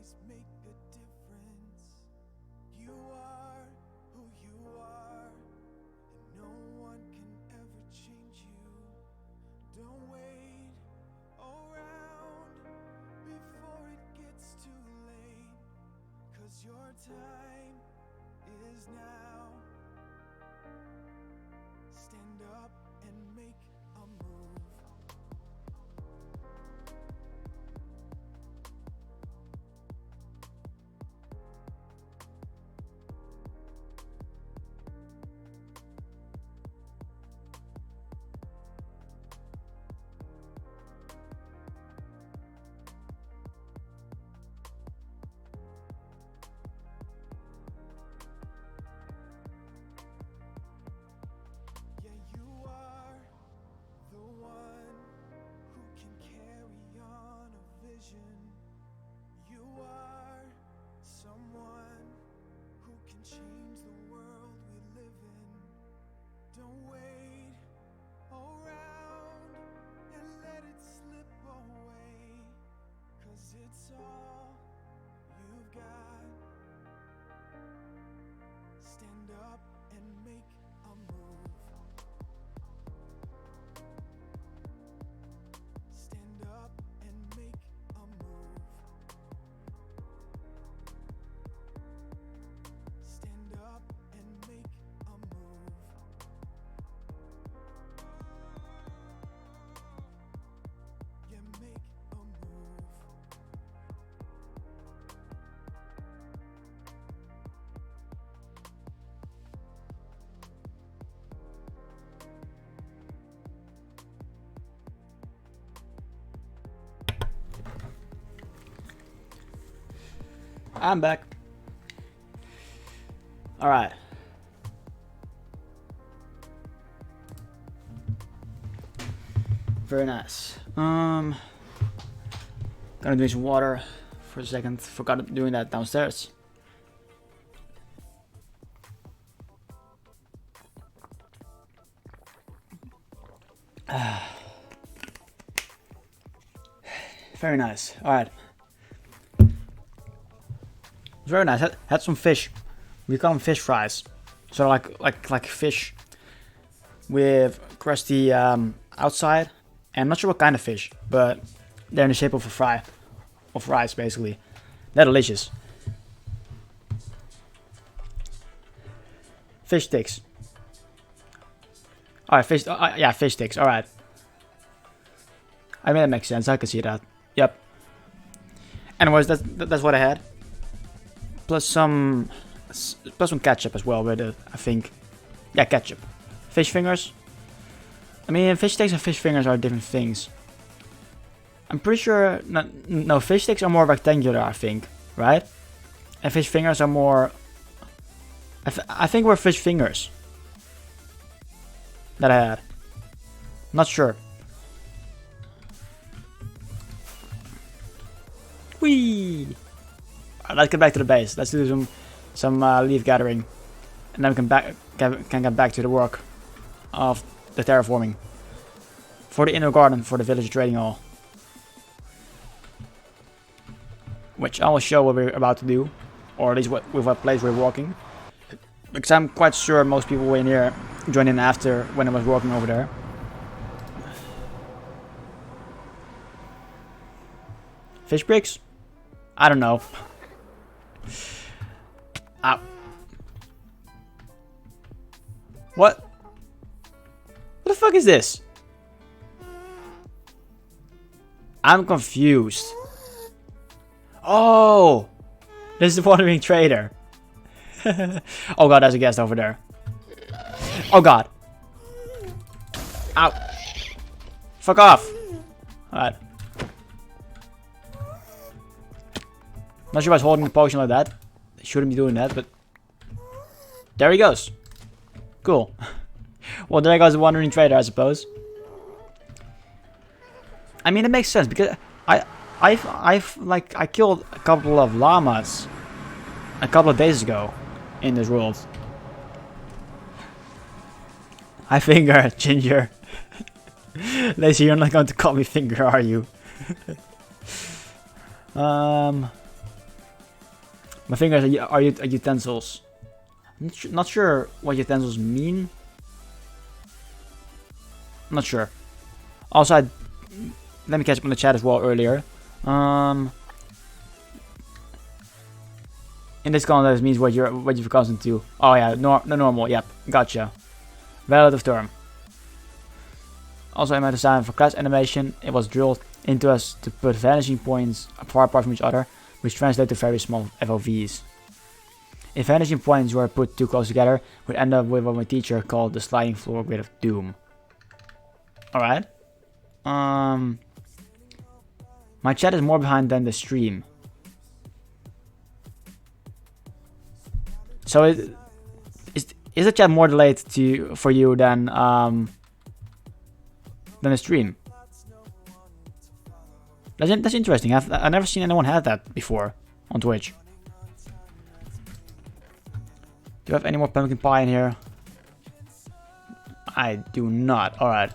always make a difference. You are who you are, and no one can ever change you. Don't wait around before it gets too late, 'cause your time is now. Stand up and make a move. Yeah, you are the one who can carry on a vision. You are someone who can change the world we live in. Don't wait around and let it slip away, 'cause it's all you've got. Stand up and make a move. Stand up and make a move. Stand up and make a move. Yeah, make a move. I'm back. All right. Very nice. Gonna drink some water for a second. Forgot doing that downstairs. Very nice. All right. Very nice. Had some fish. We call them fish fries. So like fish with crusty outside. And I'm not sure what kind of fish, but they're in the shape of a fry, of rice basically. They're delicious. Fish sticks. All right, fish. Yeah, fish sticks. All right. I mean that makes sense. I can see that. Yep. Anyways, that's what I had. Plus some ketchup as well with it, I think. Yeah, ketchup. Fish fingers. I mean, fish sticks and fish fingers are different things. I'm pretty sure... No, fish sticks are more rectangular, I think. Right? And fish fingers are more... I think we're fish fingers. That I had. Not sure. Whee! Alright, let's get back to the base. Let's do some leaf gathering. And then we can get back to the work of the terraforming. For the inner garden for the village trading hall. Which I will show what we're about to do. Or at least with what place we're walking. Because I'm quite sure most people were in here joined in after when I was walking over there. Fish bricks? I don't know. Ow. What? What the fuck is this? I'm confused. Oh! This is the wandering trader. Oh god, there's a guest over there. Oh god. Ow. Fuck off. Alright. Not sure why he's holding the potion like that. Shouldn't be doing that, but... There he goes. Cool. Well, there goes the wandering trader, I suppose. I mean, it makes sense, because I killed a couple of llamas a couple of days ago in this world. Hi, Finger, Ginger. Lazy, you're not going to call me Finger, are you? My fingers are utensils. I'm not sure what utensils mean. I'm not sure. Also, let me catch up on the chat as well earlier. In this context means what you've accustomed to. Oh yeah, the normal. Yep, gotcha. Relative term. Also, in my design for class animation, it was drilled into us to put vanishing points far apart from each other, which translate to very small FOVs. If vanishing points were put too close together, we'd end up with what my teacher called the sliding floor grid of doom. Alright. My chat is more behind than the stream. So is the chat more delayed for you than the stream? That's interesting. I've never seen anyone have that before on Twitch. Do you have any more pumpkin pie in here? I do not. Alright.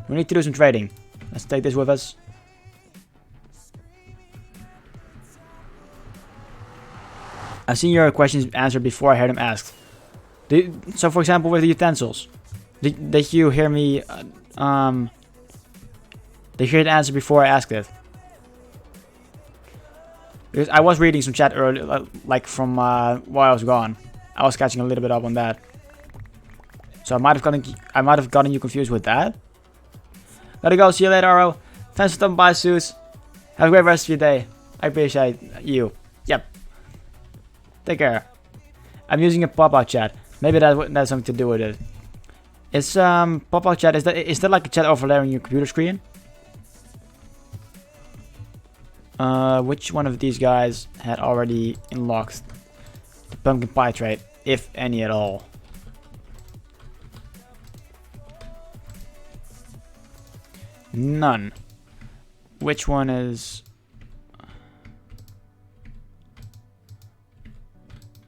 We need to do some trading. Let's take this with us. I've seen your questions answered before I heard them asked. So for example with the utensils. Did you hear me did you hear the answer before I asked it? Because I was reading some chat earlier, like from while I was gone. I was catching a little bit up on that. So I might have gotten you confused with that. Gotta go. See you later, RO. Thanks for stopping by, Zeus. Have a great rest of your day. I appreciate you. Yep. Take care. I'm using a pop-out chat. Maybe that has something to do with it. Is pop-out chat, is that like a chat overlay on your computer screen? Which one of these guys had already unlocked the pumpkin pie trait, if any at all? None. Which one is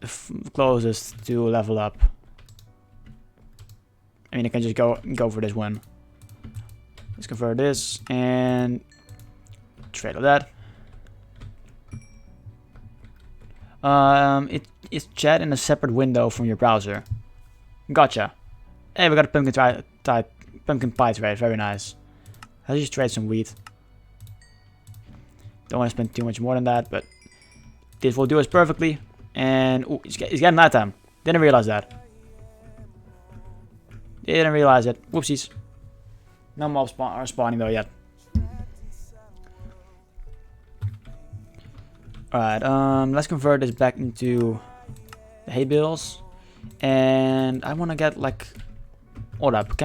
the closest to level up? I mean, I can just go for this one. Let's convert this and trade all that. It's chat in a separate window from your browser. Gotcha. Hey, we got a pumpkin pie trade. Very nice. Let's just trade some wheat. Don't want to spend too much more than that, but this will do us perfectly. And ooh, it's getting nighttime. Didn't realize that. Didn't realize it. Whoopsies. No mobs are spawning though yet. Alright, let's convert this back into the hay bales. And I want to get like... Hold up.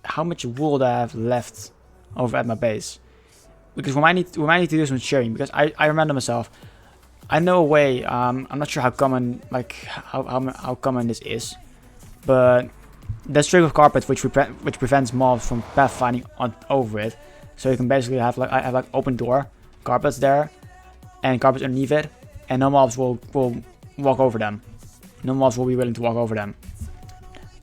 How much wool do I have left over at my base? Because we might need to do some sharing. Because I remember myself. I know a way. I'm not sure how common how common this is, but there's trick of carpet which prevents mobs from pathfinding over it. So you can basically have like open door carpets there, and carpets underneath it, and no mobs will walk over them. No mobs will be willing to walk over them.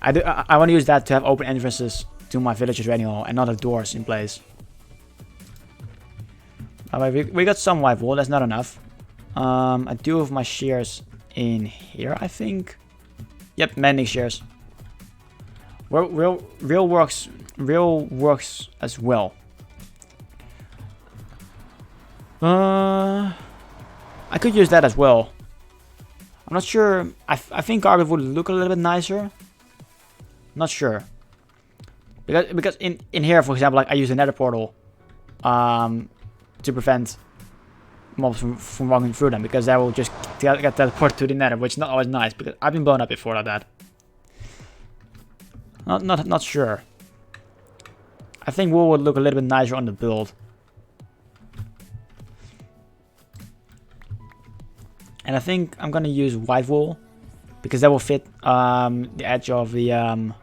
I want to use that to have open entrances to my village's trading hall and not have doors in place. Alright, we got some white wool. That's not enough. I do have my shears in here, I think. Yep, mending shears. Real works as well. I could use that as well. I'm not sure. I think carpet would look a little bit nicer. Not sure. Because in here, for example, like I use a nether portal to prevent mobs from walking through them, because they will just get teleported to the nether, which is not always nice, because I've been blown up before like that. Not sure. I think wool would look a little bit nicer on the build. And I think I'm gonna use white wool, because that will fit the edge of the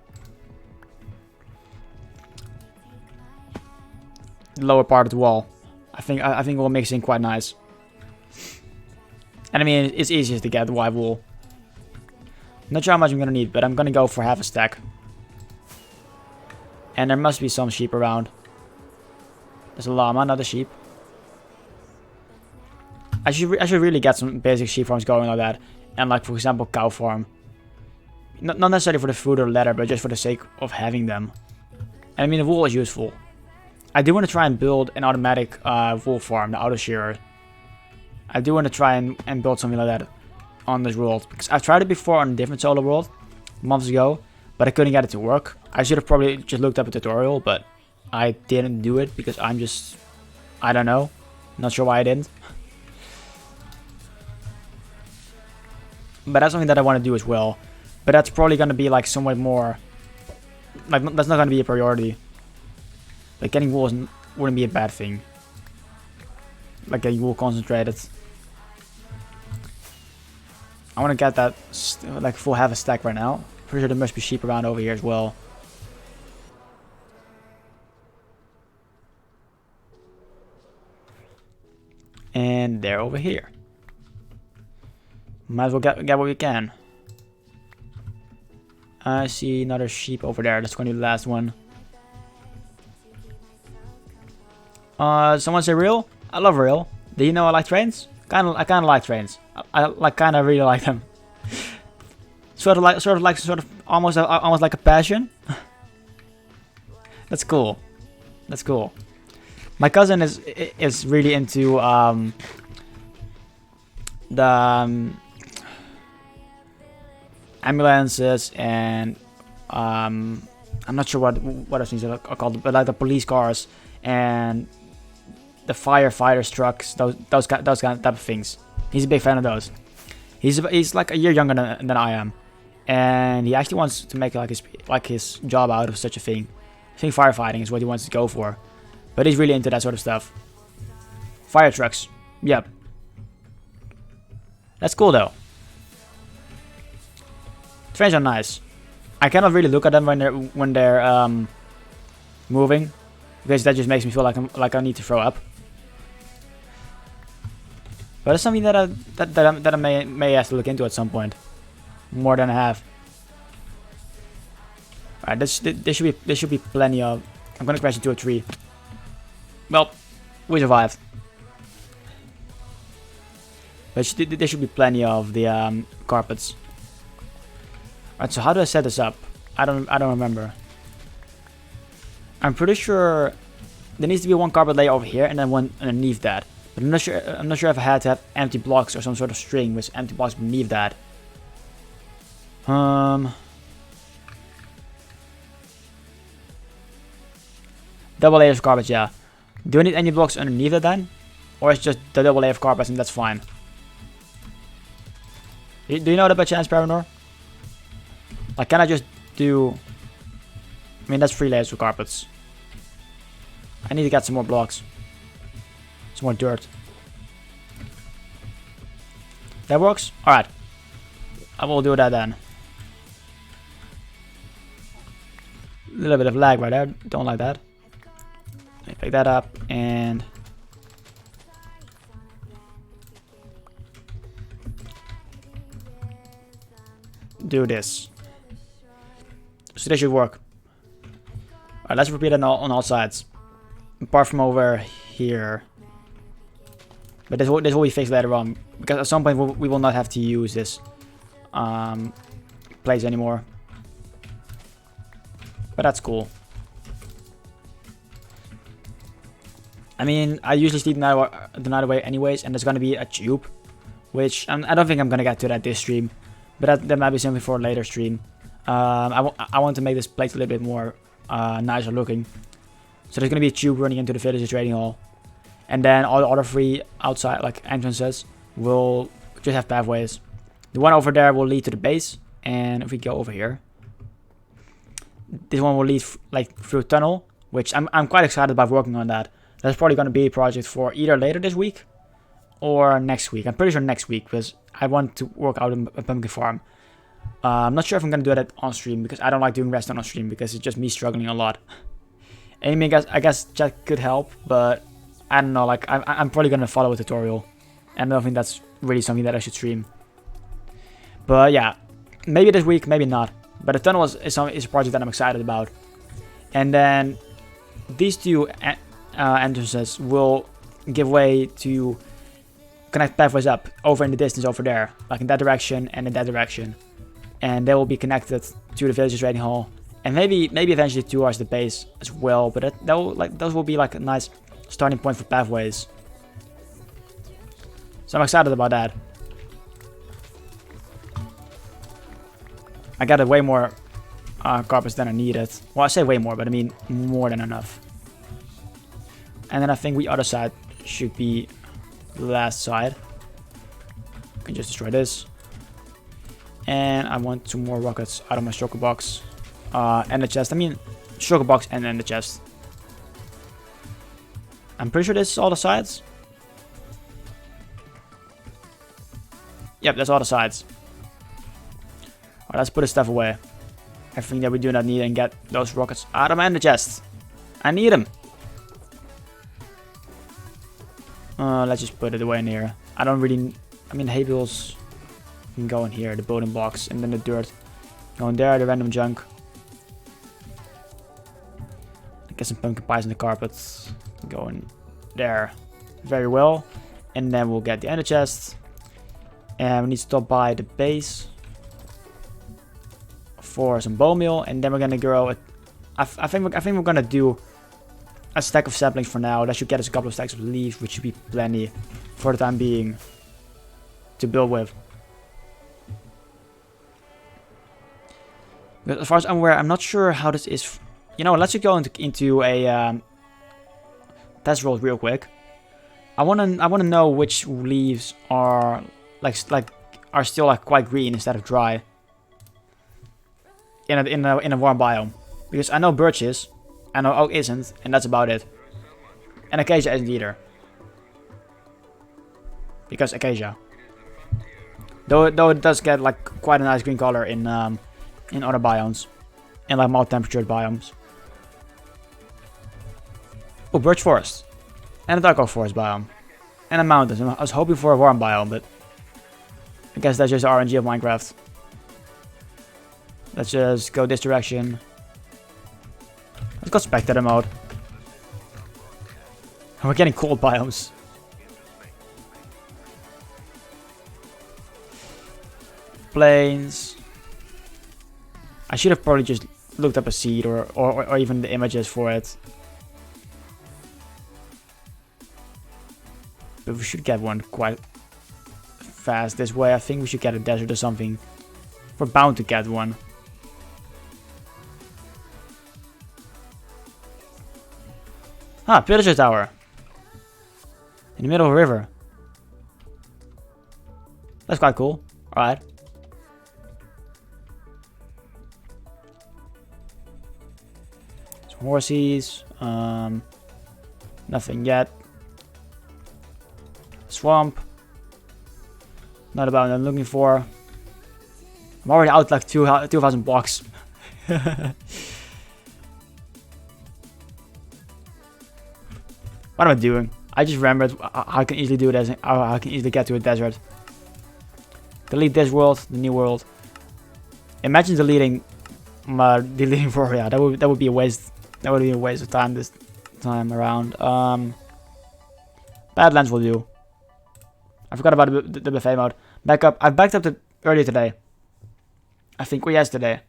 lower part of the wall. I think it will mix in quite nice. And I mean, it's easiest to get the white wool. Not sure how much I'm gonna need, but I'm gonna go for half a stack. And there must be some sheep around. There's a llama, not a sheep. I should really get some basic sheep farms going like that, and like for example cow farm. Not necessarily for the food or leather, but just for the sake of having them. And I mean the wool is useful. I do want to try and build an automatic wool farm, the auto shearer. I do want to try and build something like that on this world, because I've tried it before on a different solo world months ago, but I couldn't get it to work. I should have probably just looked up a tutorial, but I didn't do it because I'm just, I don't know, not sure why I didn't. But that's something that I want to do as well. But that's probably going to be like somewhat more, like that's not going to be a priority. Like getting wool wouldn't be a bad thing. Like getting wool concentrated. I want to get that like full half a stack right now. Pretty sure there must be sheep around over here as well. And they're over here. Might as well get what we can. I see another sheep over there. That's going to be the last one. Someone say real? I love real. Do you know I like trains? I kind of like trains. I kind of really like them. sort of almost like a passion. That's cool. That's cool. My cousin is really into the ambulances and I'm not sure what those things are called, but like the police cars and the firefighters trucks, those kind of things. He's a big fan of those. He's like a year younger than I am, and he actually wants to make his job out of such a thing. I think firefighting is what he wants to go for, but he's really into that sort of stuff. Fire trucks, yep. That's cool though. Trains are nice. I cannot really look at them when they're moving, because that just makes me feel like I need to throw up. But it's something that I may have to look into at some point, more than I have. Alright, there should be plenty of. I'm gonna crash into a tree. Well, we survived. But there should be plenty of the carpets. Alright, so how do I set this up? I don't remember. I'm pretty sure there needs to be one carpet layer over here and then one underneath that. But I'm not sure if I had to have empty blocks or some sort of string with empty blocks beneath that. Double layers of carpets, yeah. Do I need any blocks underneath it then? Or it's just the double layer of carpets and that's fine? Do you know that by chance, Paranor? Like, can I just do... I mean, that's 3 layers of carpets. I need to get some more blocks. Some more dirt. That works? Alright. I will do that then. A little bit of lag right there. Don't like that. Let me pick that up and... do this. So this should work. Alright, let's repeat it on all sides. Apart from over here. But this will be fixed later on. Because at some point we will not have to use this place anymore. But that's cool. I mean, I usually sleep the night away anyways. And there's going to be a tube. Which I don't think I'm going to get to that this stream. But that might be something for a later stream. I want to make this place a little bit more nicer looking. So there's going to be a tube running into the villager trading hall. And then all the other 3 outside like entrances will just have pathways. The one over there will lead to the base. And if we go over here, this one will lead like through a tunnel, which I'm quite excited about working on that. That's probably going to be a project for either later this week or next week. I'm pretty sure next week because I want to work out a pumpkin farm. I'm not sure if I'm going to do that on stream because I don't like doing redstone on stream because it's just me struggling a lot. I mean, I guess chat could help, but I don't know. Like I'm probably going to follow a tutorial, and I don't think that's really something that I should stream. But yeah, maybe this week, maybe not. But the tunnel is a project that I'm excited about. And then these 2 entrances will give way to connect pathways up over in the distance over there, like in that direction and in that direction, and they will be connected to the villagers trading hall, and maybe eventually towards the base as well. But that will, like, those will be like a nice starting point for pathways. So I'm excited about that. I got way more carpets than I needed. Well, I say way more, but I mean more than enough. And then I think the other side should be the last side. I can just destroy this. And I want 2 more rockets out of my shulker box. And the chest. I mean, shulker box and then the chest. I'm pretty sure this is all the sides. Yep, that's all the sides. Alright, let's put this stuff away. Everything that we do not need, and get those rockets out of my ender chest. I need them. Let's just put it away in here. I don't really... I mean, the hay bales can go in here. The building blocks, and then the dirt. Go in there, the random junk. Get some pumpkin pies in the carpets. Go in there. Very well. And then we'll get the ender chest. And we need to stop by the base for some bone meal, and then we're gonna grow it. I think we're gonna do a stack of saplings for now. That should get us a couple of stacks of leaves, which should be plenty for the time being to build with. But as far as I'm aware, I'm not sure how this is. You know, let's just go into a test roll real quick. I wanna know which leaves are are still like quite green instead of dry in a warm biome, because I know birch is, I know oak isn't, and that's about it. And acacia isn't either, because acacia, though it does get like quite a nice green color in other biomes, in like mild temperatured biomes. Oh, birch forest, and a dark oak forest biome, and a mountain. I was hoping for a warm biome, but I guess that's just the RNG of Minecraft. Let's just go this direction. Let's go spectator mode. We're getting cold biomes. Plains. I should have probably just looked up a seed or even the images for it. But we should get one quite fast this way. I think we should get a desert or something. We're bound to get one. Ah, pillager tower. In the middle of a river. That's quite cool. Alright. Some horses. Nothing yet. Swamp. Not about what I'm looking for. I'm already out like 2,000 blocks. What am I doing? I just remembered how I can easily do this. How I can easily get to a desert. Delete this world, the new world. Imagine deleting Voria. That would be a waste. That would be a waste of time this time around. Badlands will do. I forgot about the buffet mode. Back up. I backed up earlier today. I think, or yesterday.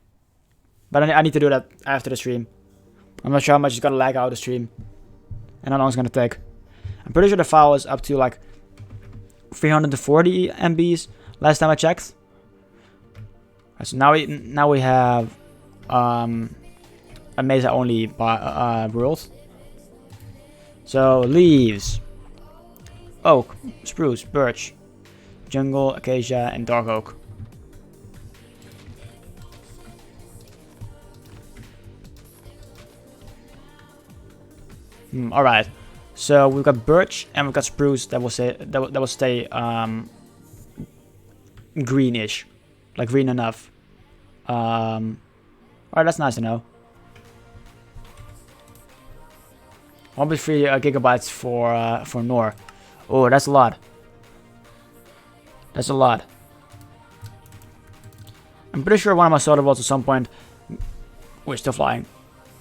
But I need to do that after the stream. I'm not sure how much it's gonna lag out the stream. And how long it's gonna take. I'm pretty sure the file is up to like 340 MBs last time I checked. Right, so now we have a mesa only world. So leaves, oak, spruce, birch, jungle, acacia, and dark oak. All right, so we've got birch and we've got spruce that will stay greenish, like green enough. All right, that's nice to know. 1.3 gigabytes for Nor. Oh, that's a lot. That's a lot. I'm pretty sure one of my solar worlds at some point. We're still flying.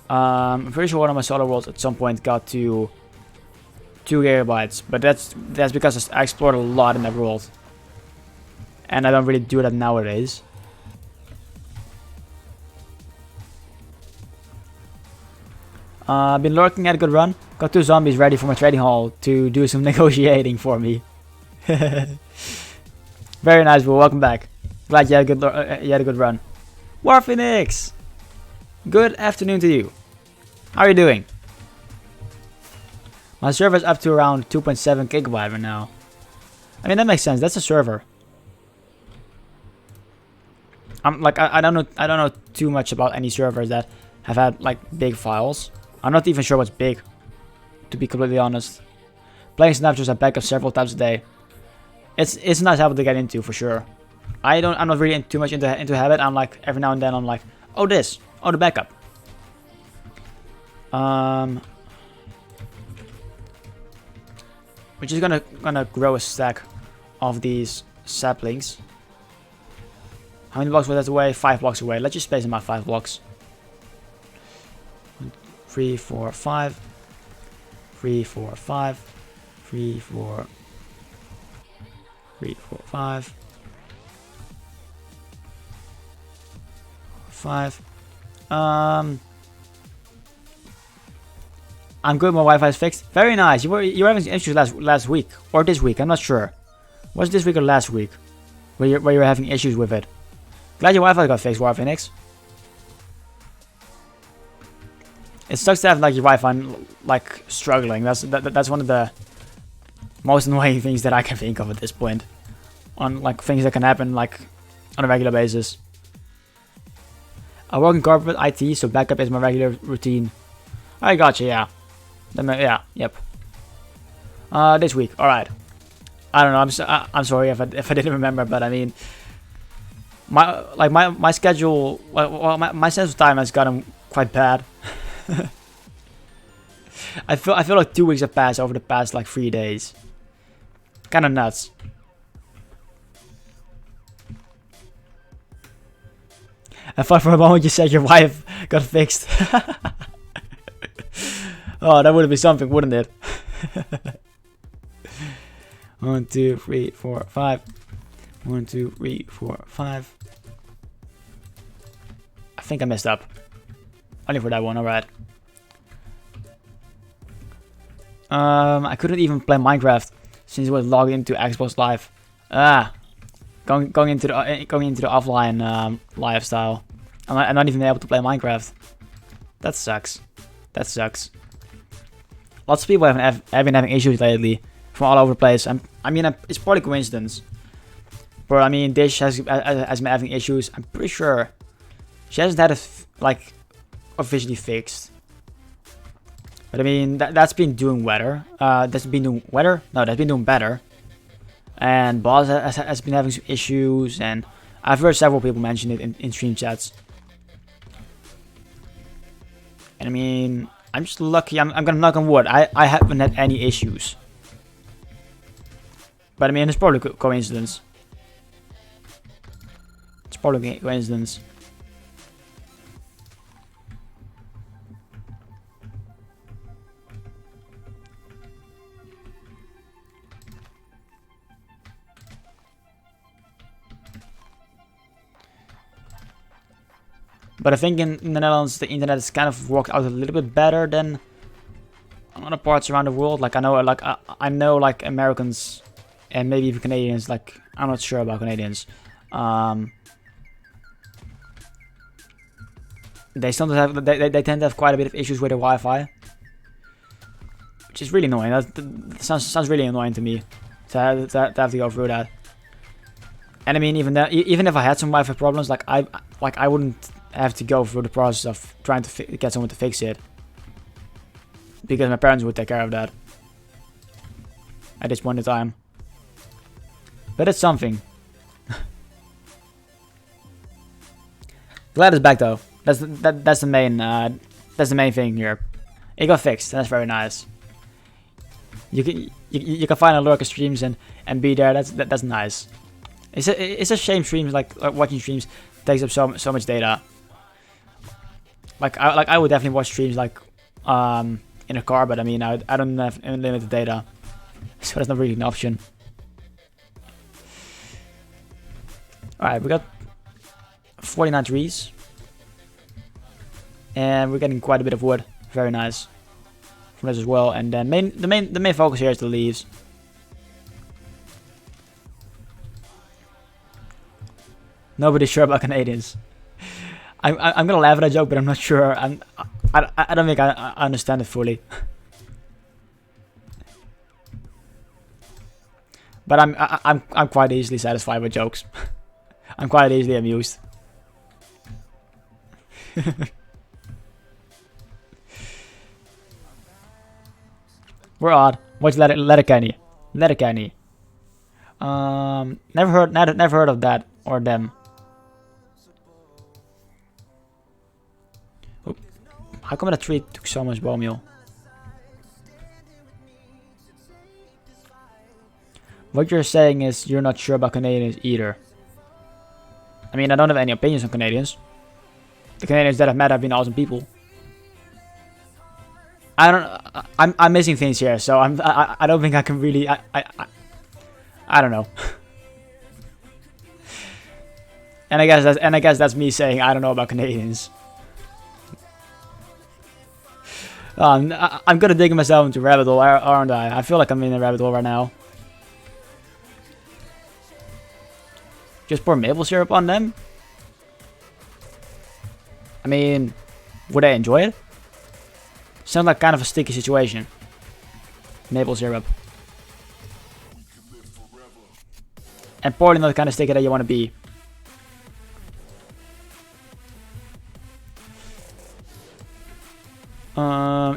I'm pretty sure one of my solar worlds at some point got to 2 gigabytes, but that's because I explored a lot in that world, and I don't really do that nowadays. I've been lurking at a good run. Got 2 zombies ready for my trading hall to do some negotiating for me. Very nice, bro. Welcome back. Glad you had a good run. War Phoenix! Good afternoon to you. How are you doing? My server's up to around 2.7 gigabyte right now. I mean, that makes sense. That's a server. I'm like, I don't know too much about any servers that have had like big files. I'm not even sure what's big, to be completely honest. Playing snapshots I back up several times a day. It's a nice habit to get into for sure. I'm not really too much into habit. I'm like every now and then I'm like, oh the backup. We're just gonna grow a stack of these saplings. How many blocks was that away? 5 blocks away. Let's just space them out 5 blocks. 3, 4, 5. 3, 4, 5. 3, 4. 3, 4, 5. 5. I'm good. My Wi-Fi is fixed. Very nice. You were having issues last week or this week. I'm not sure. Was it this week or last week where you were having issues with it? Glad your Wi-Fi got fixed, War Phoenix. It sucks to have like your Wi-Fi like struggling. That's one of the most annoying things that I can think of at this point. On like things that can happen like on a regular basis. I work in corporate IT, so backup is my regular routine. I gotcha, yeah. Yeah, yep. This week, all right. I don't know. I'm sorry if I didn't remember, but I mean, my schedule, well, my sense of time has gotten quite bad. I feel like 2 weeks have passed over the past like 3 days. Kind of nuts. I thought for a moment you said your wife got fixed. Oh, that would be something, wouldn't it? 1, 2, 3, 4, 5. 1, 2, 3, 4, 5. I think I messed up. Only for that one, alright. I couldn't even play Minecraft since it was logged into Xbox Live. Going into the offline lifestyle. I'm not even able to play Minecraft. That sucks. That sucks. Lots of people have been having issues lately from all over the place. I mean, it's probably coincidence. But I mean, Dish has been having issues. I'm pretty sure she hasn't had it like officially fixed. But I mean, that's been doing better. That's been doing better. No, that's been doing better. And Boss has been having some issues, and I've heard several people mention it in stream chats. And I mean, I'm just lucky. I'm gonna knock on wood. I haven't had any issues. But I mean, it's probably coincidence. It's probably coincidence. But I think in the Netherlands, the internet has kind of worked out a little bit better than on other parts around the world. Like I know like Americans and maybe even Canadians. Like I'm not sure about Canadians. They sometimes have they tend to have quite a bit of issues with their Wi-Fi, which is really annoying. That sounds really annoying to me to have to go through that. And I mean, even if I had some Wi-Fi problems, like I wouldn't have to go through the process of trying to get someone to fix it, because my parents would take care of that at this point in time. But it's something. Glad it's back though. That's the main thing here. It got fixed. That's very nice. You can find a lurker streams and be there. That's nice. It's a shame streams like watching streams takes up so much data. Like I would definitely watch streams like in a car, but I mean, I don't have unlimited data, so that's not really an option. Alright, we got 49 trees. And we're getting quite a bit of wood. Very nice. From this as well. And then the main focus here is the leaves. Nobody's sure about Canadians. I'm gonna laugh at that joke, but I'm not sure. I don't think I understand it fully. But I'm quite easily satisfied with jokes. I'm quite easily amused. We're odd. What's Letterkenny? Letterkenny. Never heard of that or them. Oh, how come that tree took so much bone meal? What you're saying is you're not sure about Canadians either. I mean, I don't have any opinions on Canadians. The Canadians that I've met have been awesome people. I'm missing things here, so I don't think I can really I don't know. and I guess that's me saying I don't know about Canadians. I'm gonna dig myself into a rabbit hole, aren't I? I feel like I'm in a rabbit hole right now. Just pour maple syrup on them? I mean, would I enjoy it? Sounds like kind of a sticky situation. Maple syrup. And probably not the kind of sticky that you want to be.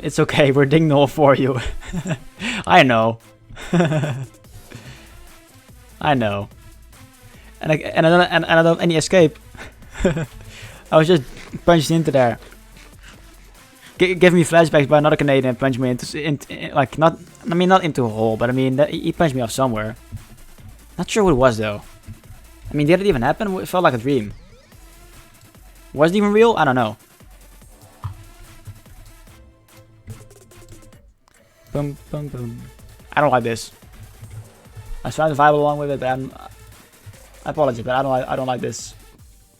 It's okay, we're digging the hole for you. I know. I know. And I don't have any escape. I was just punched into there. Give me flashbacks by another Canadian and punch me into like not into a hole, but I mean he punched me off somewhere. Not sure what it was though. I mean, did it even happen? It felt like a dream. Was it even real? I don't know. Boom, boom, boom. I don't like this. I was trying to vibe along with it, but I apologize, but I don't like this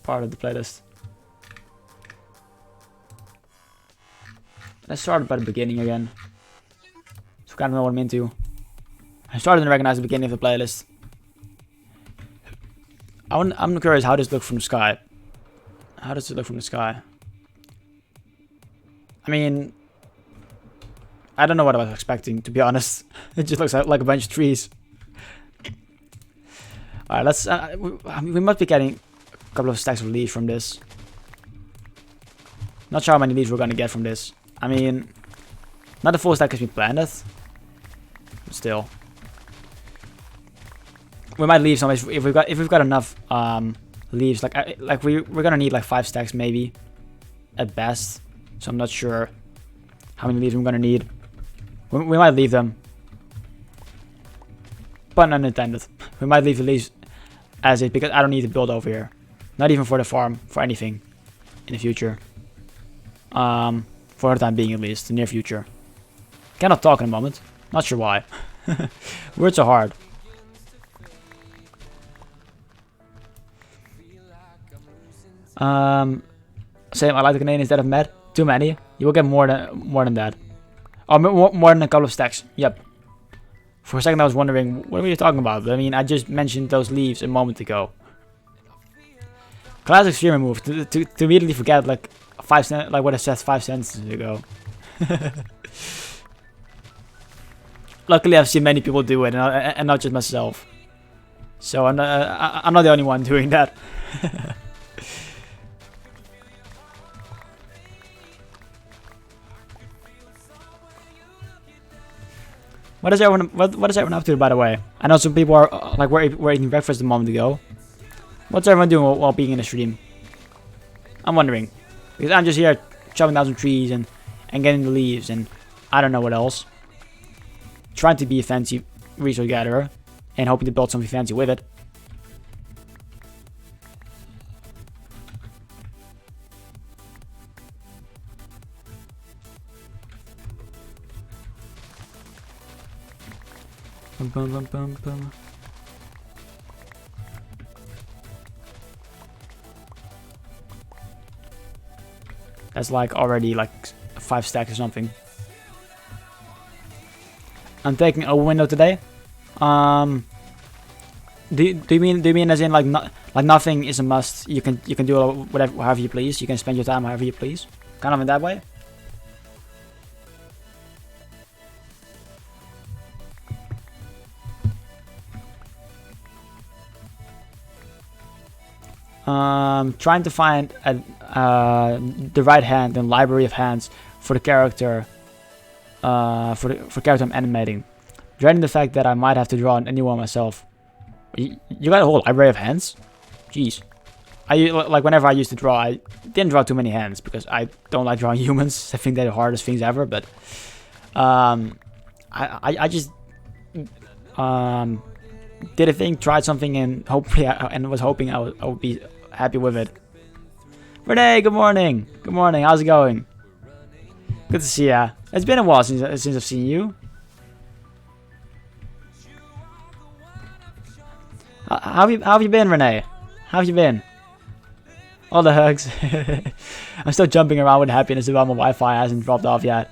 part of the playlist. Let's start by the beginning again. So kind of know what I'm into. I started to recognize the beginning of the playlist. I'm curious how this looks from the sky. How does it look from the sky? I mean, I don't know what I was expecting, to be honest. It just looks like a bunch of trees. Alright, let's... we must be getting a couple of stacks of leaves from this. Not sure how many leaves we're gonna get from this. I mean, not the full stack has been planted. But still. We might leave some if we've got enough leaves. Like we're gonna need like 5 stacks maybe. At best. So I'm not sure how many leaves I'm gonna need. We might leave them. Pun unintended. We might leave the leaves as is because I don't need to build over here. Not even for the farm, for anything in the future. For the time being at least, the near future. Cannot talk in a moment. Not sure why. Words are hard. Same, I like the Canadians that I've met. Too many. You will get more than that. Oh, more than a couple of stacks. Yep. For a second I was wondering, what were you talking about? I mean, I just mentioned those leaves a moment ago. Classic streamer move, to immediately forget like 5 cents, like what I said 5 sentences ago. Luckily I've seen many people do it, and not just myself. So I'm not the only one doing that. What is everyone up to, by the way? I know some people are like were eating breakfast a moment ago. What's everyone doing while being in the stream? I'm wondering, because I'm just here chopping down some trees and getting the leaves and I don't know what else. Trying to be a fancy resource gatherer and hoping to build something fancy with it. Bum, bum, bum, bum, bum. That's like already like 5 stacks or something. I'm taking a window today. Do you mean as in like nothing is a must? You can do whatever however you please. You can spend your time however you please. Kind of in that way. Trying to find the right hand and library of hands for the character. For character I'm animating. Dreading the fact that I might have to draw a new one myself. You got a whole library of hands? Jeez. Like whenever I used to draw, I didn't draw too many hands because I don't like drawing humans. I think they're the hardest things ever. But I just did a thing, tried something, and hopefully and was hoping I would be happy with it. Renee, good morning. Good morning. How's it going? Good to see ya. It's been a while since I've seen you. How have you been, Renee? How have you been? All the hugs. I'm still jumping around with happiness about my Wi-Fi hasn't dropped off yet.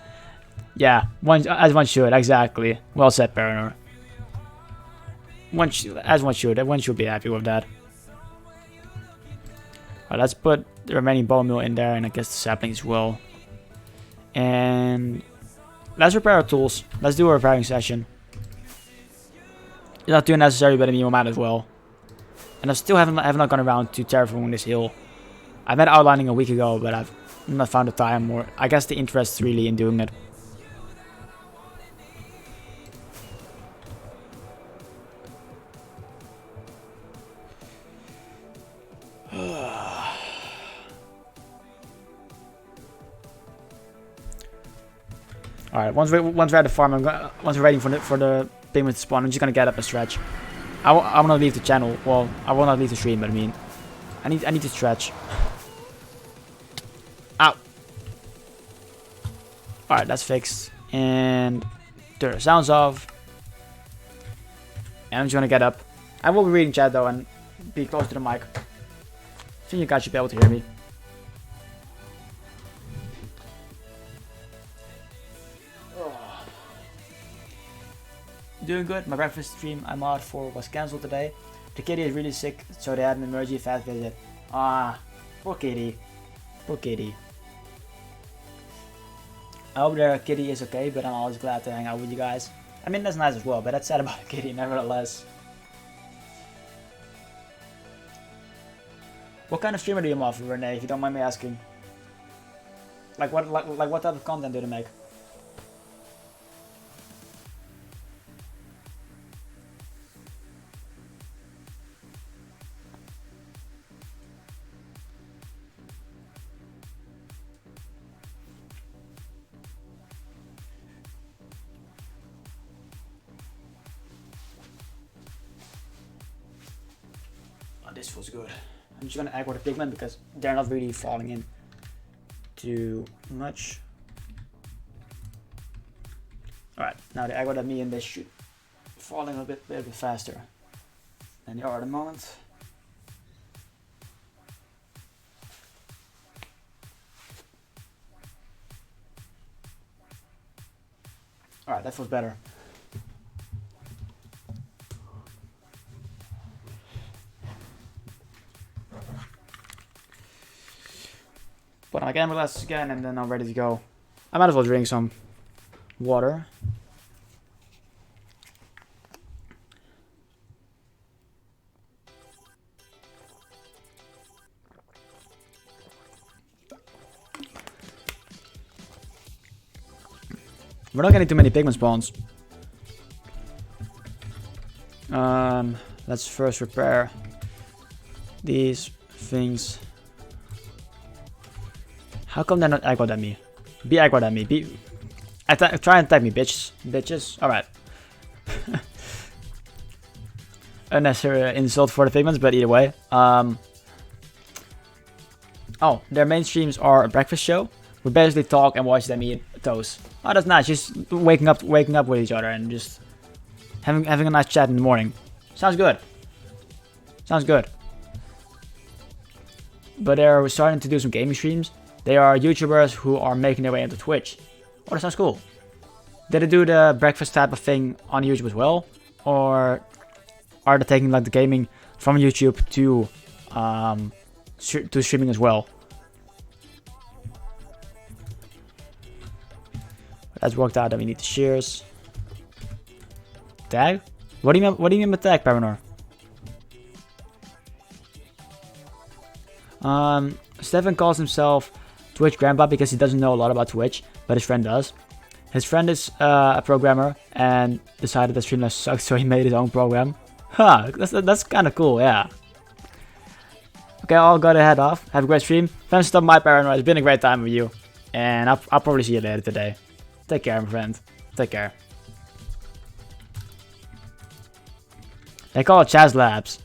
Yeah, as one should, exactly. Well said, Paranor. As one should. Everyone should be happy with that. Alright, let's put the remaining bone meal in there, and I guess the saplings as well. And let's repair our tools. Let's do a repairing session. It's not too necessary, but I mean, we might as well. And I still have not gone around to terraforming this hill. I met outlining a week ago, but I've not found the time or I guess the interest really in doing it. Alright, once we're at the farm, once we're waiting for the pigments to spawn, I'm just gonna get up and stretch. I want to leave the channel. Well, I will not leave the stream, but I mean, I need to stretch. Ow. Alright, that's fixed. And turn the sounds off. And I'm just gonna get up. I will be reading chat though and be close to the mic. I think you guys should be able to hear me. Doing good. My breakfast stream I'm out for was cancelled today. The kitty is really sick, so they had an emergency vet visit. Ah, poor kitty. Poor kitty. I hope their kitty is okay, but I'm always glad to hang out with you guys. I mean, that's nice as well, but that's sad about a kitty, nevertheless. What kind of streamer do you offer, Renee, if you don't mind me asking? Like what type of content do they make? This feels good. I'm just gonna aggro the pigment because they're not really falling in too much. Alright, now the aggro that me and this should falling a bit faster than they are at the moment. Alright, that feels better. Put on my camera glasses again and then I'm ready to go. I might as well drink some water. We're not getting too many pigment spawns. Let's first repair these things. How come they're not aggroed at me? Be aggroed at me. Try and type me, bitches. Alright. Unnecessary insult for the pigments, but either way. Oh, their main streams are a breakfast show. We basically talk and watch them eat toast. Oh, that's nice. Just waking up with each other and just having a nice chat in the morning. Sounds good. Sounds good. But they're starting to do some gaming streams. They are YouTubers who are making their way into Twitch. Oh, that sounds cool. Did they do the breakfast type of thing on YouTube as well? Or are they taking like the gaming from YouTube to streaming as well? That's worked out that we need the shears. Tag? What do you mean by tag, Paranor? Stefan calls himself Twitch Grandpa because he doesn't know a lot about Twitch, but his friend does. His friend is a programmer and decided that Streamlabs sucks, so he made his own program. Huh, that's kind of cool, yeah. Okay, I'll go to head off. Have a great stream. Thanks for stopping by, Paranoid. It's been a great time with you. And I'll probably see you later today. Take care, my friend. Take care. They call it Chaz Labs.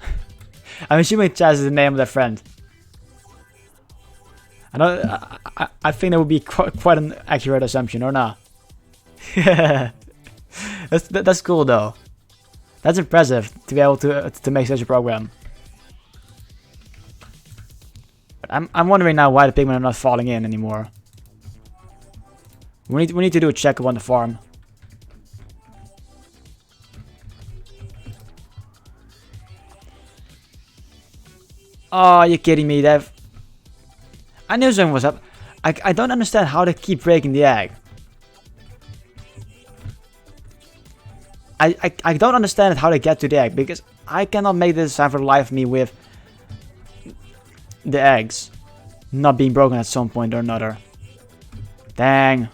I'm assuming Chaz is the name of their friend. I think that would be quite an accurate assumption, or not? That's cool though. That's impressive to be able to make such a program. But I'm wondering now why the pigmen are not falling in anymore. We need to do a checkup on the farm. Oh, you're kidding me, Dev. I knew something was up. I don't understand how they keep breaking the egg. I don't understand how they get to the egg, because I cannot make this sound for the life of me with the eggs not being broken at some point or another. Dang.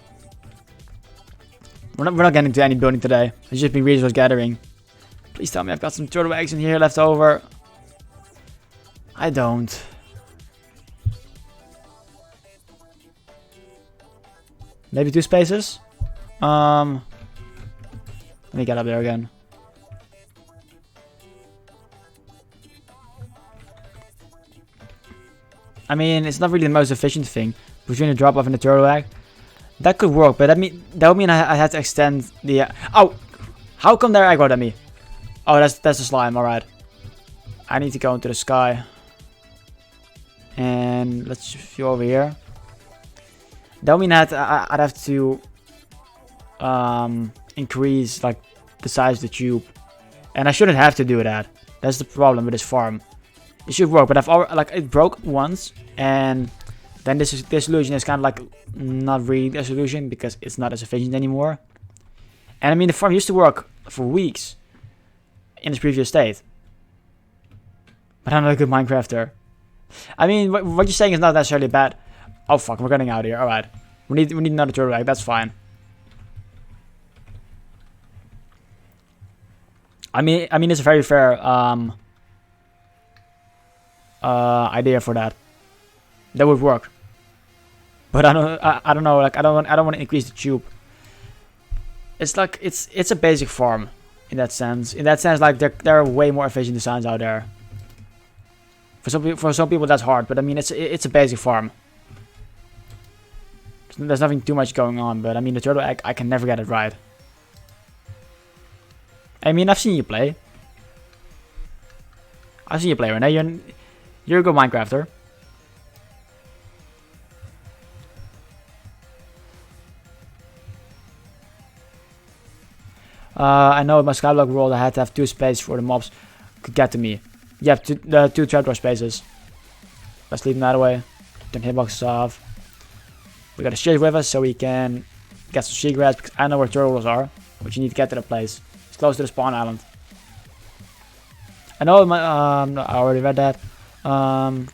We're not getting to any building today. It's just been resource gathering. Please tell me I've got some turtle eggs in here left over. I don't. Maybe 2 spaces? Let me get up there again. I mean, it's not really the most efficient thing between the drop off and the turtle egg. That could work, but that would mean I had to extend the. Oh, how come they're aggroed at me? Oh, that's the slime. All right. I need to go into the sky, and let's view over here. That would mean I'd have to increase like the size of the tube, and I shouldn't have to do that. That's the problem with this farm. It should work, but I've already, like, it broke once, and then this solution is kind of like not really a solution because it's not as efficient anymore. And I mean, the farm used to work for weeks in its previous state, but I'm not a good Minecrafter. I mean, what you're saying is not necessarily bad. Oh fuck, we're getting out of here. All right, we need another turtle egg. That's fine. I mean, it's a very fair idea for that. That would work. But I don't know. Like I don't want to increase the tube. It's like it's a basic farm in that sense. In that sense, like there are way more efficient designs out there. For some people that's hard, but I mean it's a basic farm. There's nothing too much going on, but I mean the turtle egg, I can never get it right. I mean, I've seen you play. I've seen you play, Renee. You're a good Minecrafter. I know in my Skyblock world I had to have 2 spaces for the mobs could get to me. You have two trapdoor spaces. Let's leave them that way. Turn hitboxes off. We got a shears with us so we can get some seagrass because I know where turtles are, but you need to get to the place. It's close to the spawn island. I know I already read that. I'm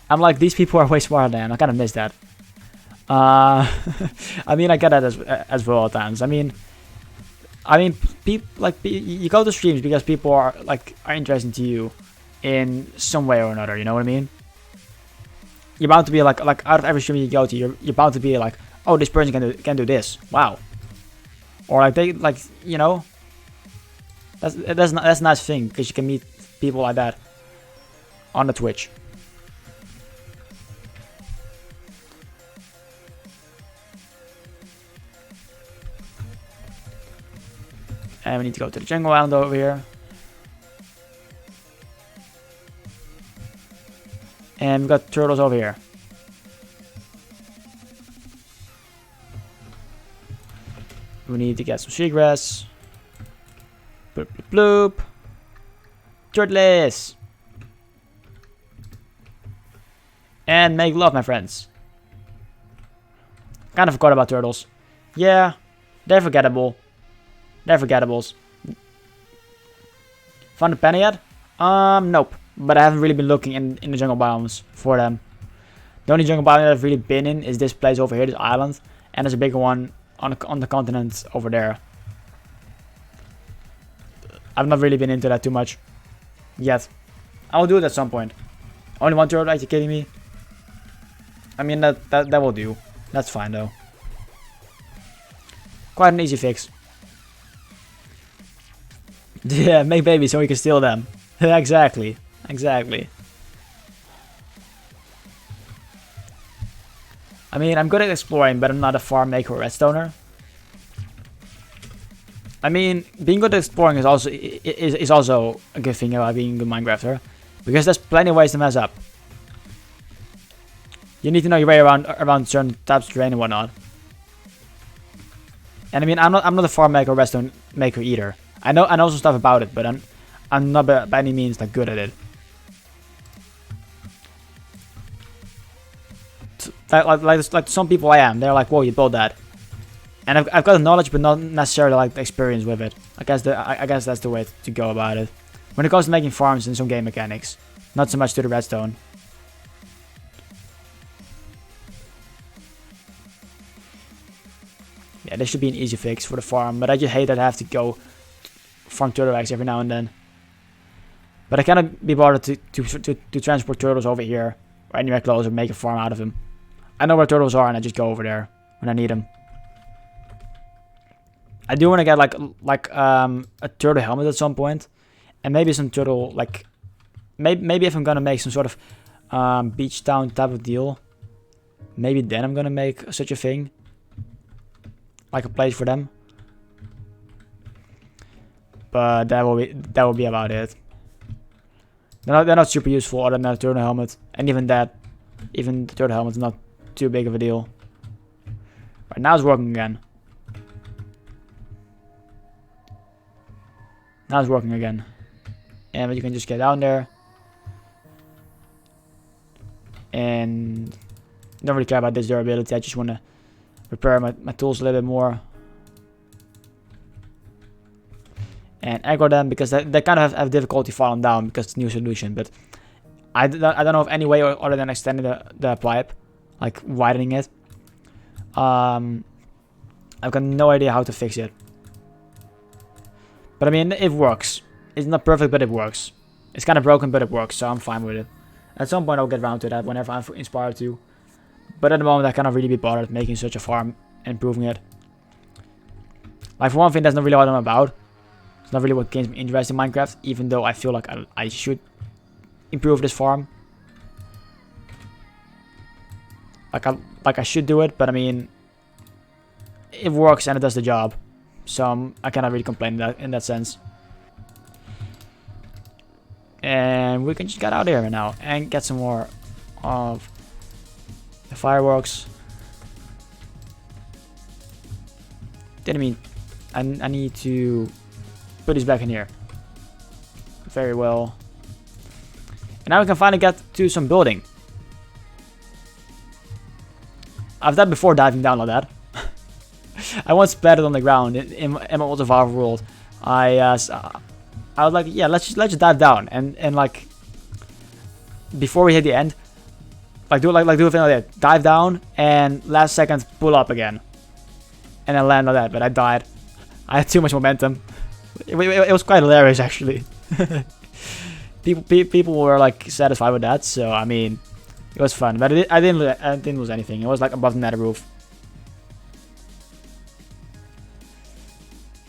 like, these people are way smarter than I am. I kind of miss that. I mean, I get that as well at times. I mean, people like you go to streams because people are interested to you in some way or another. You know what I mean? You're bound to be like out of every stream you go to, you're bound to be like, oh, this person can do this. Wow. Or like they you know. That's a nice thing because you can meet people like that on the Twitch. And we need to go to the jungle island over here. And we've got turtles over here. We need to get some seagrass. Bloop, bloop, bloop. Turtles! And make love, my friends. Kind of forgot about turtles. Yeah, they're forgettable. They're forgettables. Found a penny yet? Nope. But I haven't really been looking in the jungle biomes for them. The only jungle biome that I've really been in is this place over here, this island. And there's a bigger one on the continent over there. I've not really been into that too much yet. I'll do it at some point. Only one turtle, are you kidding me? I mean, that will do. That's fine though. Quite an easy fix. Yeah, make babies so we can steal them. Exactly. Exactly. I mean, I'm good at exploring, but I'm not a farm maker or redstoner. I mean, being good at exploring is also a good thing about being a good Minecrafter, because there's plenty of ways to mess up. You need to know your way around certain types of terrain and whatnot. And I mean, I'm not a farm maker or redstone maker either. I know some stuff about it, but I'm not by any means like good at it. Like some people I am. They're like, whoa, you built that. And I've got the knowledge, but not necessarily like the experience with it. I guess that's the way to go about it. When it comes to making farms and some game mechanics, not so much to the redstone. Yeah, this should be an easy fix for the farm, but I just hate that I have to go farm turtle eggs every now and then. But I cannot be bothered to transport turtles over here or anywhere closer, make a farm out of them. I know where turtles are, and I just go over there when I need them. I do want to get like a turtle helmet at some point, and maybe some turtle maybe if I'm gonna make some sort of beach town type of deal, maybe then I'm gonna make such a thing, like a place for them. But that will be about it. They're not super useful other than a turtle helmet, and even the turtle helmet is not too big of a deal. Right now it's working again. Now it's working again. And you can just get down there. And don't really care about this durability. I just want to repair my tools a little bit more. And aggro them because they kind of have difficulty falling down because it's a new solution. But I don't know of any way other than extending the pipe. Like widening it. I've got no idea how to fix it. But I mean, it works. It's not perfect, but it works. It's kind of broken, but it works, so I'm fine with it. At some point I'll get around to that whenever I'm inspired to. But at the moment I cannot really be bothered making such a farm and improving it. Like for one thing, that's not really what I'm about. It's not really what gains me interest in Minecraft, even though I feel like I should improve this farm. Like I should do it, but I mean, it works and it does the job. So I cannot really complain in that sense. And we can just get out of here now and get some more of the fireworks. Didn't mean I need to put these back in here. Very well. And now we can finally get to some building. I've done before diving down like that. I once splattered on the ground in my old survival world. I was like, yeah, let's just dive down and like before we hit the end, do a thing like that. Dive down and last second pull up again, and then land like that. But I died. I had too much momentum. It was quite hilarious actually. people were like satisfied with that. So I mean, it was fun. But I didn't lose anything. It was like above the nether roof.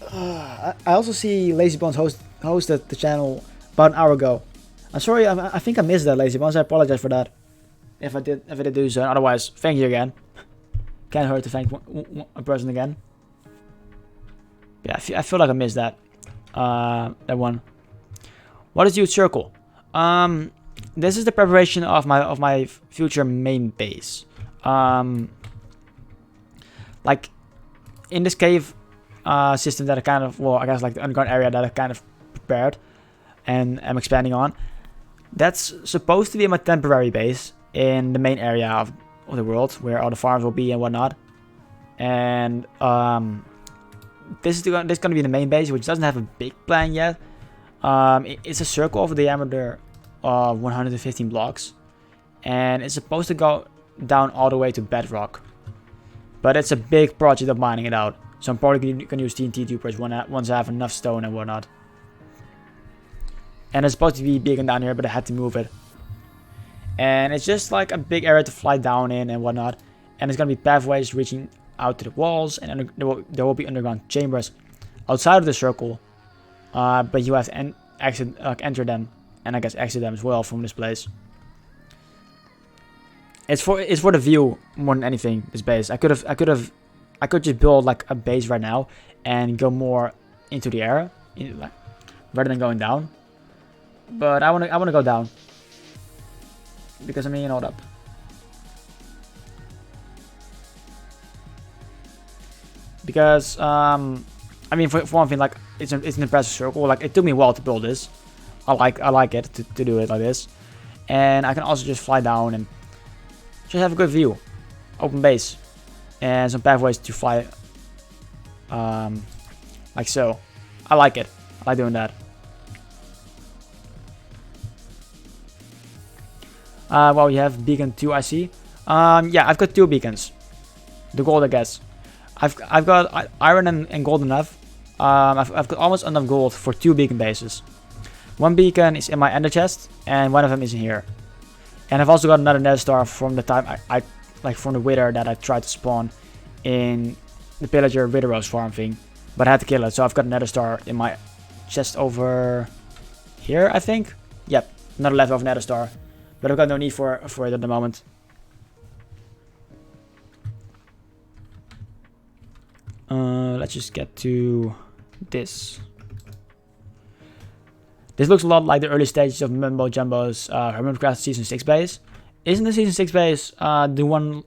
I also see Lazy Bones hosted the channel about an hour ago. I'm sorry, I think I missed that, Lazy Bones. I apologize for that. If I did do so. Otherwise, thank you again. Can't hurt to thank one person again. Yeah, I feel like I missed that. That one. What is the circle? This is the preparation of my future main base. Like in this cave system that I kind of, well, I guess like the underground area that I kind of prepared and am expanding on. That's supposed to be my temporary base in the main area of the world where all the farms will be and whatnot. And this is going to be the main base, which doesn't have a big plan yet. It's a circle of diameter of 115 blocks, and it's supposed to go down all the way to bedrock. But it's a big project of mining it out, so I'm probably going to use TNT tubers once I have enough stone and whatnot. And it's supposed to be big and down here, but I had to move it. And it's just like a big area to fly down in and whatnot. And there's going to be pathways reaching out to the walls, and there will be underground chambers outside of the circle. But you have to enter them, and I guess exit them as well from this place. It's for the view more than anything. This base, I could just build like a base right now and go more into the air, rather than going down. But I wanna go down because I mean, you know, hold up. Because I mean, for one thing, like it's an impressive circle. Like it took me a while to build this. I like it to do it like this, and I can also just fly down and just have a good view, open base, and some pathways to fly, like so. I like it. I like doing that. Well, you have beacon 2, I see. Yeah, I've got 2 beacons. The gold, I guess. I've got iron and gold enough. I've got almost enough gold for 2 beacon bases. 1 beacon is in my ender chest, and 1 of them is in here. And I've also got another nether star from the time I like from the wither that I tried to spawn in the pillager wither rose farm thing, but I had to kill it. So I've got another star in my chest over here, I think. Yep, another leftover nether star, but I've got no need for it at the moment. Let's just get to this. This looks a lot like the early stages of Mumbo Jumbo's Hermitcraft Season 6 base. Isn't the Season 6 base the one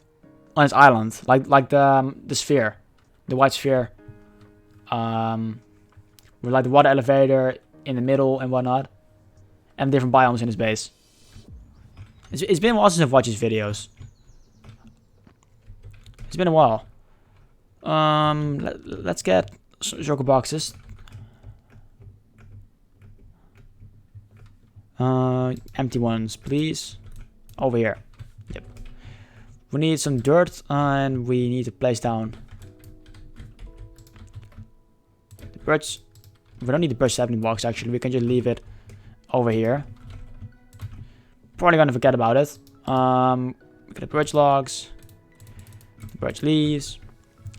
on its island? Like the sphere. The white sphere. With like the water elevator in the middle and whatnot. And different biomes in his base. It's been a while since I've watched his videos. It's been a while. Let's get circle boxes. Empty ones, please. Over here. Yep. We need some dirt, and we need to place down the birch. We don't need the birch sapling box, actually. We can just leave it over here. Probably gonna forget about it. We got the birch logs, the birch leaves,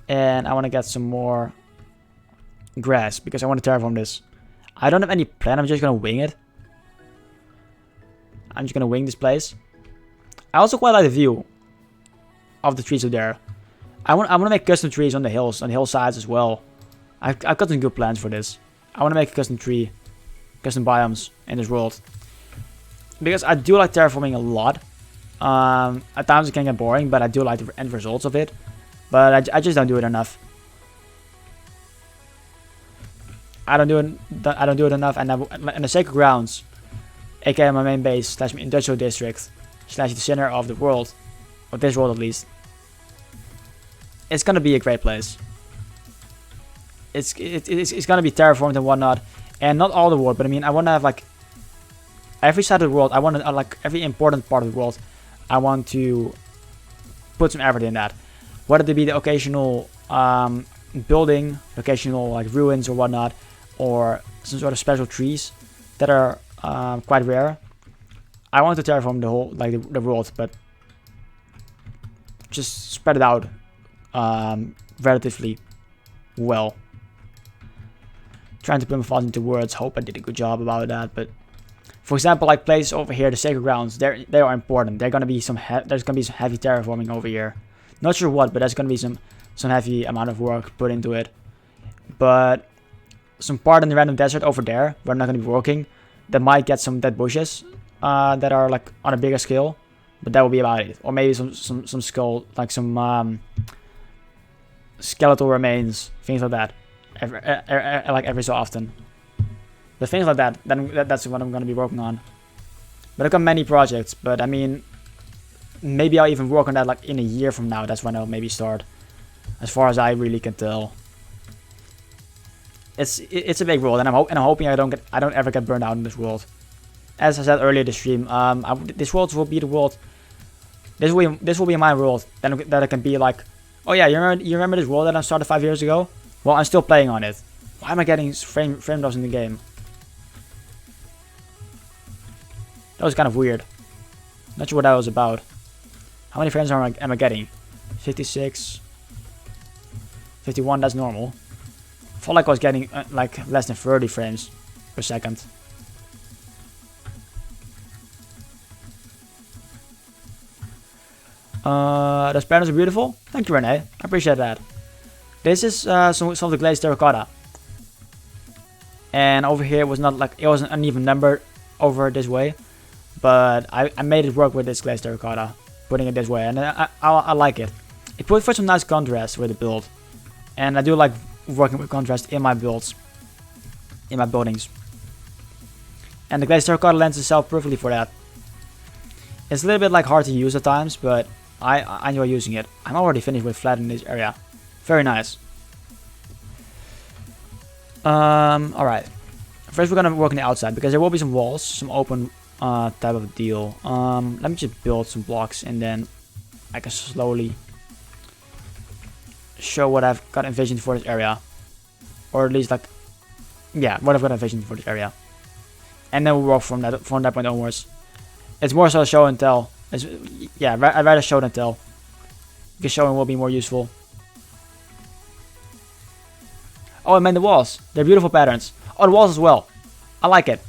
and I want to get some more grass because I want to terraform this. I don't have any plan. I'm just gonna wing it. I'm just gonna wing this place. I also quite like the view of the trees up there. I want to make custom trees on the hills, on the hillsides as well. I've got some good plans for this. I want to make a custom biomes in this world because I do like terraforming a lot. At times it can get boring, but I do like the end results of it. But I just don't do it enough. I don't do it enough, and the sacred grounds, aka my main base / industrial district / the center of the world, or this world at least, it's gonna be a great place. It's gonna be terraformed and whatnot, and not all the world, but I mean I want to have like every side of the world. I want to like every important part of the world. I want to put some effort in that, whether it be the occasional building, occasional like ruins or whatnot, or some sort of special trees that are quite rare. I want to terraform the whole the world, but just spread it out relatively well. Trying to put my thoughts into words. Hope I did a good job about that. But for example, like places over here, the sacred grounds, they are important. There's gonna be some heavy terraforming over here. Not sure what, but there's gonna be some heavy amount of work put into it. But some part in the random desert over there, we're not going to be working, that might get some dead bushes that are like on a bigger scale, but that will be about it. Or maybe some skull, like some skeletal remains, things like that, every so often. The things like that, that's what I'm going to be working on. But I've got many projects, but I mean, maybe I'll even work on that like in a year from now. That's when I'll maybe start, as far as I really can tell. It's a big world, and I'm hoping I don't ever get burned out in this world. As I said earlier in the stream, this world will be the world. This will be my world. Then that I can be like, oh yeah, you remember this world that I started 5 years ago? Well, I'm still playing on it. Why am I getting frame drops in the game? That was kind of weird. Not sure what that was about. How many frames am I getting? 56, 51. That's normal. I felt like I was getting like less than 30 frames per second. Those patterns are beautiful. Thank you, Renee. I appreciate that. This is some of the glazed terracotta. And over here it wasn't uneven numbered over this way. But I made it work with this glazed terracotta, putting it this way, and I like it. It put for some nice contrast with the build. And I do like working with contrast in my builds, in my buildings. And the glazed terracotta lends itself perfectly for that. It's a little bit like hard to use at times, but I enjoy using it. I'm already finished with flattening this area. Very nice. Alright. First we're gonna work on the outside, because there will be some walls, some open type of deal. Let me just build some blocks, and then I can slowly show what I've got envisioned for this area. Or at least like, yeah, what I've got envisioned for this area. And then we'll work from that point onwards. It's more so show and tell. Yeah, I'd rather show than tell, because showing will be more useful. Oh, I meant the walls. They're beautiful patterns. Oh, the walls as well. I like it.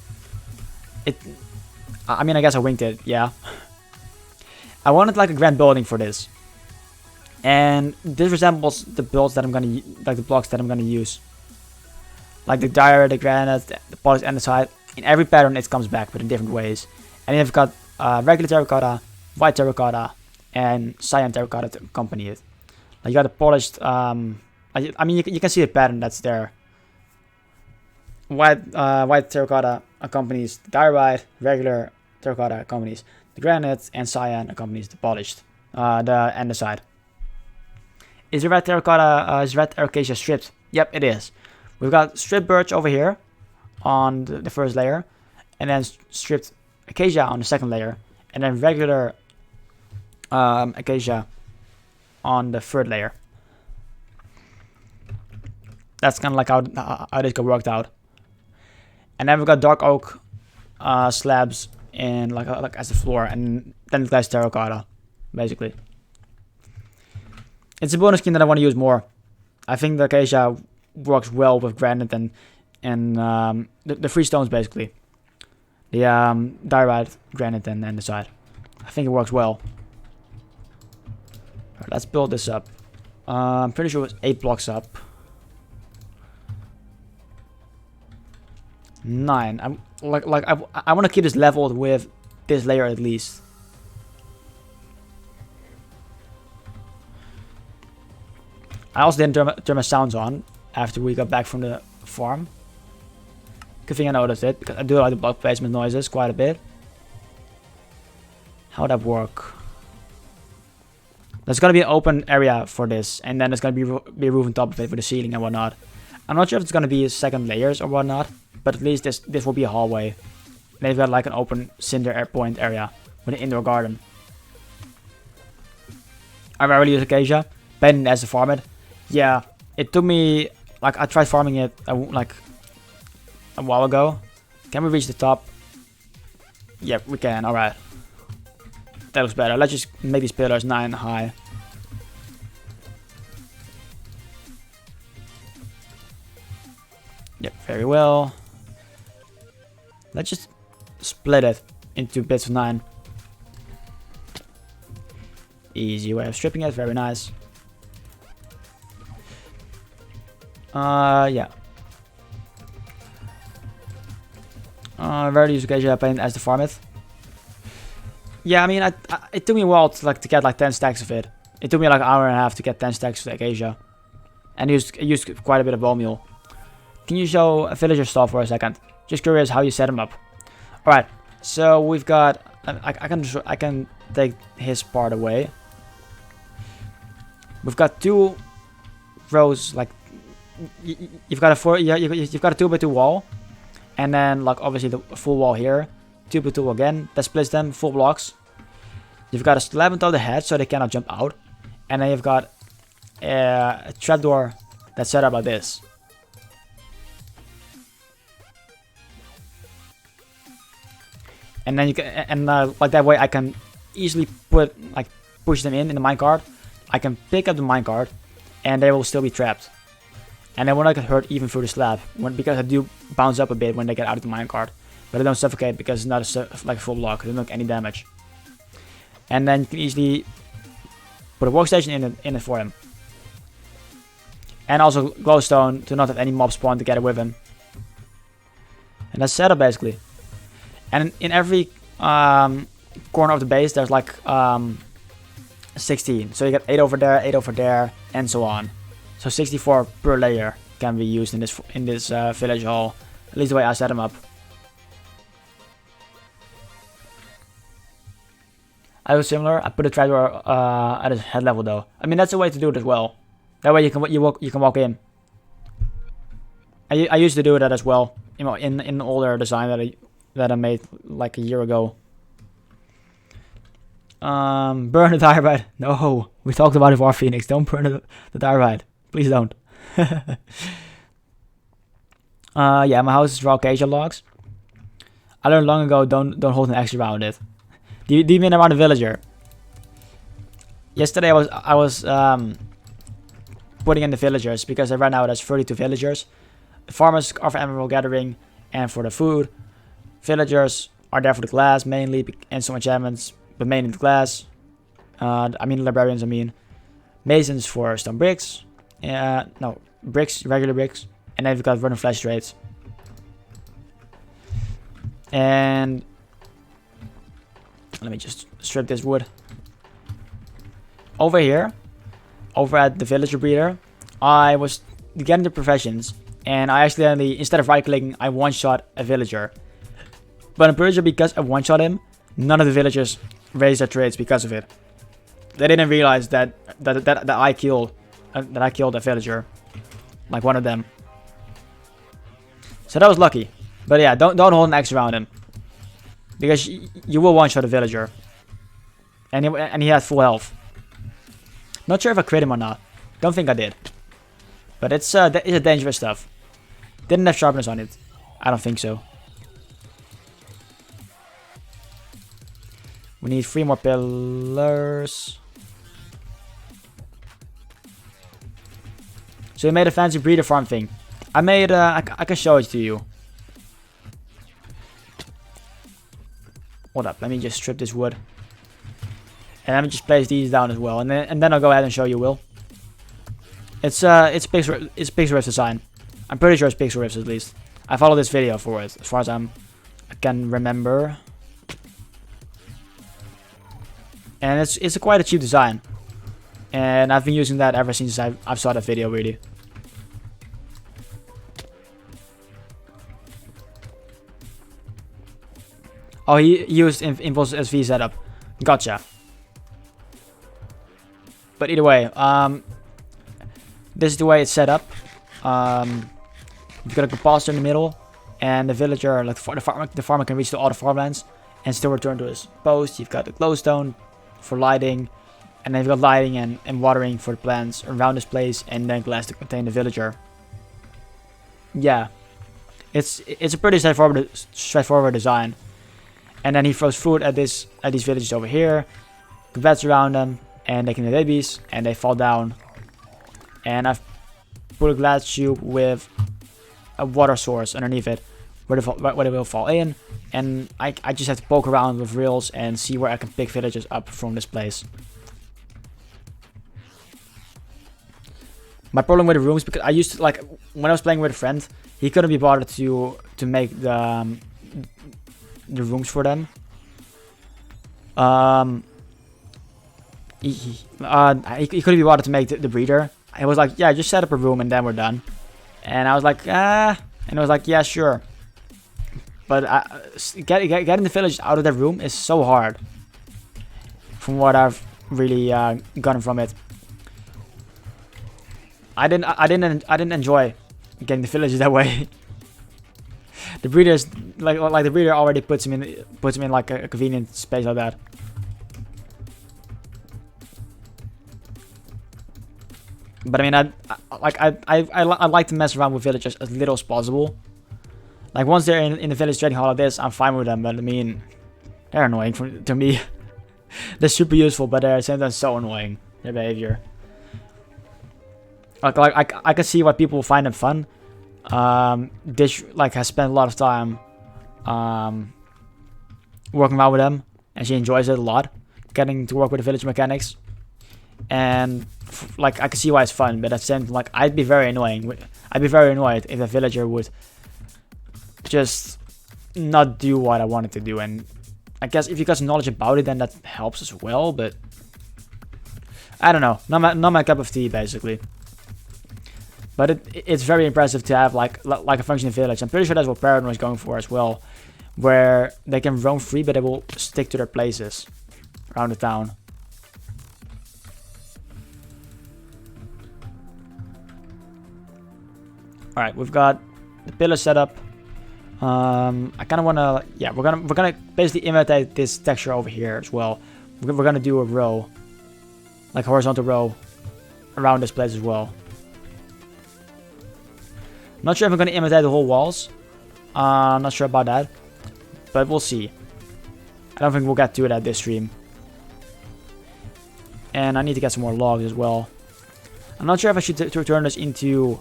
I mean, I guess I winged it, yeah. I wanted like a grand building for this. And this resembles the builds that I'm gonna, like the blocks that I'm gonna use. Like the diorite, the granite, the polished andesite. In every pattern it comes back, but in different ways. And you've got regular terracotta, white terracotta, and cyan terracotta to accompany it. Like you got a polished, I mean, you can see the pattern that's there. White terracotta accompanies the diorite, regular terracotta accompanies the granite, and cyan accompanies the polished, the andesite. Is the red terracotta, is red acacia stripped? Yep, it is. We've got stripped birch over here on the first layer, and then stripped acacia on the second layer, and then regular acacia on the third layer. That's kind of like how this got worked out. And then we've got dark oak slabs in like as the floor, and then glazed terracotta, basically. It's a bonus scheme that I want to use more. I think the acacia works well with granite and the three stones, basically. The diorite, granite, and andesite. I think it works well. Right, let's build this up. I'm pretty sure it's 8 blocks up. 9. I want to keep this leveled with this layer at least. I also didn't turn my sounds on after we got back from the farm. Good thing I noticed it, because I do like the block placement noises quite a bit. How would that work? There's gonna be an open area for this, and then there's gonna be a roof on top of it with a ceiling and whatnot. I'm not sure if it's gonna be second layers or whatnot, but at least this will be a hallway. And they've got like an open cinder air point area with an indoor garden. I rarely use acacia, but as to farm it. Yeah, it took me, like, I tried farming it like a while ago. Can we reach the top? Yep, we can. Alright. That looks better. Let's just make these pillars 9 high. Yep, very well. Let's just split it into bits of 9. Easy way of stripping it. Very nice. Yeah. Rarely use acacia paint as to farm it. Yeah, I mean, it took me a while to get like 10 stacks of it. It took me like an hour and a half to get 10 stacks of acacia. And I used quite a bit of bone meal. Can you show a villager stall for a second? Just curious how you set him up. Alright, so we've got... I can take his part away. We've got 2 rows, like... You've got a 2x2 wall. And then, like, obviously the full wall here. 2x2 again. That splits them, full blocks. You've got a slab on top of the head so they cannot jump out. And then you've got a trapdoor that's set up like this. And then you can, like that way I can easily push them in the minecart. I can pick up the minecart, and they will still be trapped. And they will not get hurt even through the slab, because I do bounce up a bit when they get out of the minecart. But they don't suffocate because it's not like a full block. They don't take any damage. And then you can easily put a workstation in it for him. And also glowstone to not have any mob spawn together with him. And that's setup basically. And in every corner of the base there's like 16. So you get 8 over there, and so on. So 64 per layer can be used in this village hall. At least the way I set them up. I do similar. I put a trapdoor at his head level though. I mean, that's the way to do it as well. That way you can walk in. I used to do that as well. You know, in an older design that I made like a year ago. Burn the diorite. No, we talked about it for Phoenix. Don't burn the diorite. Please don't. Yeah, my house is raw acacia logs. I learned long ago, don't hold an X around it. Do you mean around a villager? Yesterday I was putting in the villagers because right now there's 32 villagers. The farmers are for emerald gathering and for the food. Villagers are there for the glass mainly and some enchantments, but mainly the glass. I mean librarians. I mean masons for stone bricks. No bricks, regular bricks, and then we've got running flash trades. And let me just strip this wood. Over here, over at the villager breeder, I was getting the professions, and I accidentally, instead of right clicking, I one-shot a villager. But I'm pretty sure because I one-shot him, none of the villagers raised their trades because of it. They didn't realize that I killed a villager, like one of them. So that was lucky. But yeah, don't hold an X around him, because you will one-shot a villager, and he had full health. Not sure if I crit him or not. Don't think I did. But it's a dangerous stuff. Didn't have sharpness on it. I don't think so. We need 3 more pillars. So we made a fancy breeder farm thing. I made I can show it to you. Hold up, let me just strip this wood. And let me just place these down as well, and then I'll go ahead and show you, Will. It's Pixel Rift's design. I'm pretty sure it's Pixel Rift's at least. I followed this video for it, as far as I can remember. And it's quite a cheap design. And I've been using that ever since I've saw that video, really. Oh, he used Impulse SV setup. Gotcha. But either way, this is the way it's set up. You've got a composter in the middle, and the villager, like the farmer can reach to all the farmlands and still return to his post. You've got the glowstone for lighting, and then you've got lighting and watering for the plants around this place, and then glass to contain the villager. Yeah, it's a pretty straightforward design. And then he throws food at these villages over here, bats around them, and they can have babies, and they fall down. And I've put a glass tube with a water source underneath it, where they will fall in. And I just have to poke around with rails and see where I can pick villagers up from this place. My problem with the rooms, because I used to, like, when I was playing with a friend, he couldn't be bothered to make the the rooms for them. He couldn't be bothered to make the breeder. I was like, yeah, just set up a room and then we're done. And I was like, and I was like, yeah, sure. But getting the villagers out of that room is so hard. From what I've really gotten from it, I didn't enjoy getting the villagers that way. The breeders like the breeder already puts him in like a convenient space like that. But I mean, I like to mess around with villagers as little as possible. Like once they're in the village trading hall like this, I'm fine with them. But I mean, they're annoying to me. They're super useful, but they're sometimes so annoying, their behavior. I can see why people find them fun. Dish has spent a lot of time working around with them, and she enjoys it a lot, getting to work with the village mechanics. And I can see why it's fun, but at the same time, I'd be very annoyed if a villager would just not do what I wanted to do. And I guess if you got some knowledge about it, then that helps as well. But I don't know, not my cup of tea, basically. But it's very impressive to have like a functioning village. I'm pretty sure that's what Paragon is going for as well, where they can roam free, but they will stick to their places around the town. All right, we've got the pillars set up. I kind of want to, yeah, we're gonna basically imitate this texture over here as well. We're gonna do a row, like horizontal row, around this place as well. Not sure if I'm gonna imitate the whole walls. I'm not sure about that, but we'll see. I don't think we'll get to it at this stream. And I need to get some more logs as well. I'm not sure if I should turn this into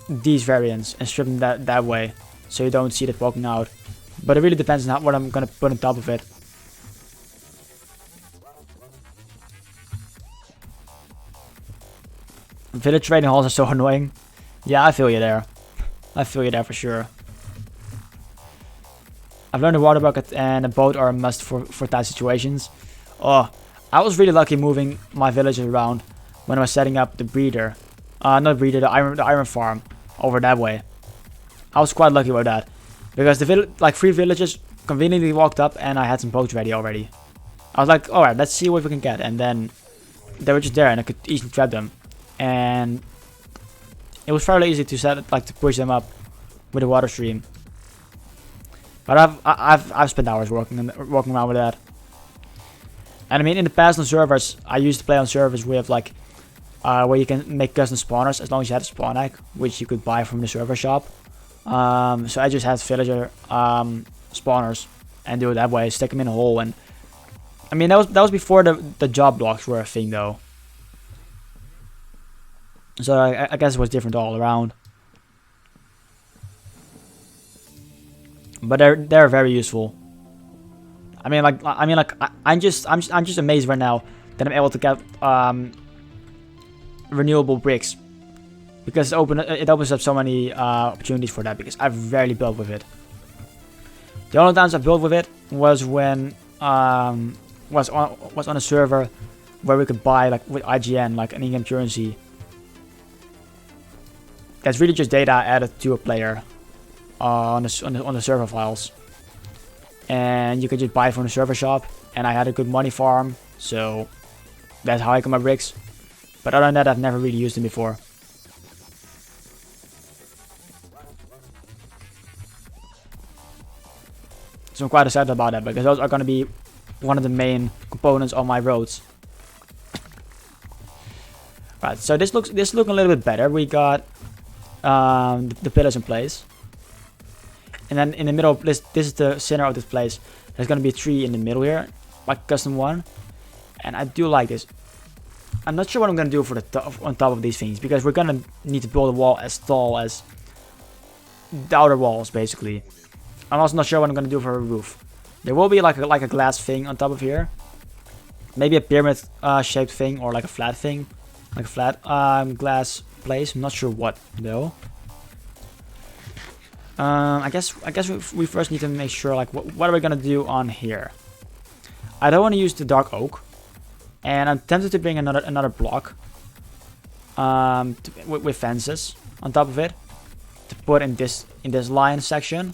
these variants and strip them that way, so you don't see it poking out. But it really depends on what I'm gonna put on top of it. Village trading halls are so annoying. Yeah, I feel you there. I feel you there for sure. I've learned a water bucket and a boat are a must for tight situations. Oh, I was really lucky moving my villagers around when I was setting up the breeder. Not breeder, the iron farm over that way. I was quite lucky with that, because the 3 villagers conveniently walked up and I had some boats ready already. I was like, alright, let's see what we can get, and then they were just there and I could easily trap them. And it was fairly easy to to push them up with the water stream. But I've spent hours working around with that. And I mean, in the past on servers, I used to play on servers with where you can make custom spawners as long as you had a spawn egg, which you could buy from the server shop. So I just had villager spawners and do it that way, stick them in a hole. And I mean, that was before the job blocks were a thing though. So I guess it was different all around. But they're very useful. I'm just amazed right now that I'm able to get renewable bricks, because it opens up so many opportunities for that, because I've rarely built with it. The only times I built with it was when was on a server where we could buy with IGN an in-game currency. That's really just data added to a player on the server files, and you could just buy it from the server shop. And I had a good money farm, so that's how I got my bricks. But other than that, I've never really used them before. So I'm quite excited about that, because those are going to be one of the main components of my roads. Right, so this looking a little bit better. We got the pillars in place, and then in the middle, this is the center of this place. There's going to be a tree in the middle here, like custom one, and I do like this. I'm not sure what I'm going to do for on top of these things, because we're going to need to build a wall as tall as the outer walls, basically. I'm also not sure what I'm going to do for a roof. There will be like a glass thing on top of here. Maybe a pyramid shaped thing, or like a flat thing. Like a flat glass place. I'm not sure what though. I guess we first need to make sure like what are we gonna do on here. I don't want to use the dark oak, and I'm tempted to bring another block with fences on top of it to put in this line section.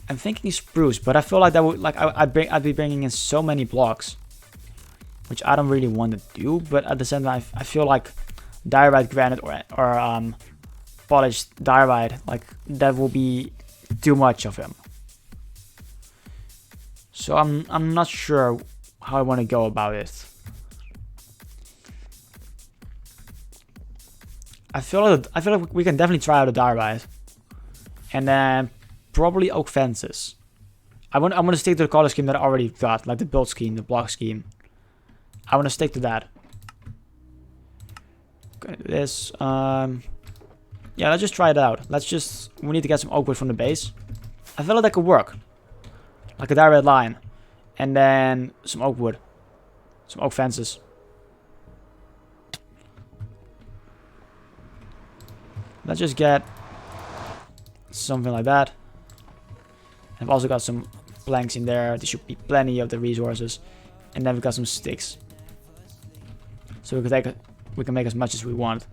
I'm thinking spruce, but I feel like that would like I'd be bringing in so many blocks, which I don't really want to do. But at the same time, I feel like diorite granite or polished diorite, like that will be too much of him. So I'm not sure how I want to go about it. I feel like we can definitely try out a diorite, and then probably oak fences. I'm gonna stick to the color scheme that I already got, like the build scheme, the block scheme. I want to stick to that. Okay, this. Yeah, let's just try it out. We need to get some oak wood from the base. I feel like that could work. Like a direct line. And then some oak wood. Some oak fences. Let's just get something like that. I've also got some planks in there. There should be plenty of the resources. And then we've got some sticks. So we can make as much as we want.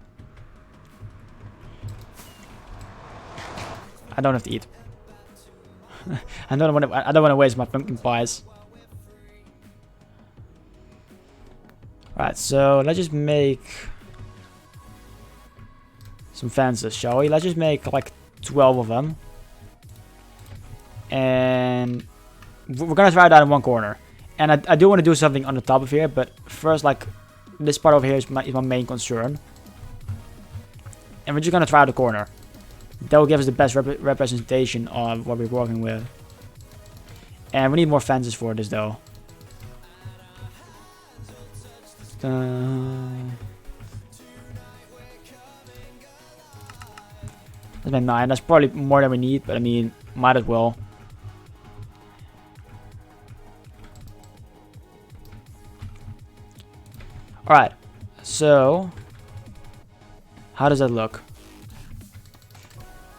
I don't have to eat. I don't want to waste my pumpkin pies. Alright, so let's just make some fences, shall we? Let's just make like 12 of them. And we're gonna try it out in one corner. And I do want to do something on the top of here, but first, like, this part over here is my main concern. And we're just gonna try out the corner. That will give us the best representation of what we're working with. And we need more fences for this, though. That's been 9. That's probably more than we need, but I mean, might as well. Alright, so how does that look?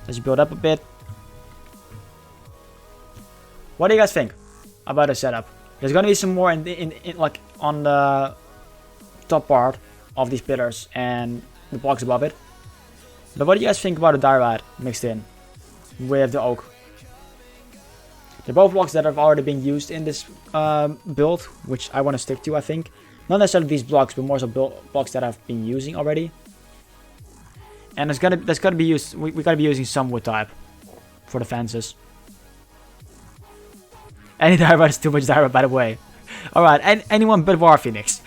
Let's build up a bit. What do you guys think about the setup? There's gonna be some more in like on the top part of these pillars and the blocks above it. But what do you guys think about the diorite mixed in with the oak? They're both blocks that have already been used in this build, which I want to stick to, I think. Not necessarily these blocks, but more so blocks that I've been using already. And that's gotta be used. We gotta be using some wood type for the fences. Any diorite is too much diorite, by the way. All right, anyone but War Phoenix.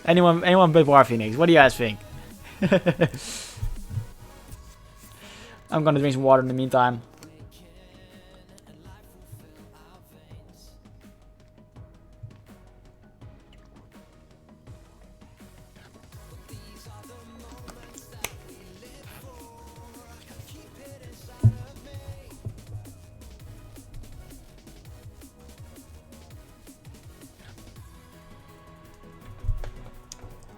anyone but War Phoenix. What do you guys think? I'm gonna drink some water in the meantime.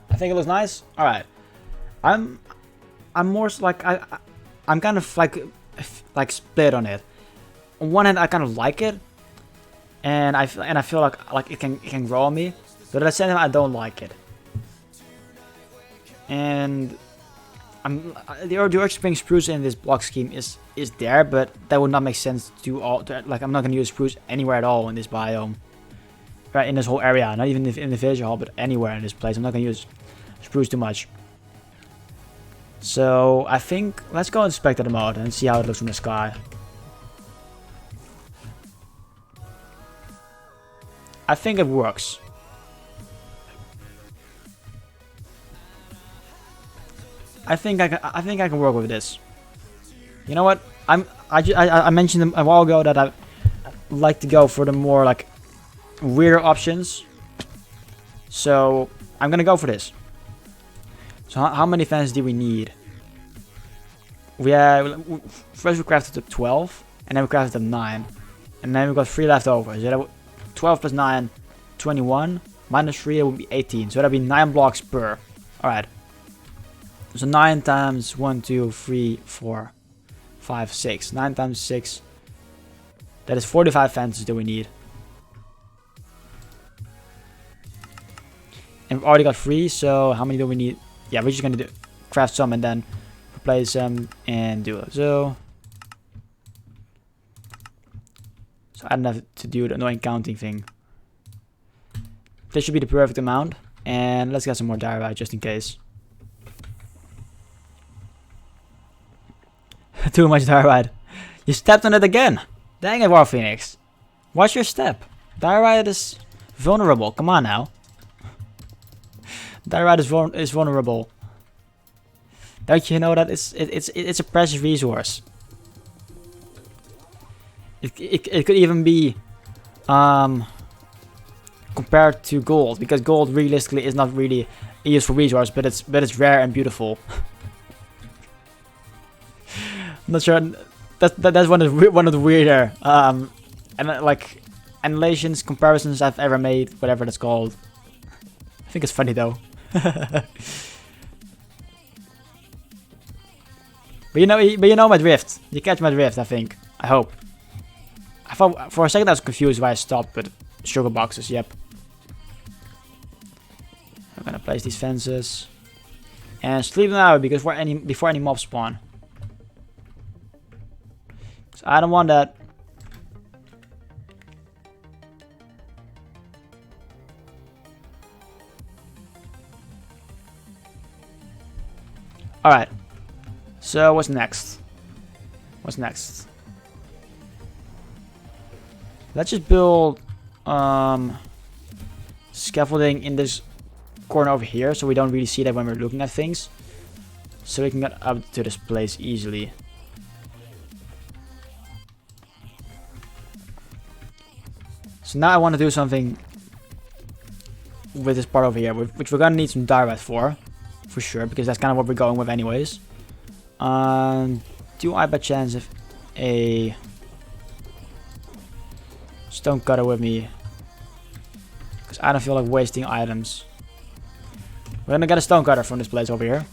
I think it looks nice. All right, I'm more like I'm kind of like split on it. On one hand, I kind of like it, and I feel like it can grow on me, but at the same time, I don't like it. And the urge to bring spruce in this block scheme is there, but that would not make sense like I'm not gonna use spruce anywhere at all in this biome, right? In this whole area, not even in the village hall, but anywhere in this place, I'm not gonna use spruce too much. So I think let's go inspect the mode and see how it looks from the sky. I think it works. I think I can work with this. You know what? I mentioned a while ago that I like to go for the more like weirder options. So I'm gonna go for this. So how many fences do we need? First we crafted up 12, and then we crafted up 9, and then we got 3 left over. So 12 plus 9, 21, minus 3, it would be 18. So that'd be 9 blocks per. All right. So 9 times 1, 2, 3, 4, 5, 6. 9 times 6. That is 45 fences that we need. And we've already got 3, so how many do we need? Yeah, we're just gonna craft some and then replace them and do it. So I don't have to do the annoying counting thing. This should be the perfect amount. And let's get some more diorite just in case. Too much diorite. You stepped on it again. Dang it, War Phoenix. Watch your step. Diorite is vulnerable. Come on now. Diorite is vulnerable. Don't you know that it's a precious resource? It could even be compared to gold, because gold realistically is not really a useful resource, but it's rare and beautiful. I'm not sure. That's one of the weirder and like annulations comparisons I've ever made, whatever that's called. I think it's funny though. But you know my drift. You catch my drift, I think. I hope. I thought for a second I was confused why I stopped with sugar boxes. Yep. I'm gonna place these fences and sleep now because before any mobs spawn. So I don't want that. All right. So what's next? What's next? Let's just build scaffolding in this corner over here, so we don't really see that when we're looking at things, so we can get up to this place easily. So now I want to do something with this part over here, which we're gonna need some diorite for sure, because that's kind of what we're going with anyways. Do I by chance have a stone cutter with me? Because I don't feel like wasting items. We're gonna get a stone cutter from this place over here.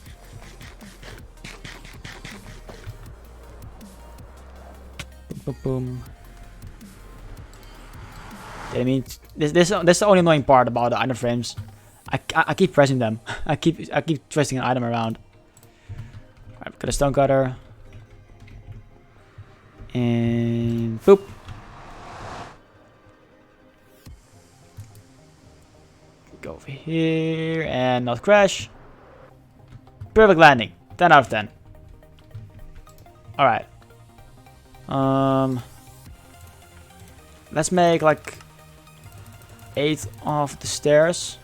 Boom, boom, boom. I mean, this is the only annoying part about the item frames. I keep pressing them. I keep twisting an item around. Alright, got a stone cutter. And boop. Go over here and not crash. Perfect landing. 10 out of 10. Alright. Let's make like 8 of the stairs.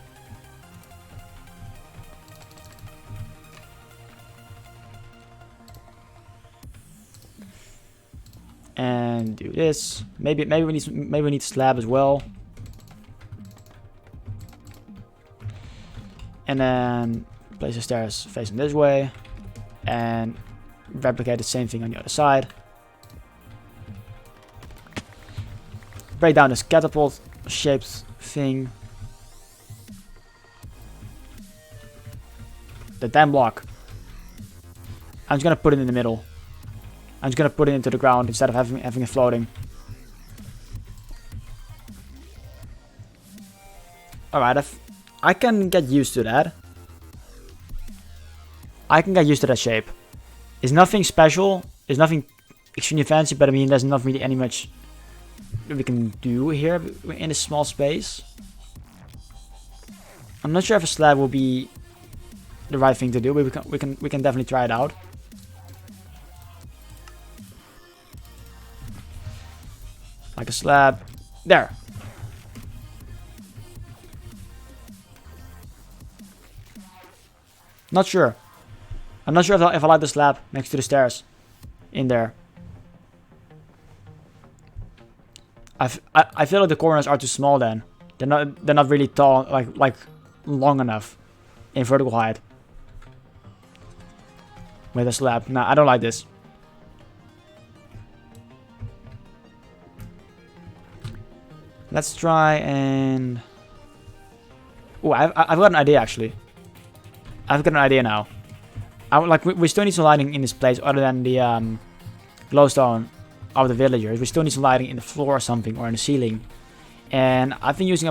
And do this. Maybe we need slab as well. And then place the stairs facing this way, and replicate the same thing on the other side. Break down this catapult shaped thing. The damn block. I'm just gonna put it in the middle. I'm just gonna put it into the ground instead of having it floating. Alright, I can get used to that. I can get used to that shape. It's nothing special. It's nothing extremely fancy, but I mean, there's not really any much that we can do here in a small space. I'm not sure if a slab will be the right thing to do, but we can definitely try it out. Like a slab. There. Not sure. I'm not sure if I like the slab next to the stairs in there. I feel like the corners are too small then. They're not really tall, like long enough in vertical height. With a slab. Nah, I don't like this. Let's try and... Oh, I've got an idea actually. I've got an idea now. like we still need some lighting in this place other than the glowstone of the villagers. We still need some lighting in the floor or something, or in the ceiling. And I've been using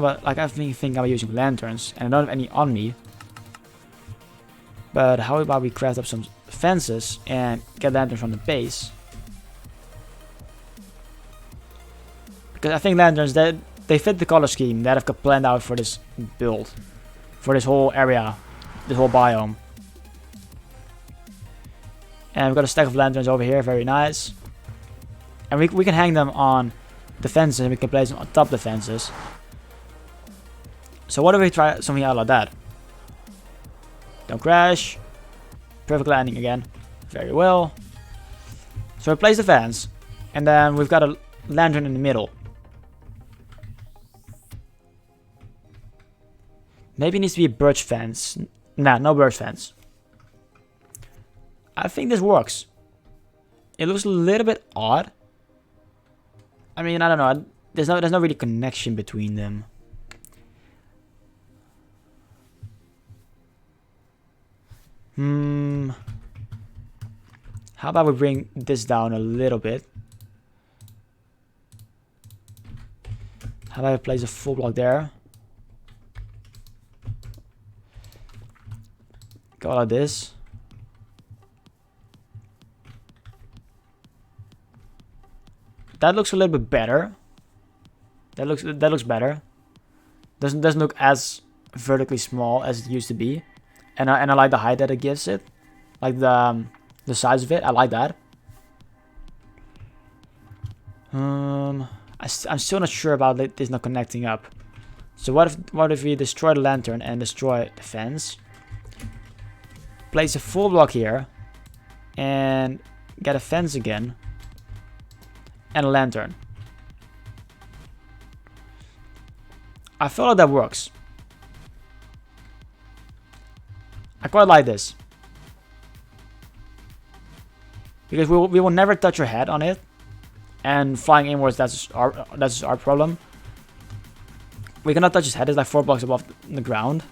think about using lanterns, and I don't have any on me. But how about we craft up some fences and get lanterns from the base? Because I think lanterns, they fit the color scheme that I've got planned out for this build, for this whole area, this whole biome. And we've got a stack of lanterns over here, very nice. And we can hang them on the fences, and we can place them on top of the fences. So what if we try something out like that? Don't crash. Perfect landing again. Very well. So we place the fence, and then we've got a lantern in the middle. Maybe it needs to be a birch fence. Nah, no birch fence. I think this works. It looks a little bit odd. I mean, I don't know. There's no really connection between them. How about we bring this down a little bit? How about I place a full block there? Go like this. That looks a little bit better. That looks better. Doesn't look as vertically small as it used to be, and I like the height that it gives it, like the size of it. I like that. I'm still not sure about this not connecting up. So what if we destroy the lantern and destroy the fence? Place a full block here, and get a fence again. And a lantern. I feel like that works. I quite like this. Because we will never touch our head on it. And flying inwards, that's our problem. We cannot touch his head, it's like 4 blocks above the ground.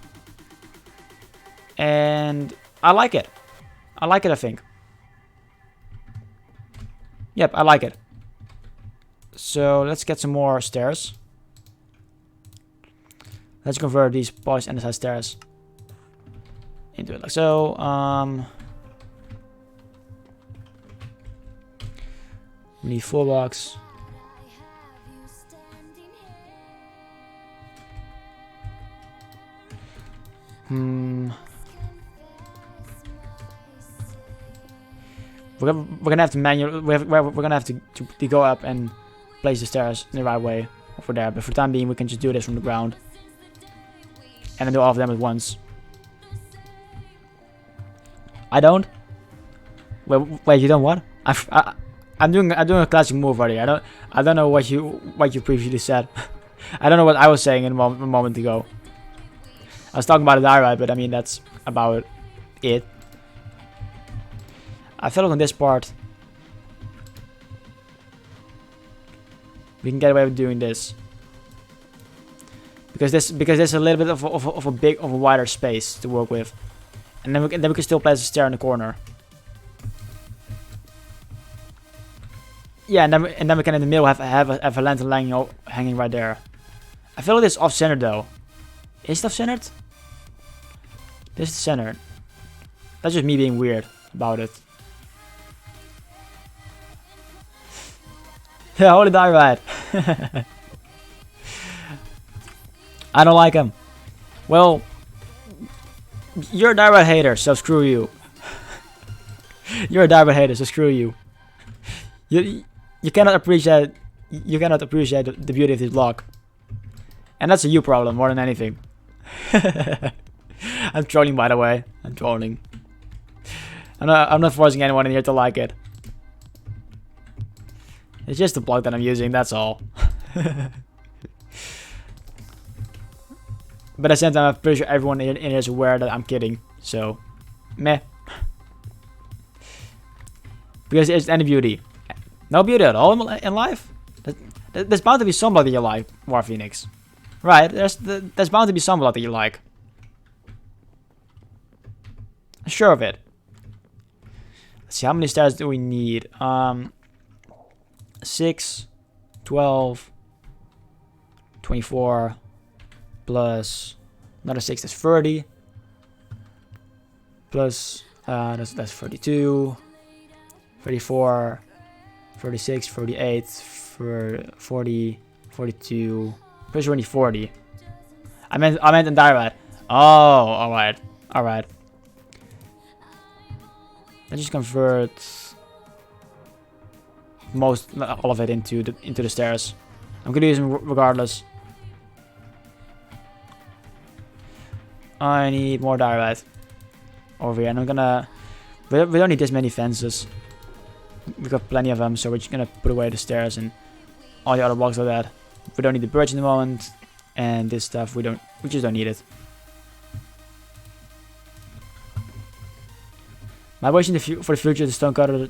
And I like it. I like it, I think. Yep, I like it. So let's get some more stairs. Let's convert these polished andesite stairs into it like so. We need 4 blocks. We're gonna have to we're gonna have to go up and place the stairs in the right way over there, but for the time being we can just do this from the ground and then do all of them at once. I don't. Wait, you don't what? I'm doing a classic move already. I don't know what you previously said. I don't know what I was saying a moment ago. I was talking about a diorite, but I mean that's about it. I feel like on this part we can get away with doing this because there's a little bit of a wider space to work with, and then we can still place a stair in the corner. Yeah, and then we can in the middle have a lantern hanging right there. I feel like this is off-centered though. Is it off-centered? This is centered. That's just me being weird about it. Yeah, holy diorite. I don't like him. Well, you're a diorite hater, so screw you. You're a diorite hater, so screw you. You cannot appreciate the beauty of this block, and that's a you problem more than anything. I'm trolling, by the way. I'm trolling. I'm not forcing anyone in here to like it. It's just the block that I'm using, that's all. But at the same time, I'm pretty sure everyone in here is aware that I'm kidding. So, meh. Because it's any beauty. No beauty at all in life? There's bound to be some block that you like, War Phoenix. Right, there's bound to be some block that you like. Sure of it. Let's see, how many stairs do we need? 6, 12, 24, plus another 6, that's 30. Plus, that's 32, 34, 36, 38, 40, 42. Pretty sure we need 40. I meant in diorite. Oh, alright. Alright. Let's just convert all of it into the stairs. I'm gonna use them regardless. I need more diorite over here, and I'm gonna. We don't need this many fences. We got plenty of them, so we're just gonna put away the stairs and all the other blocks like that. We don't need the bridge in the moment, and this stuff we just don't need it. My wish for the future is the stone cutter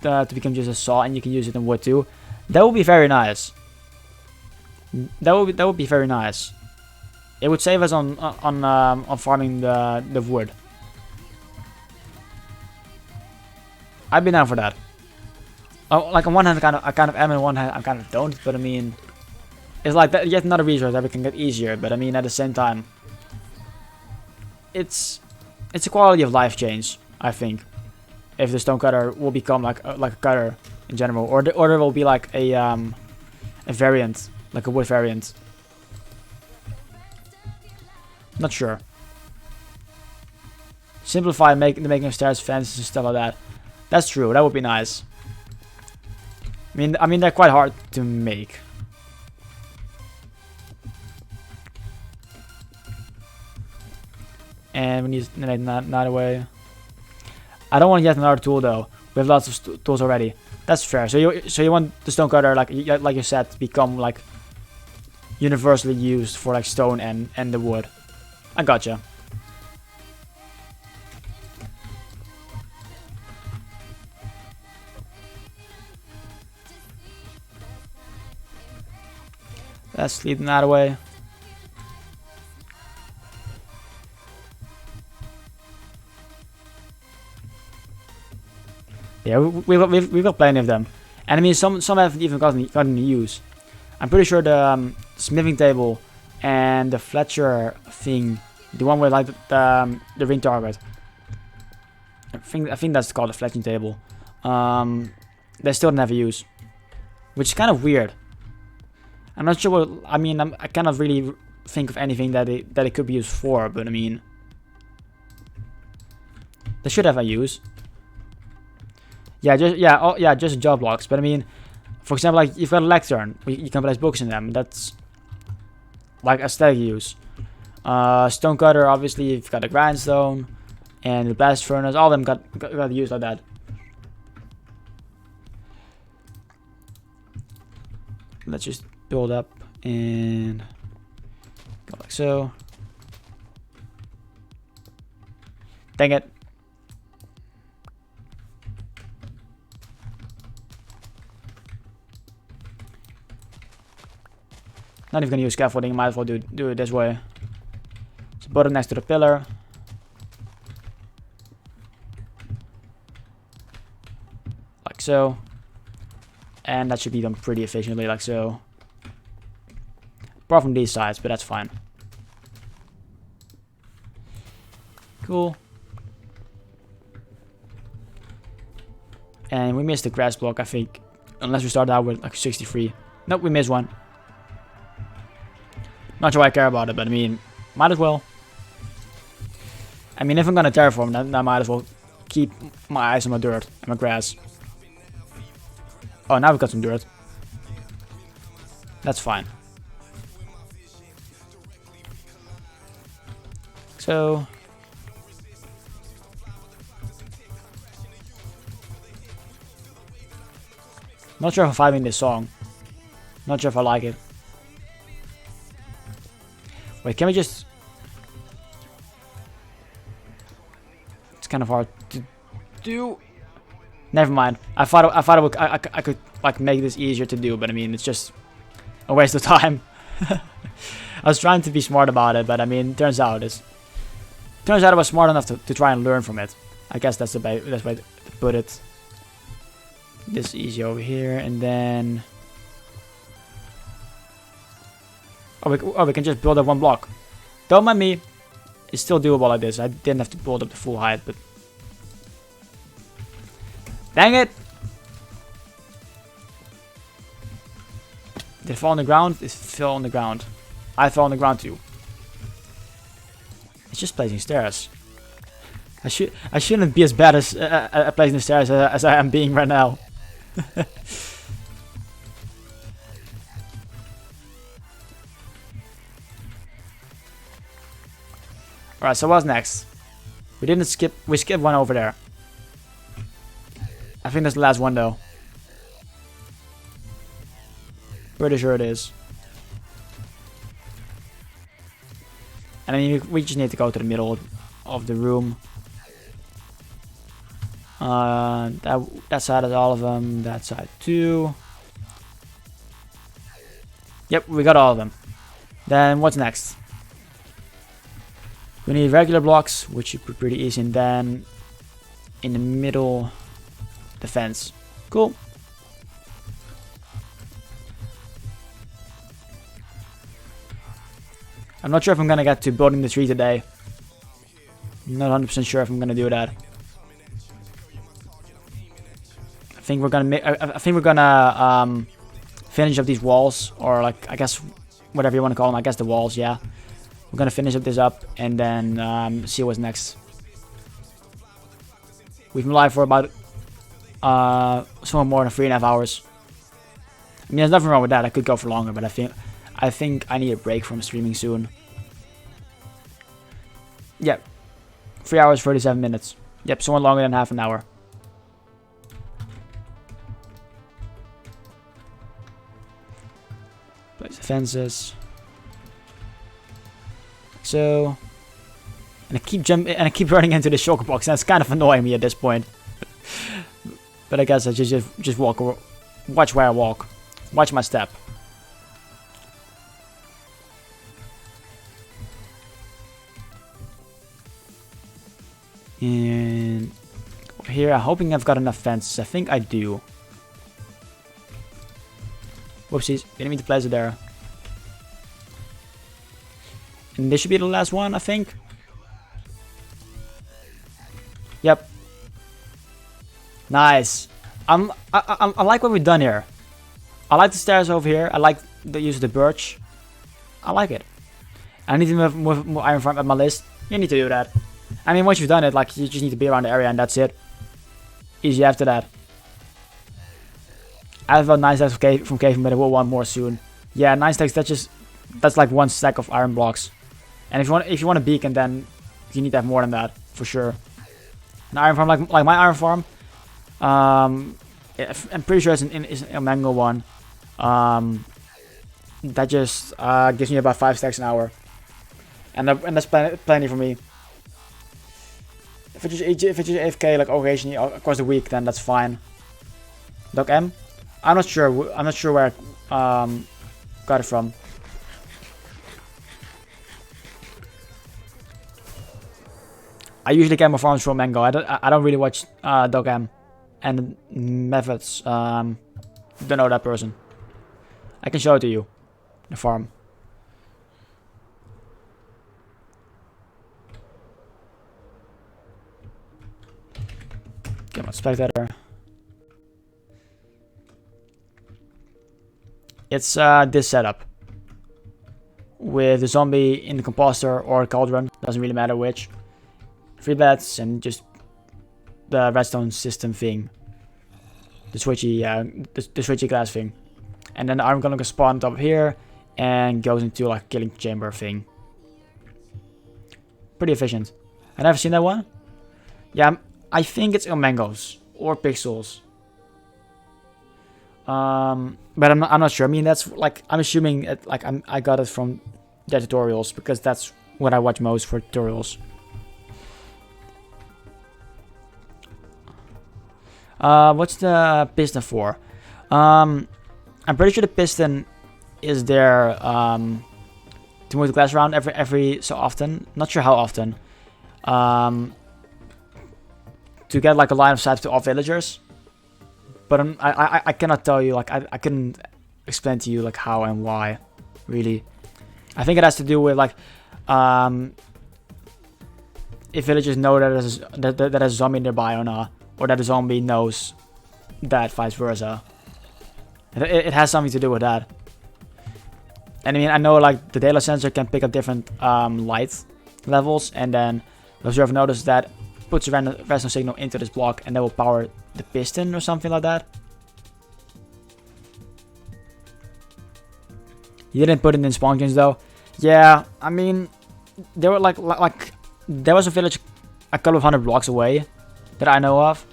to become just a saw, and you can use it in wood too. That would be very nice. That would be very nice. It would save us on farming the wood. I'd be down for that. Oh, like on one hand, I kind of am, and on one hand, I kind of don't. But I mean, it's like that, yet another resource that we can get easier. But I mean, at the same time, it's a quality of life change. I think if the stone cutter will become like a cutter in general, or there will be like a variant, like a wood variant. Not sure. Simplify the making of stairs, fences, and stuff like that. That's true. That would be nice. I mean, they're quite hard to make. And we need to make that away. I don't want yet another tool though. We have lots of tools already. That's fair. So you want the stone cutter, like you said, to become like universally used for like stone and the wood. I gotcha. Let's leave them that away. Yeah, we've got plenty of them, and I mean some haven't even gotten any use. I'm pretty sure the smithing table and the Fletcher thing, the one with like the ring target. I think that's called the fletching table. They still never use, which is kind of weird. I'm not sure what I mean. I cannot really think of anything that it could be used for, but I mean, they should have a use. Yeah, just job blocks. But I mean, for example, like you've got a lectern, you can place books in them. That's like aesthetic use. Stone cutter, obviously, you've got the grindstone and the blast furnace. All of them got used like that. Let's just build up and go like so. Dang it. Not even gonna use scaffolding, might as well do it this way. So put it next to the pillar. Like so. And that should be done pretty efficiently, like so. Apart from these sides, but that's fine. Cool. And we missed the grass block, I think. Unless we start out with like 63. Nope, we missed one. Not sure I care about it, but I mean, might as well. I mean, if I'm gonna terraform, then I might as well keep my eyes on my dirt and my grass. Oh, now we've got some dirt. That's fine. So, not sure if I'm vibing this song. Not sure if I like it. Wait, can we just... It's kind of hard to do. Never mind. I thought I could like make this easier to do, but I mean it's just a waste of time. I was trying to be smart about it, but I mean turns out I was smart enough to try and learn from it. I guess that's the way to put it this easy over here, and then we can just build up one block. Don't mind me, it's still doable like this. I didn't have to build up the full height, but dang it! Did it fall on the ground? It fell on the ground. I fell on the ground too. It's just placing stairs. I shouldn't be as bad as at placing the stairs as I am being right now. Alright, so what's next? We didn't skip. We skipped one over there. I think that's the last one though. Pretty sure it is. And I mean, we just need to go to the middle of the room. That side is all of them. That side too. Yep, we got all of them. Then what's next? We need regular blocks, which should be pretty easy. And then in the middle, the fence. Cool. I'm not sure if I'm gonna get to building the tree today. I'm not 100% sure if I'm gonna do that. I think we're gonna finish up these walls, or like I guess whatever you want to call them. I guess the walls, yeah. We're gonna finish this up and then see what's next. We've been live for about somewhat more than 3.5 hours. I mean, there's nothing wrong with that. I could go for longer, but I think I need a break from streaming soon. Yep. 3 hours, 37 minutes. Yep, somewhat longer than half an hour. Place the fences. Like so. And I keep running into the shulker box, and that's kind of annoying me at this point. But I guess I just walk or watch where I walk. Watch my step. And over here, I'm hoping I've got enough fences. I think I do. Whoopsies, didn't mean to place it there. And this should be the last one, I think. Yep. Nice. I like what we've done here. I like the stairs over here. I like the use of the birch. I like it. I need to move more iron farm at my list. You need to do that. I mean, once you've done it, like, you just need to be around the area and that's it. Easy after that. I have about 9 stacks from caving, but I will want more soon. Yeah, 9 stacks, that's like 1 stack of iron blocks. And if you want a beacon, then you need to have more than that, for sure. An iron farm, like my iron farm, I'm pretty sure it's a mango one. That just gives me about 5 stacks an hour. And that's plenty for me. If it's just AFK like occasionally across the week, then that's fine. Doc M? I'm not sure where I got it from. I usually get my farms from Mango. I don't really watch Doc M and Methods. Don't know that person. I can show it to you. The farm. Come on, spectator. It's this setup with the zombie in the composter or cauldron. Doesn't really matter which. 3 beds and just the redstone system thing. The switchy, the switchy glass thing. And then the iron golem gonna spawn up here and goes into like a killing chamber thing. Pretty efficient. I never seen that one. Yeah, I think it's mangoes or pixels. But I'm not sure. I mean, that's like, I'm assuming it, like I got it from their tutorials because that's what I watch most for tutorials. What's the piston for? I'm pretty sure the piston is there to move the glass around every so often. Not sure how often. to get like a line of sight to all villagers. But I cannot tell you, like, I couldn't explain to you, like, how and why, really. I think it has to do with, like, if villagers know that there's a zombie nearby or not, or that the zombie knows that, vice versa. It has something to do with that. And I mean, I know, like, the daylight sensor can pick up different light levels, and then the observer notices that, puts a random signal into this block, and that will power the piston or something like that. You didn't put it in spawn games though. Yeah, I mean, there were like there was a village a couple of 100 blocks away that I know of,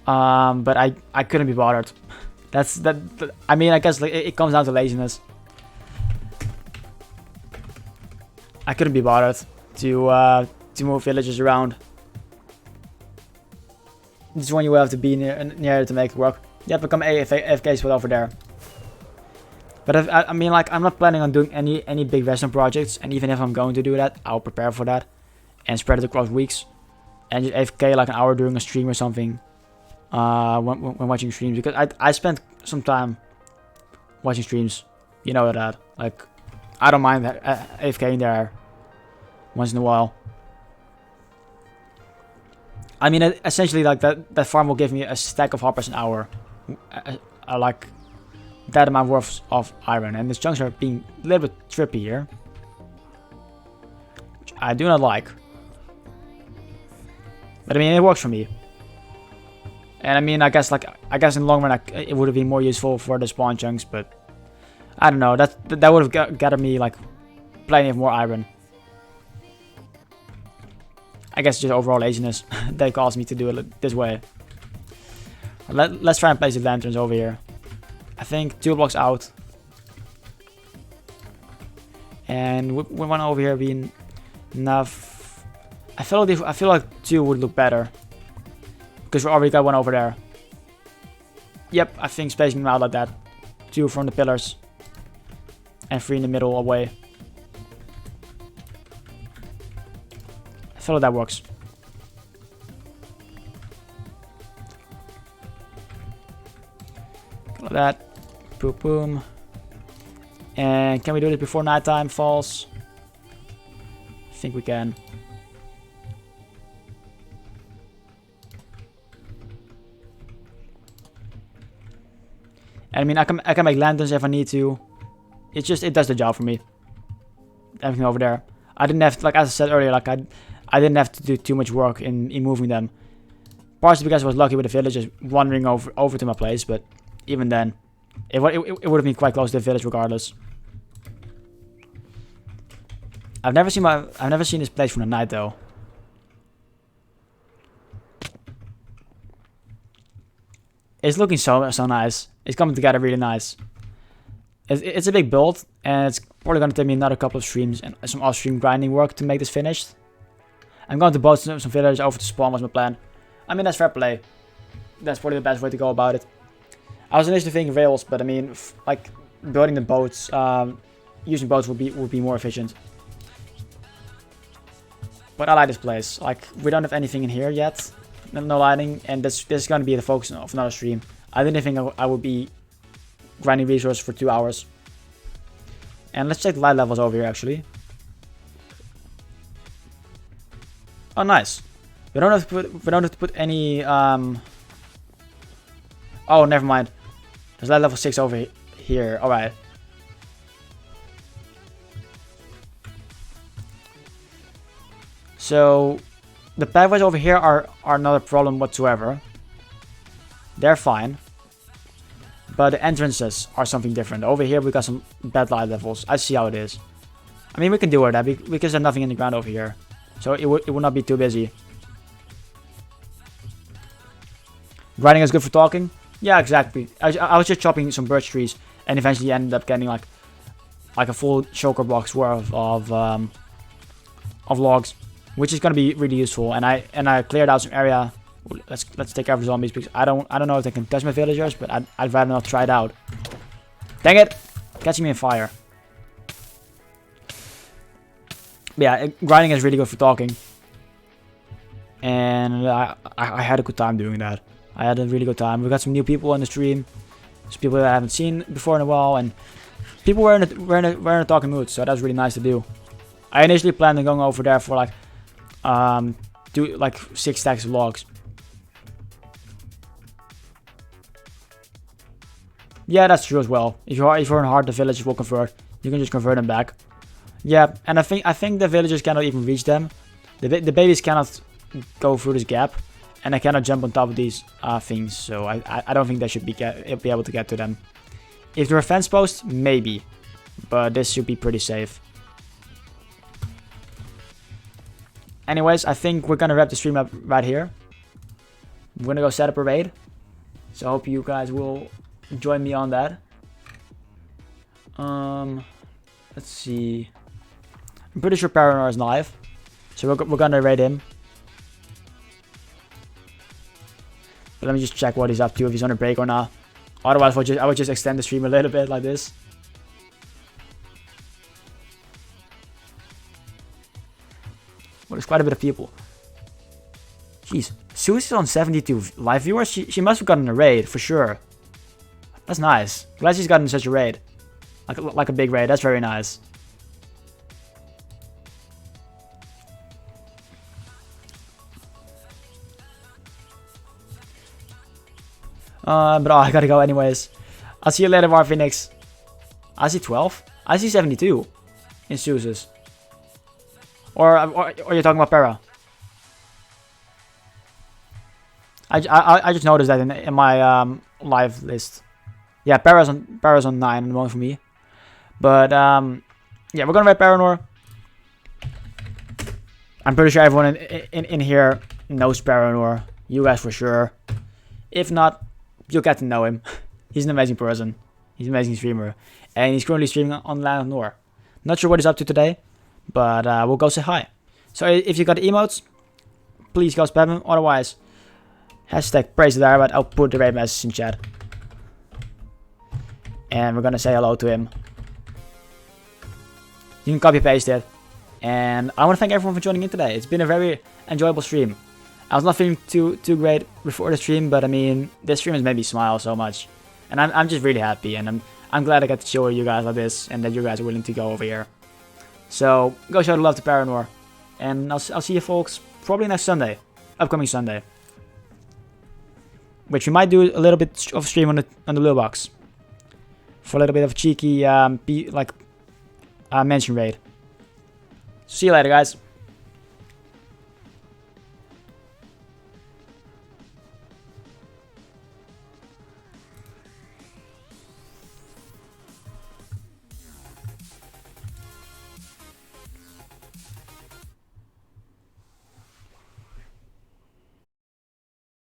but I couldn't be bothered. I mean, I guess like, it comes down to laziness. I couldn't be bothered to move villages around. This is when you will have to be near to make it work. Yeah, become AFK spot over there. But I mean, like, I'm not planning on doing any big redstone projects, and even if I'm going to do that, I'll prepare for that and spread it across weeks, and just AFK like an hour during a stream or something. When watching streams, because I spent some time watching streams. You know that, like, I don't mind AFKing there once in a while. I mean, essentially, like, that farm will give me a stack of hoppers an hour. I like that amount worth of iron, and these chunks are being a little bit trippy here, which I do not like. But I mean, it works for me. And I mean, I guess in the long run, it would have been more useful for the spawn chunks, but I don't know. That would have gathered me like plenty of more iron. I guess just overall laziness that caused me to do it this way. Let's try and place the lanterns over here. I think 2 blocks out. And we want over here being enough. I feel like 2 would look better, because we already got one over there. Yep, I think spacing them out like that. 2 from the pillars and 3 in the middle away. I feel like that works. Like that. Boom, boom. And can we do this before nighttime falls? I think we can. And I mean, I can make lanterns if I need to. It does the job for me. Everything over there. I didn't have to, like, as I said earlier, like, I didn't have to do too much work in moving them. Partially because I was lucky with the villagers wandering over to my place, but even then, it would have been quite close to the village regardless. I've never seen this place from the night though. It's looking so nice. It's coming together really nice. It's a big build, and it's probably going to take me another couple of streams and some off-stream grinding work to make this finished. I'm going to boat some villagers over to spawn was my plan. I mean, that's fair play. That's probably the best way to go about it. I was initially thinking rails, but I mean, like, building the boats, using boats would be more efficient. But I like this place. Like, we don't have anything in here yet. No lighting, and this is going to be the focus of another stream. I didn't think I would be grinding resources for 2 hours. And let's check the light levels over here, actually. Oh, nice. We don't have to put any. Oh, never mind. There's light level 6 over here. All right. So the pathways over here are not a problem whatsoever. They're fine. But the entrances are something different. Over here we got some bad light levels. I see how it is. I mean, we can do that because there's nothing in the ground over here. So it would not be too busy. Grinding is good for talking? Yeah, exactly. I was just chopping some birch trees and eventually ended up getting like a full choker box worth of logs, which is gonna be really useful. And I cleared out some area. Let's take out the zombies because I don't know if they can touch my villagers, but I'd rather not try it out. Dang it! Catching me in fire. But yeah, grinding is really good for talking. and I had a good time doing that. I had a really good time. We got some new people on the stream, some people that I haven't seen before in a while, and people were in a talking mood, so that was really nice to do. I initially planned on going over there for like do like 6 stacks of logs. Yeah, that's true as well. If you're in hard, the villagers will convert. You can just convert them back. Yeah, and I think the villagers cannot even reach them. The babies cannot go through this gap, and they cannot jump on top of these things. So I don't think they should be able to get to them. If they're a fence post, maybe, but this should be pretty safe. Anyways, I think we're gonna wrap the stream up right here. I'm gonna go set up a raid, so I hope you guys will join me on that. Let's see. I'm pretty sure Paranor is live, so we're gonna raid him. But let me just check what he's up to, if he's on a break or not. Otherwise, I would just extend the stream a little bit like this. Well, there's quite a bit of people. Jeez, Susie's on 72 live viewers. She must have gotten a raid for sure. That's nice. Glad she's gotten such a raid, like a big raid. That's very nice. But I gotta go anyways. I'll see you later, War Phoenix. I see 12. I see 72 in Suses. Or you're talking about Para. I just noticed that in my live list. Yeah, Para's on 9 and 1 for me. But yeah, we're gonna raid Paranor. I'm pretty sure everyone in here knows Paranor. You guys for sure. If not, you'll get to know him. He's an amazing person. He's an amazing streamer. And he's currently streaming on Land of Nor. Not sure what he's up to today, but we'll go say hi. So if you got the emotes, please go spam him. Otherwise, hashtag praise the Darabot. I'll put the raid message in chat. And we're gonna say hello to him. You can copy paste it. And I want to thank everyone for joining in today. It's been a very enjoyable stream. I was not feeling too great before the stream, but I mean, this stream has made me smile so much, and I'm just really happy, and I'm glad I got to chill with you guys like this, and that you guys are willing to go over here. So go show the love to Paranor, and I'll see you folks probably next Sunday, upcoming Sunday, which we might do a little bit of stream on the blue box for a little bit of cheeky mention raid. See you later, guys.